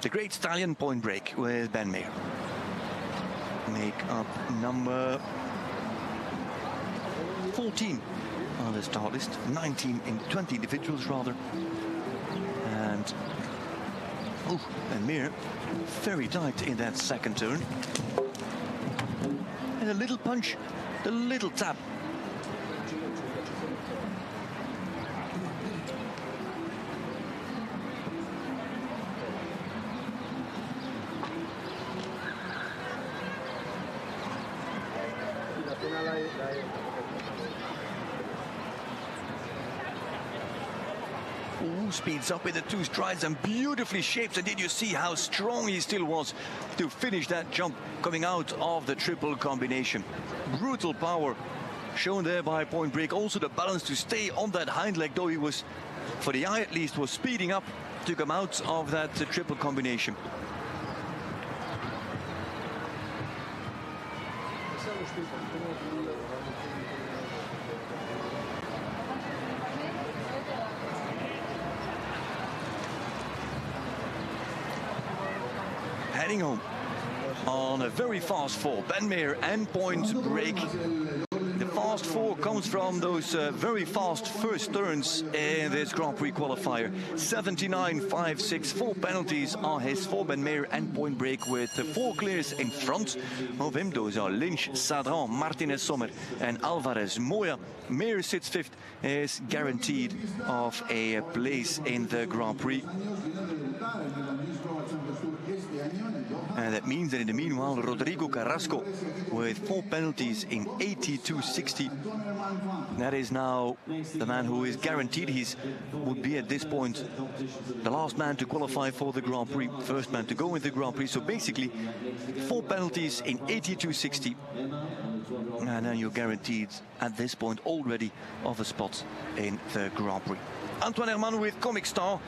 The great stallion Point Break with Ben Mayer. Make up number 14 on the start list, 19 in 20 individuals rather. And Ben Mayer very tight in that second turn. And a little punch, a little tap. Speeds up with the two strides and beautifully shaped. And did you see how strong he still was to finish that jump coming out of the triple combination? Brutal power shown there by Point Break. Also the balance to stay on that hind leg, though he was, for the eye at least, was speeding up to come out of that triple combination. Heading home on a very fast four, Ben Mayer and Point Break. The fast four comes from those very fast first turns in this Grand Prix qualifier. 79.56, 4 penalties are his for Ben Mayer and Point Break, with 4 clears in front of him. Those are Lynch, Sadran, Martinez Sommer and Alvarez Moya. Mayer sits 5th, is guaranteed of a place in the Grand Prix. And that means that in the meanwhile, Rodrigo Carrasco with 4 penalties in 82.60. That is now the man who is guaranteed. He would be at this point the last man to qualify for the Grand Prix, first man to go in the Grand Prix. So basically 4 penalties in 82.60. And then you're guaranteed at this point already of a spot in the Grand Prix. Antoine Herman with Comic Star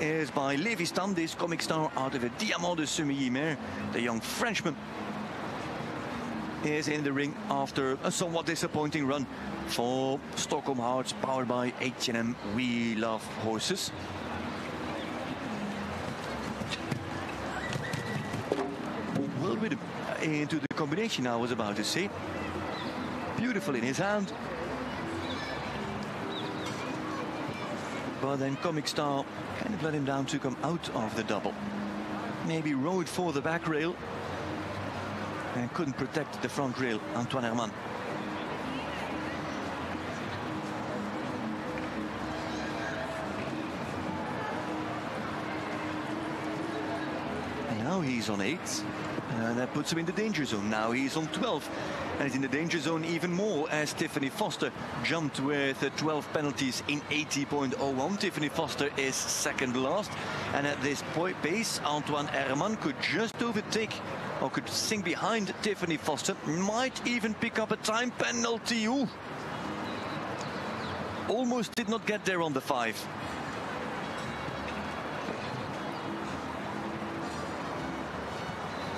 is by Levistan, this Comic Star out of a Diamant de Semilly mare. The young Frenchman is in the ring after a somewhat disappointing run for Stockholm Hearts, powered by H&M We Love Horses. Well, with into the combination, I was about to say. Beautiful in his hand. But then Comic Star kind of let him down to come out of the double. Maybe rode for the back rail and couldn't protect the front rail, Antoine Herman. And now he's on 8, and that puts him in the danger zone. Now he's on 12. And he's in the danger zone even more as Tiffany Foster jumped with 12 penalties in 80.01. Tiffany Foster is second last. And at this pace, Antoine Herman could just overtake, or could sink behind Tiffany Foster. Might even pick up a time penalty. Ooh. Almost did not get there on the 5.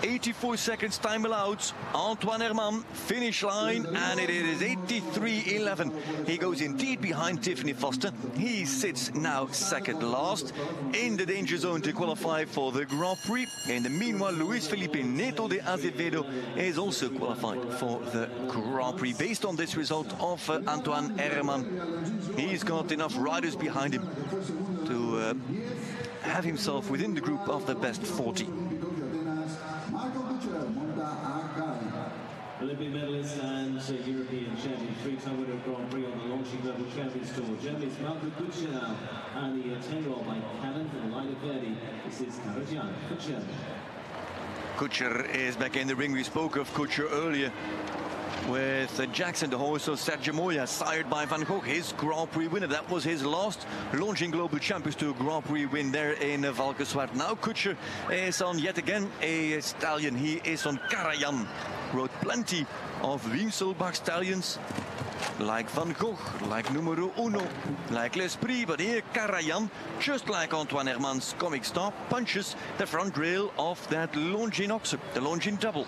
.84 seconds time allowed. Antoine Herman, finish line, and it is 83.11. He goes indeed behind Tiffany Foster. He sits now second last in the danger zone to qualify for the Grand Prix. In the meanwhile, Luis Felipe Neto de Azevedo is also qualified for the Grand Prix. Based on this result of Antoine Herman, he's got enough riders behind him to have himself within the group of the best 40. Olympic medalist and European champion, 3-time winner of Grand Prix on the launching Global Champions Tour. Germany's Marco Kutscher now, and the 10-year-old by Cannon from the line of Verdi. This is Karajan Kutscher. Kutscher is back in the ring. We spoke of Kutscher earlier. with Jackson, the horse of Sergio Moya, sired by Van Gogh, his Grand Prix winner. That was his last launching Global Champions Tour Grand Prix win there in Valkenswaard. Now Kutscher is on yet again a stallion. He is on Karajan. Rode plenty of Winselbach stallions, like Van Gogh, like Numero Uno, like L'Esprit, but here Karajan, just like Antoine Herman's Comic Star, punches the front rail of that Longines ox, the Longines double.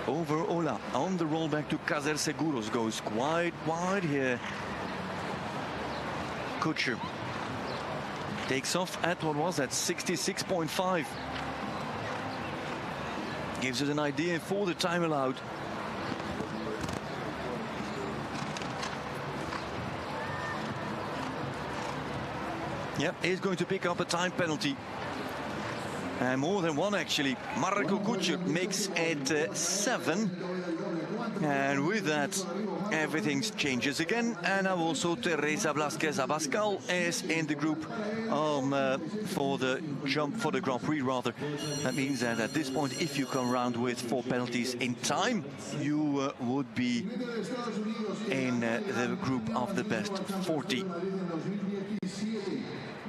Over Ola, on the rollback to Caser Seguros, goes quite wide here. Kutscher takes off at what was that, 66.5. Gives us an idea for the time allowed. Yep, he's going to pick up a time penalty. And more than one, actually. Marco Kutscher makes it 7. And with that, everything changes again. And now also Teresa Blasquez Abascal is in the group for the jump for the Grand Prix, rather. That means that at this point, if you come round with 4 penalties in time, you would be in the group of the best 40.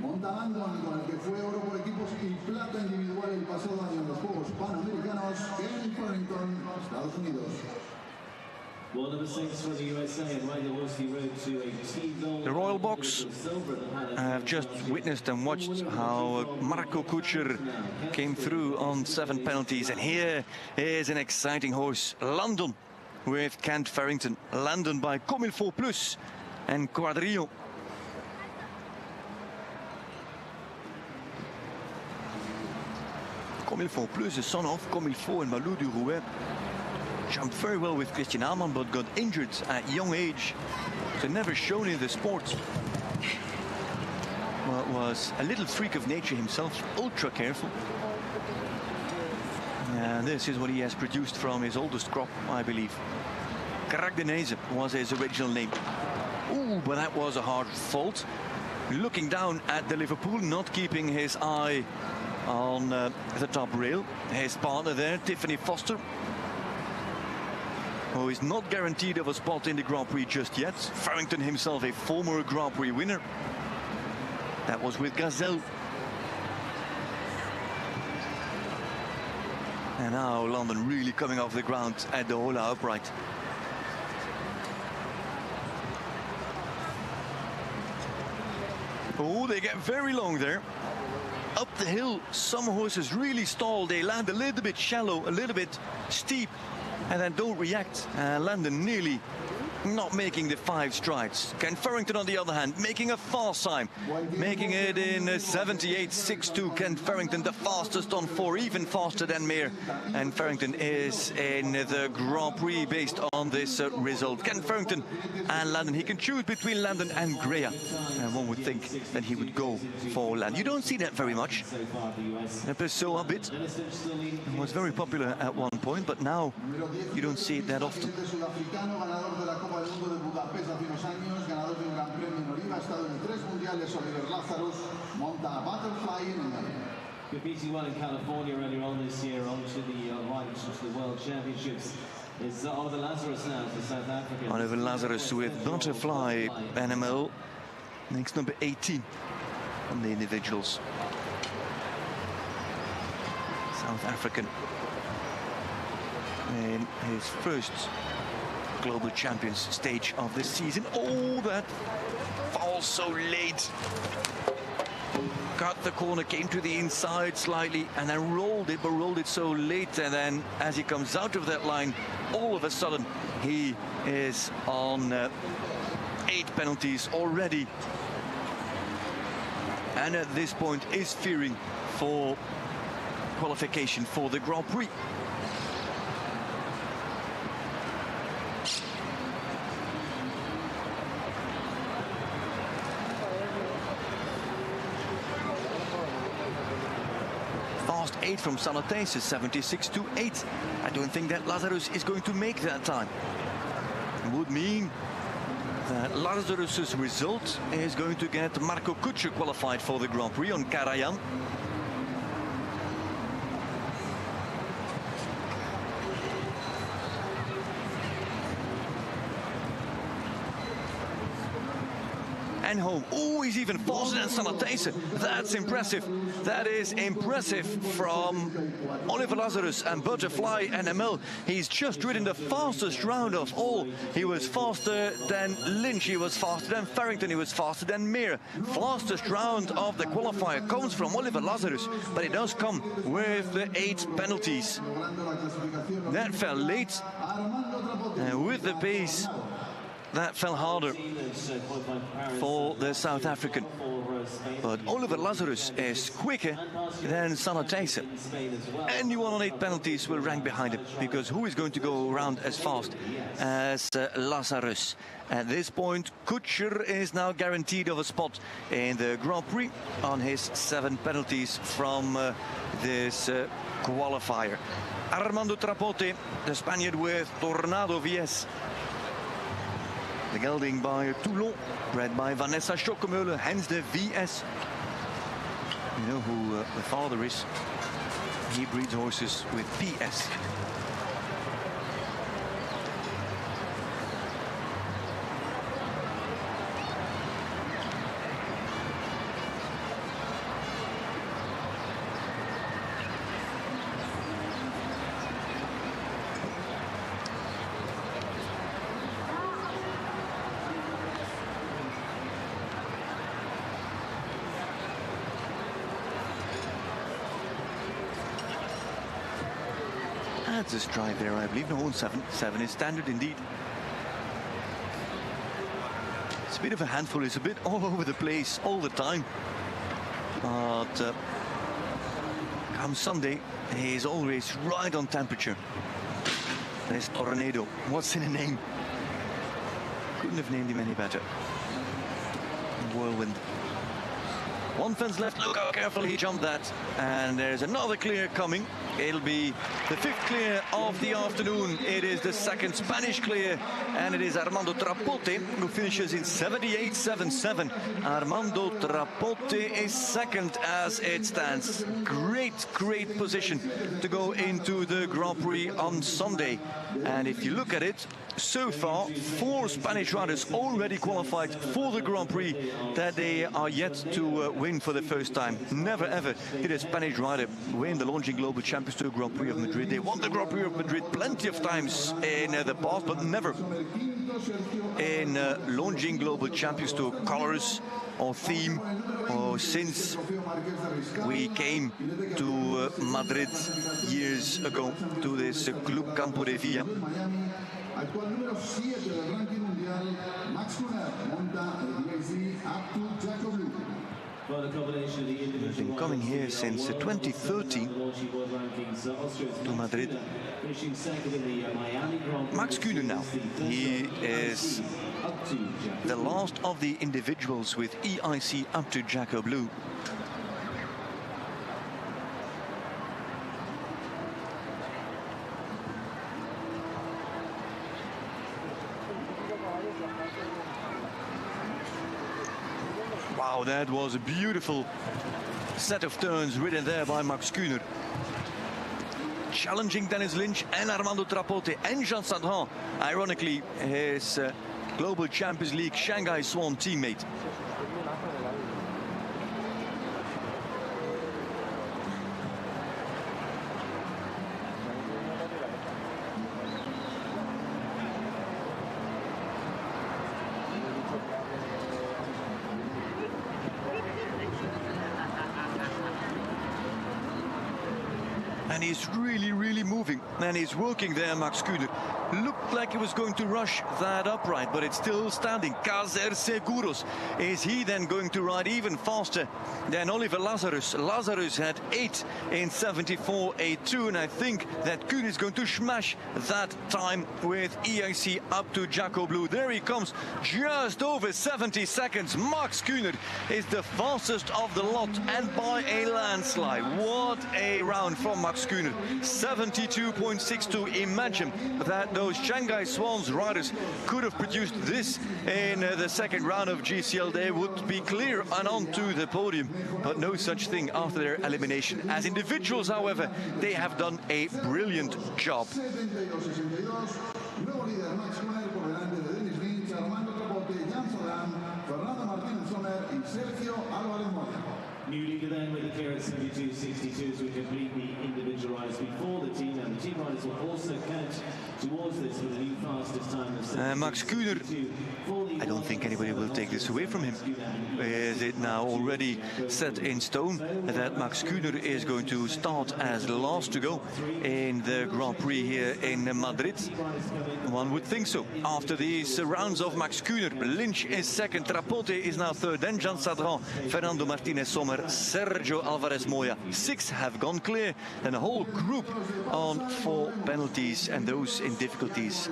Montalangón, con el que fue oro por equipos y plata individual el pasado año en los Juegos Panamericanos en Farrington, Estados Unidos. Well, number 6 for the USA, and right the horse he rode to a T-gold. The Royal Box. I've just witnessed and watched how Marco Kutscher came through on 7 penalties, and here is an exciting horse, London, with Kent Farrington. London by Comme il faut plus and Quadrillo. Comme il faut plus, the son of Comme il faut and Malou du Rouet. Jumped very well with Christian Amann, but got injured at young age. So never shown in the sport. Well, was a little freak of nature himself, ultra careful. And this is what he has produced from his oldest crop, I believe. Kragdenese was his original name. Ooh, but that was a hard fault. Looking down at the Liverpool, not keeping his eye on the top rail. His partner there, Tiffany Foster, who is not guaranteed of a spot in the Grand Prix just yet. Farrington himself, a former Grand Prix winner. That was with Gazelle. And now London really coming off the ground at the Ola upright. Oh, they get very long there. Up the hill, some horses really stall. They land a little bit shallow, a little bit steep, and then don't react. London nearly not making the 5 strides. Ken Farrington, on the other hand, making a fast time, making it in 78.62. Ken Farrington, the fastest on 4, even faster than Meer. And Farrington is in the Grand Prix based on this result. Ken Farrington and Landon. He can choose between Landon and Greya. And one would think that he would go for Landon. You don't see that very much. Episode a bit. It was very popular at one point, but now you don't see it that often. Copa del Mundo de Budapest hace unos años, ganador de un gran premio en Oliva, ha estado en 3 mundiales. Oliver Lazarus monta Butterfly in competing well in California earlier on this year, on to the right to the World Championships. It's Oliver Lazarus now for South Africa. Oliver Lazarus with Butterfly NML, next number 18 on the individuals. South African in his first Global Champions stage of the season. Oh, that falls so late. Cut the corner, came to the inside slightly, and then rolled it, but rolled it so late. And then as he comes out of that line, all of a sudden, he is on 8 penalties already. And at this point is fearing for qualification for the Grand Prix. 8 from Sanotese, 76-8. I don't think that Lazarus is going to make that time. It would mean that Lazarus's result is going to get Marco Kutscher qualified for the Grand Prix on Karajan. And home. Oh, he's even faster than Sanotese. That's impressive. That is impressive from Oliver Lazarus and Butterfly and ML. He's just ridden the fastest round of all. He was faster than Lynch, he was faster than Farrington, he was faster than Mir. Fastest round of the qualifier comes from Oliver Lazarus, but it does come with the 8 penalties. That fell late, and with the pace, that fell harder for the South African. But Oliver Lazarus is quicker than Sanotese. Anyone on 8 penalties will rank behind him, because who is going to go around as fast as Lazarus? At this point, Kutscher is now guaranteed of a spot in the Grand Prix on his 7 penalties from this qualifier. Armando Trapote, the Spaniard with Tornado VS. The gelding by Toulon, bred by Vanessa Schockemöller, hence the VS. You know who the father is? He breeds horses with PS. That's a stride there, I believe. No, 7. 7 is standard indeed. It's a bit of a handful. It's a bit all over the place all the time. But come Sunday, he's always right on temperature. There's Tornado. What's in a name? Couldn't have named him any better. Whirlwind. 1 fence left. Look how carefully he jumped that. And there's another clear coming. It'll be the 5th clear of the afternoon. It is the 2nd Spanish clear, and it is Armando Trapote who finishes in 78.77. Armando Trapote is 2nd as it stands. Great position to go into the Grand Prix on Sunday. And if you look at it, so far 4 Spanish riders already qualified for the Grand Prix that they are yet to win for the first time. Never ever did a Spanish rider win the Longines Global Champions Tour Grand Prix of Madrid. They won the Grand Prix of Madrid plenty of times in the past, but never in Longines Global Champions Tour colors or theme, or since we came to Madrid years ago to this Club Campo de Villa. Actual número 7 del ranking mundial, Max Kuhner monta el DIC up to Jacob Blue. He's been coming here since 2013 to Madrid. Max Kuhner now. He is the last of the individuals with EIC up to Jacob Blue. Wow, that was a beautiful set of turns ridden there by Max Kuhner. Challenging Dennis Lynch and Armando Trapote and Jean Sadran, ironically his Global Champions League Shanghai Swan teammate. And he's really moving, and he's working there, Max Kuhner. looked like he was going to rush that upright, but it's still standing. Caser Seguros, is he then going to ride even faster than Oliver Lazarus? Lazarus had 8 in 74.82, and I think that Kuhn is going to smash that time with EIC up to Jacko Blue. There he comes, just over 70 seconds. Max Kühner is the fastest of the lot, and by a landslide. What a round from Max Kühner. 72.62. Imagine that those Shanghai Swans riders could have produced this in the second round of GCL. They would be clear and onto the podium, but no such thing after their elimination. As individuals, however, they have done a brilliant job. New leader then with a clear at 72.62 as we complete the individual rides before the team, and the team riders will also count towards this with a new fastest time of Max Kühner, I don't think anybody will take this away from him. Is it now already set in stone that Max Kühner is going to start as last to go in the Grand Prix here in Madrid? One would think so. After these rounds of Max Kühner, Lynch is second, Trapote is now third, then Jean Sadran, Fernando Martinez Sommer, Sergio Alvarez Moya. 6 have gone clear, and a whole group on 4 penalties, and those in difficulties.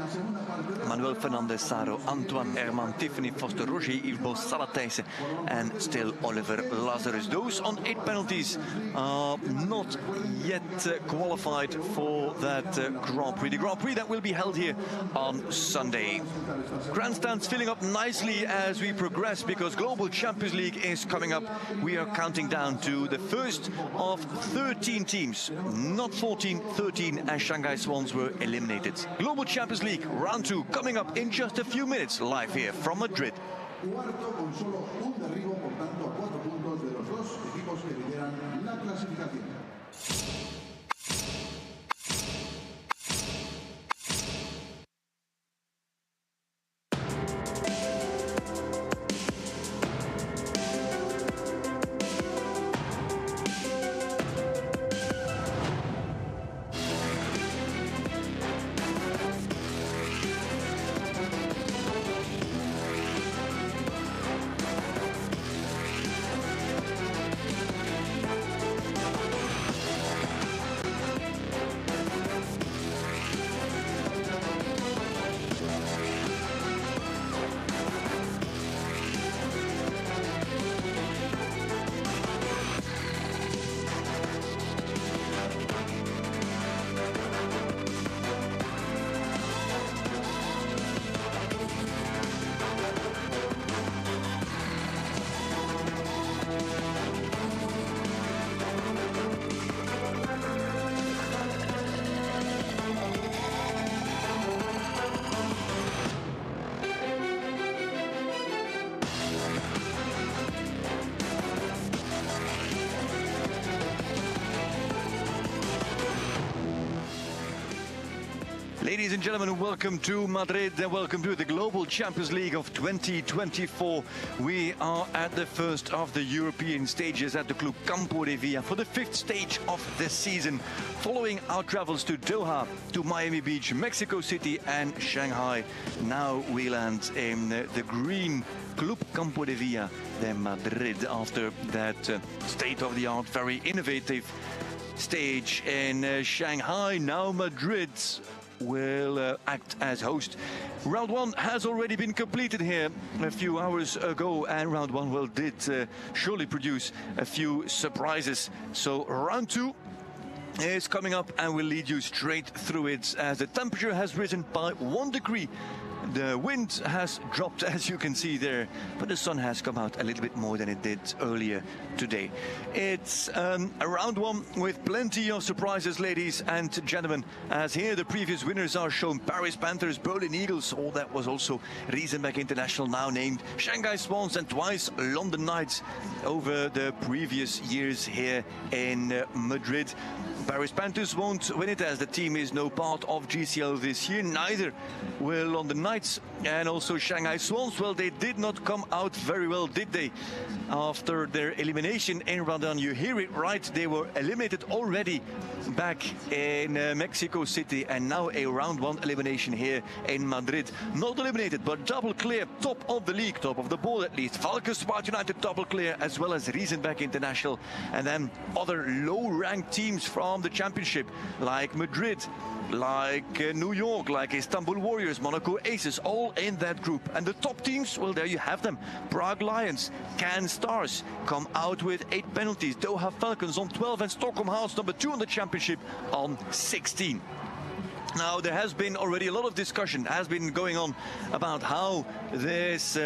Manuel Fernandez Saro, Antoine Herman, Tiffany Foster, Roger Ilbo, Salatijse, and still Oliver Lazarus. Those on 8 penalties are not yet qualified for that Grand Prix. The Grand Prix that will be held here on Sunday. Grandstands filling up nicely as we progress, because Global Champions League is coming up. We are counting down to the first of 13 teams, not 14, 13, as Shanghai Swans were eliminated. Global Champions League round 2 coming up in just a few minutes, live here from Madrid. Ladies and gentlemen, welcome to Madrid and welcome to the Global Champions League of 2024. We are at the first of the European stages at the Club Campo de Villa for the 5th stage of the season, following our travels to Doha, to Miami Beach, Mexico City and Shanghai. Now we land in the green Club Campo de Villa de Madrid after that state-of-the-art, very innovative stage in Shanghai. Now Madrid will act as host. Round 1 has already been completed here a few hours ago, and round 1 did surely produce a few surprises. So round 2 is coming up and will lead you straight through it, as the temperature has risen by 1 degree. The wind has dropped, as you can see there, but the sun has come out a little bit more than it did earlier today. It's a round 1 with plenty of surprises, ladies and gentlemen, as here the previous winners are shown: Paris Panthers, Berlin Eagles, oh, that was also Riesenbeck International, now named Shanghai Swans, and twice London Knights over the previous years here in Madrid. Paris Panthers won't win it, as the team is no part of GCL this year. Neither will London Knights and also Shanghai Swans. Well, they did not come out very well, did they? After their elimination in Ramadan, you hear it right, they were eliminated already back in Mexico City, and now a round 1 elimination here in Madrid. Not eliminated, but double clear, top of the league, top of the board at least. Valkenswaard United double clear, as well as Riesenbeck International, and then other low-ranked teams from the championship, like Madrid, like New York, like Istanbul Warriors, Monaco Aces, all in that group. And the top teams, well, there you have them. Prague Lions, Cannes Stars come out with 8 penalties. Doha Falcons on 12, and Stockholm House, number 2 on the championship, on 16. Now, there has been already a lot of discussion has been going on about how this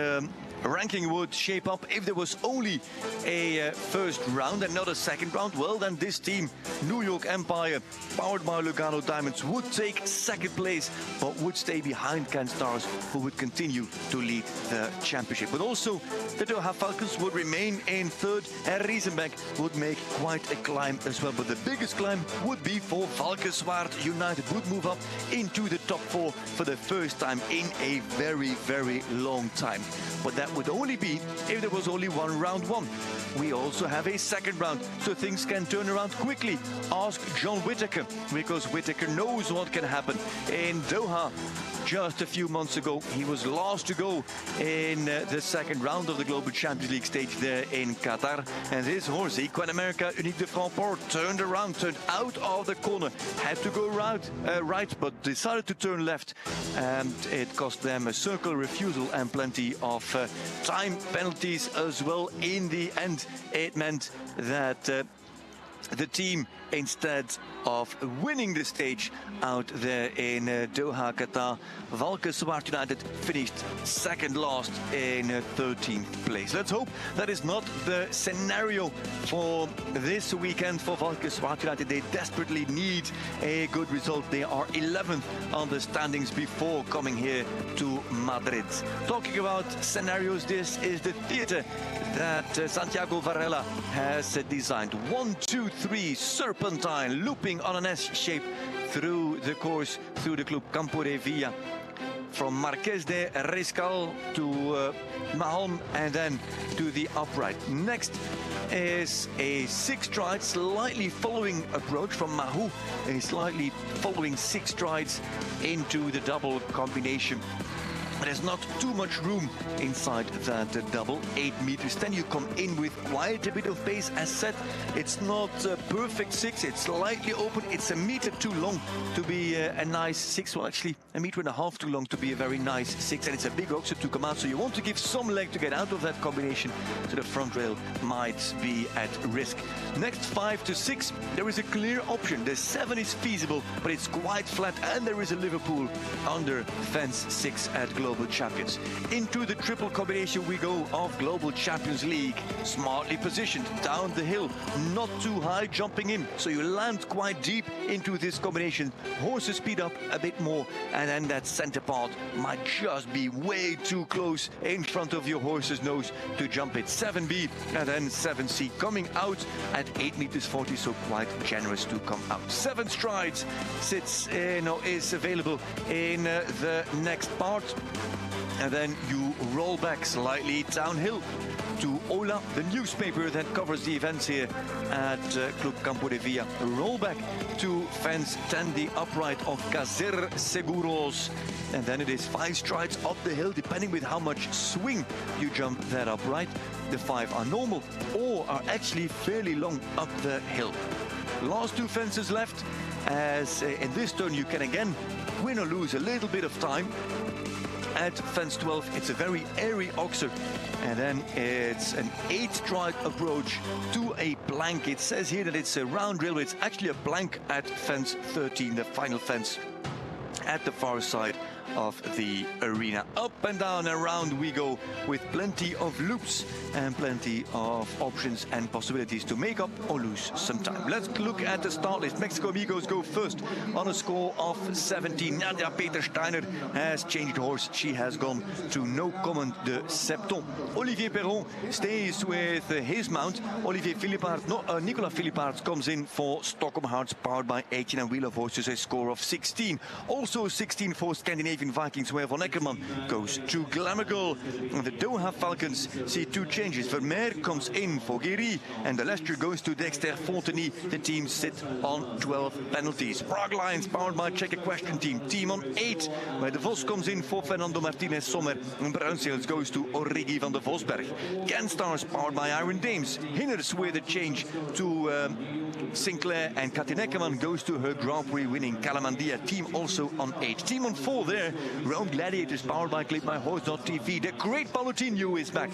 ranking would shape up if there was only a first round and not a second round. Well, then this team, New York Empire, powered by Lugano Diamonds, would take second place, but would stay behind Cannes Stars, who would continue to lead the championship. But also, the Doha Falcons would remain in third, and Riesenbeck would make quite a climb as well. But the biggest climb would be for Valkenswaard United, would move up into the top 4 for the first time in a very, very long time. But that would only be if there was only one round 1. We also have a second round, so things can turn around quickly. Ask John Whittaker, because Whittaker knows what can happen. In Doha, just a few months ago, he was last to go in the second round of the Global Champions League stage there in Qatar. And this horse, Equine America Unique de Francfort, turned around, turned out of the corner, had to go right, but decided to turn left. And it cost them a circle refusal and plenty of time penalties as well. In the end, it meant that the team, instead of winning the stage out there in Doha, Qatar, Valkenswaard United finished second last in 13th place. Let's hope that is not the scenario for this weekend for Valkenswaard United. They desperately need a good result. They are 11th on the standings before coming here to Madrid. Talking about scenarios, this is the theater that Santiago Varela has designed. 1, 2, 3 serpentine, looping on an S shape through the course, through the Club Campo de Villa, from Marqués de Riscal to Mahon, and then to the upright. Next is a 6-stride, slightly following approach from Mahou, a slightly following 6 strides into the double combination. There's not too much room inside that double, 8 meters. Then you come in with quite a bit of pace. As said, it's not a perfect 6, it's slightly open. It's a meter too long to be a nice 6. Well, actually, a meter and a half too long to be a very nice 6. And it's a big oxer to come out, so you want to give some leg to get out of that combination, so the front rail might be at risk. Next, 5 to 6, there is a clear option. The 7 is feasible, but it's quite flat, and there is a Liverpool under fence 6 at Global Champions. Into the triple combination we go of Global Champions League. Smartly positioned down the hill, not too high jumping in, so you land quite deep into this combination. Horses speed up a bit more, and then that center part might just be way too close in front of your horse's nose to jump it. 7B and then 7C coming out at 8 meters 40, so quite generous to come out. 7 strides is available in the next part. And then you roll back slightly downhill to Ola, the newspaper that covers the events here at Club Campo de Villa. Roll back to fence 10, the upright of Caser Seguros. And then it is 5 strides up the hill, depending with how much swing you jump that upright. The 5 are normal or are actually fairly long up the hill. Last 2 fences left, as in this turn you can again win or lose a little bit of time. At fence 12, it's a very airy oxer, and then it's an 8-stride approach to a plank. It says here that it's a round rail, but it's actually a plank at fence 13, the final fence at the far side of the arena. Up and down and around we go with plenty of loops and plenty of options and possibilities to make up or lose some time. Let's look at the start list. Mexico Amigos go first on a score of 17. Nadia Peter-Steiner has changed horse. She has gone to No Comment de Septon. Olivier Perron stays with his mount. Nicolas Philippard comes in for Stockholm Hearts, powered by 18 and Wheel of Horses, a score of 16. Also 16 for Scandinavian Vikings, where Von Eckermann goes to Glamour Girl. The Doha Falcons see two changes. Vermeer comes in for Guéry, and the Leicester goes to Dexter Fontenay. The teams sit on 12 penalties. Prague Lions, powered by Czech Equestrian Team on 8, where De Vos comes in for Fernando Martinez Sommer, and Bruinseels goes to Origi van der Vosberg. Can Stars, powered by Iron Dames. Hinners with a change to Sinclair, and Katin Eckermann goes to her Grand Prix winning Calamandia. Team also on 8. Team on 4 there, Rome Gladiators, powered by ClipMyHorse.tv. The great Palutinho is back,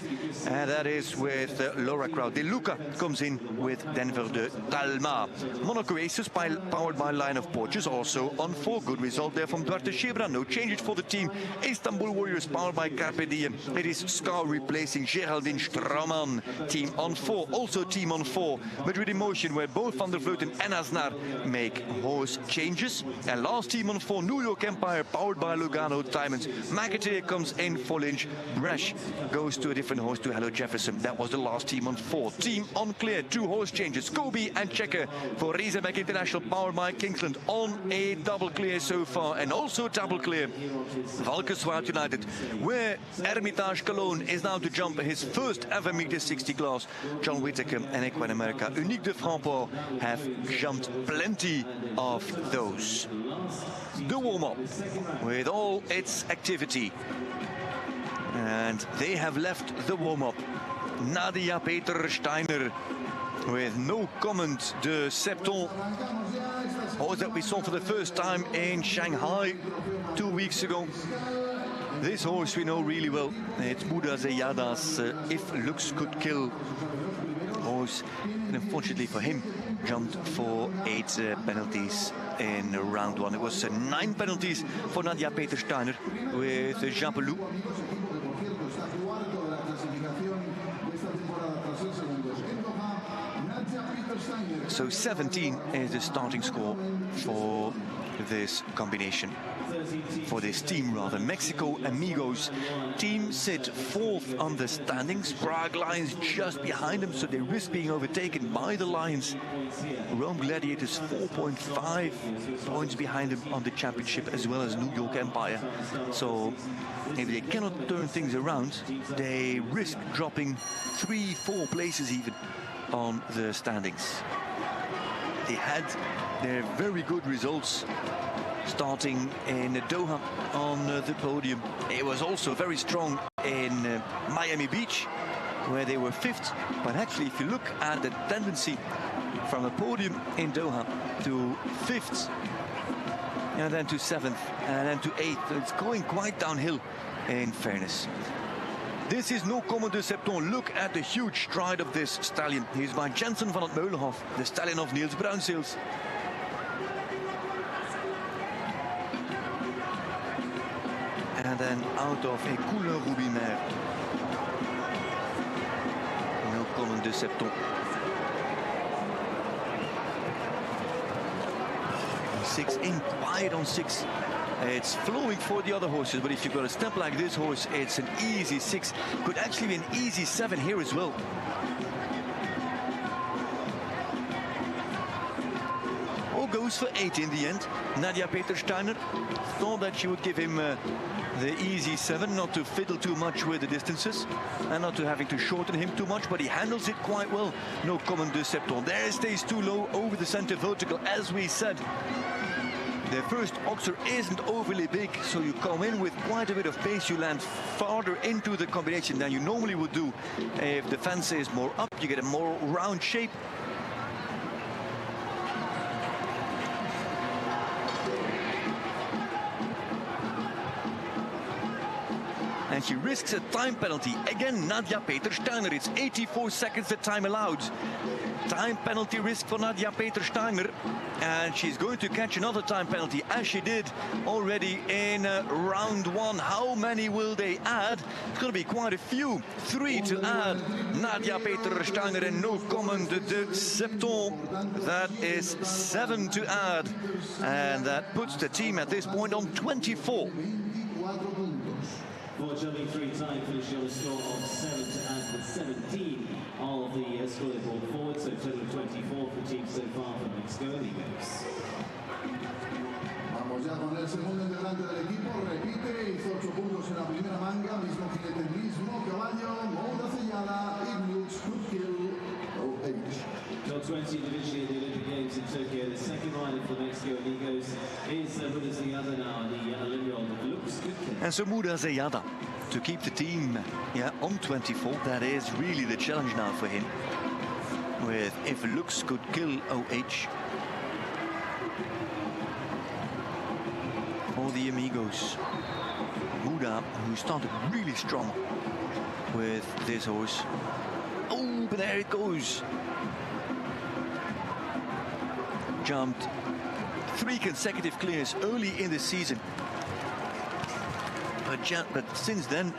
and that is with Laura Kraut. De Luca comes in with Denver de Talma. Monaco Aces, powered by Line of Porches, also on 4. Good result there from Duarte Shebra. No changes for the team. Istanbul Warriors, powered by Carpe Diem. It is Scar replacing Geraldine Straumann. Team on 4. Also team on 4, Madrid Emotion, where both Van der Vleuten and Aznar make horse changes. And last team on 4, New York Empire, powered by Lugano Diamonds. McAteer comes in for Lynch. Bresh goes to a different horse, to Hello Jefferson. That was the last team on 4. Team on clear, 2 horse changes. Kobe and Checker for Razorback International, powered by Kingsland, on a double clear so far. And also double clear, Valkenswaard United, where Hermitage Cologne is now to jump his first ever meter 60 class. John Whittaker and Equine America, Unique de Framport, have jumped plenty of those. The warm-up with all its activity, and they have left the warm-up. Nadia Peter-Steiner with No Comment de Septon, horse that we saw for the first time in Shanghai 2 weeks ago. This horse we know really well. It's Buda Zeyada's If Looks Could Kill horse, and unfortunately for him, jumped for 8 penalties in round 1. It was 9 penalties for Nadia Peter-Steiner with Jean Pelou. So 17 is the starting score for this combination, for this team rather. Mexico Amigos team sit 4th on the standings. Prague Lions just behind them, so they risk being overtaken by the Lions. Rome Gladiators 4.5 points behind them on the championship, as well as New York Empire. So if they cannot turn things around, they risk dropping 3-4 places even on the standings. They had their very good results starting in Doha on the podium. It was also very strong in Miami Beach, where they were 5th. But actually, if you look at the tendency from a podium in Doha to 5th, and then to 7th, and then to 8th, it's going quite downhill, in fairness. This is No Comment de Septon. Look at the huge stride of this stallion. He's by Jensen van het Meulenhof, the stallion of Niels Bruinseels. And then out of a Couleur Roubinaire. No Comment de Septon. 6 in, wide on 6. It's flowing for the other horses, but if you've got a step like this horse, it's an easy 6. Could actually be an easy 7 here as well. Or goes for 8 in the end. Nadia Peter-Steiner thought that she would give him the easy 7, not to fiddle too much with the distances and not to having to shorten him too much, but he handles it quite well. No Comment de Septon. There it stays too low over the center vertical, as we said. The first oxer isn't overly big, so you come in with quite a bit of pace. You land farther into the combination than you normally would do. If the fence is more up, you get a more round shape. And And she risks a time penalty. Again, Nadia Peter-Steiner. It's 84 seconds the time allowed. Time penalty risk for Nadia Peter-Steiner. And she's going to catch another time penalty, as she did already in round one. How many will they add? It's going to be quite a few. 3 to add. Nadia Peter-Steiner and no comment de Septon. That is 7 to add. And that puts the team at this point on 24. Fortunately, 3-time finishing on a score of 7 to add with 17 of the score they brought forward, so a total of 24 for teams so far from Mexico Amigos. Vamos ya con el segundo integrante del equipo, repite, hizo 8 puntos en la primera manga, mismo jinete, mismo caballo, Mouda Sellada, Ignux, Kutkill, OH. Top 20 individually at the Olympic Games in Tokyo. The second rider for Mexico Amigos is Mouda Sellada now, the 11-year-old looks good. And so Mouda Sellada to keep the team on 24. That is really the challenge now for him. With if looks could kill OH. For the Amigos. Mouda, who started really strong with this horse. Oh, but there it goes. Jumped 3 consecutive clears early in the season. But since then,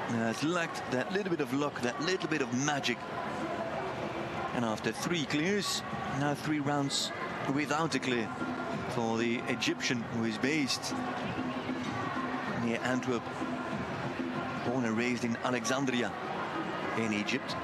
has lacked that little bit of luck, that little bit of magic. And after 3 clears, now 3 rounds without a clear for the Egyptian, who is based near Antwerp, born and raised in Alexandria in Egypt.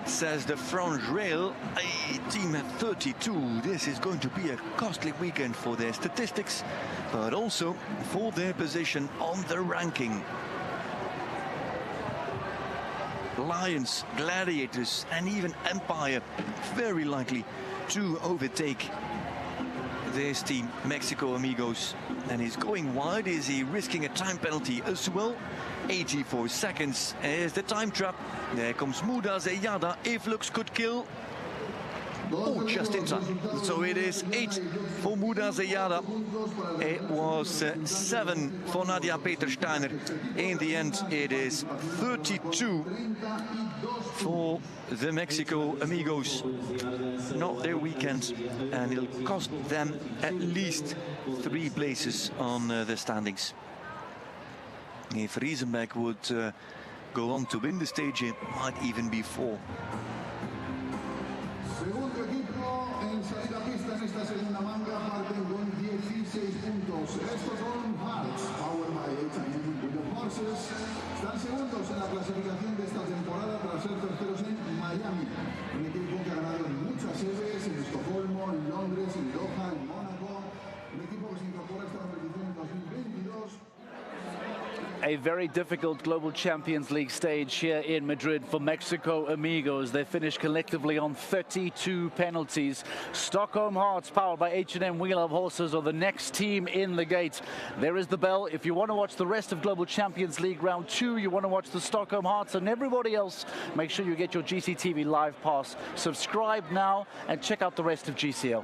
Says the front rail, a team at 32. This is going to be a costly weekend for their statistics, but also for their position on the ranking. Lions, Gladiators, and even Empire very likely to overtake this team, Mexico Amigos. And he's going wide. Is he risking a time penalty as well? 84 seconds is the time trap. There comes Mouda Sellada. If looks could kill. Oh, just in time. So it is 8 for Mouda Sellada. It was 7 for Nadia Peter-Steiner. In the end, it is 32 for the Mexico Amigos. Not their weekend, and it'll cost them at least 3 places on the standings. If Riesenbeck would go on to win the stage, it might even be 4. Segundo equipo en salida a pista en esta segunda manga, parten con 16 puntos. Estos son Hearts, powered by H&M Window Horses. Están segundos en la clasificación de esta temporada tras ser terceros en Miami. Un equipo que ha ganado en muchas sedes, en Estocolmo, en Londres, en Doha, en Mónaco. Un equipo que se incorpora a esta competición en 2022. A very difficult Global Champions League stage here in Madrid for Mexico Amigos. They finished collectively on 32 penalties. Stockholm Hearts, powered by H&M Wheel of Horses, are the next team in the gate. There is the bell. If you want to watch the rest of Global Champions League Round 2, you want to watch the Stockholm Hearts and everybody else, make sure you get your GCTV Live Pass. Subscribe now and check out the rest of GCL.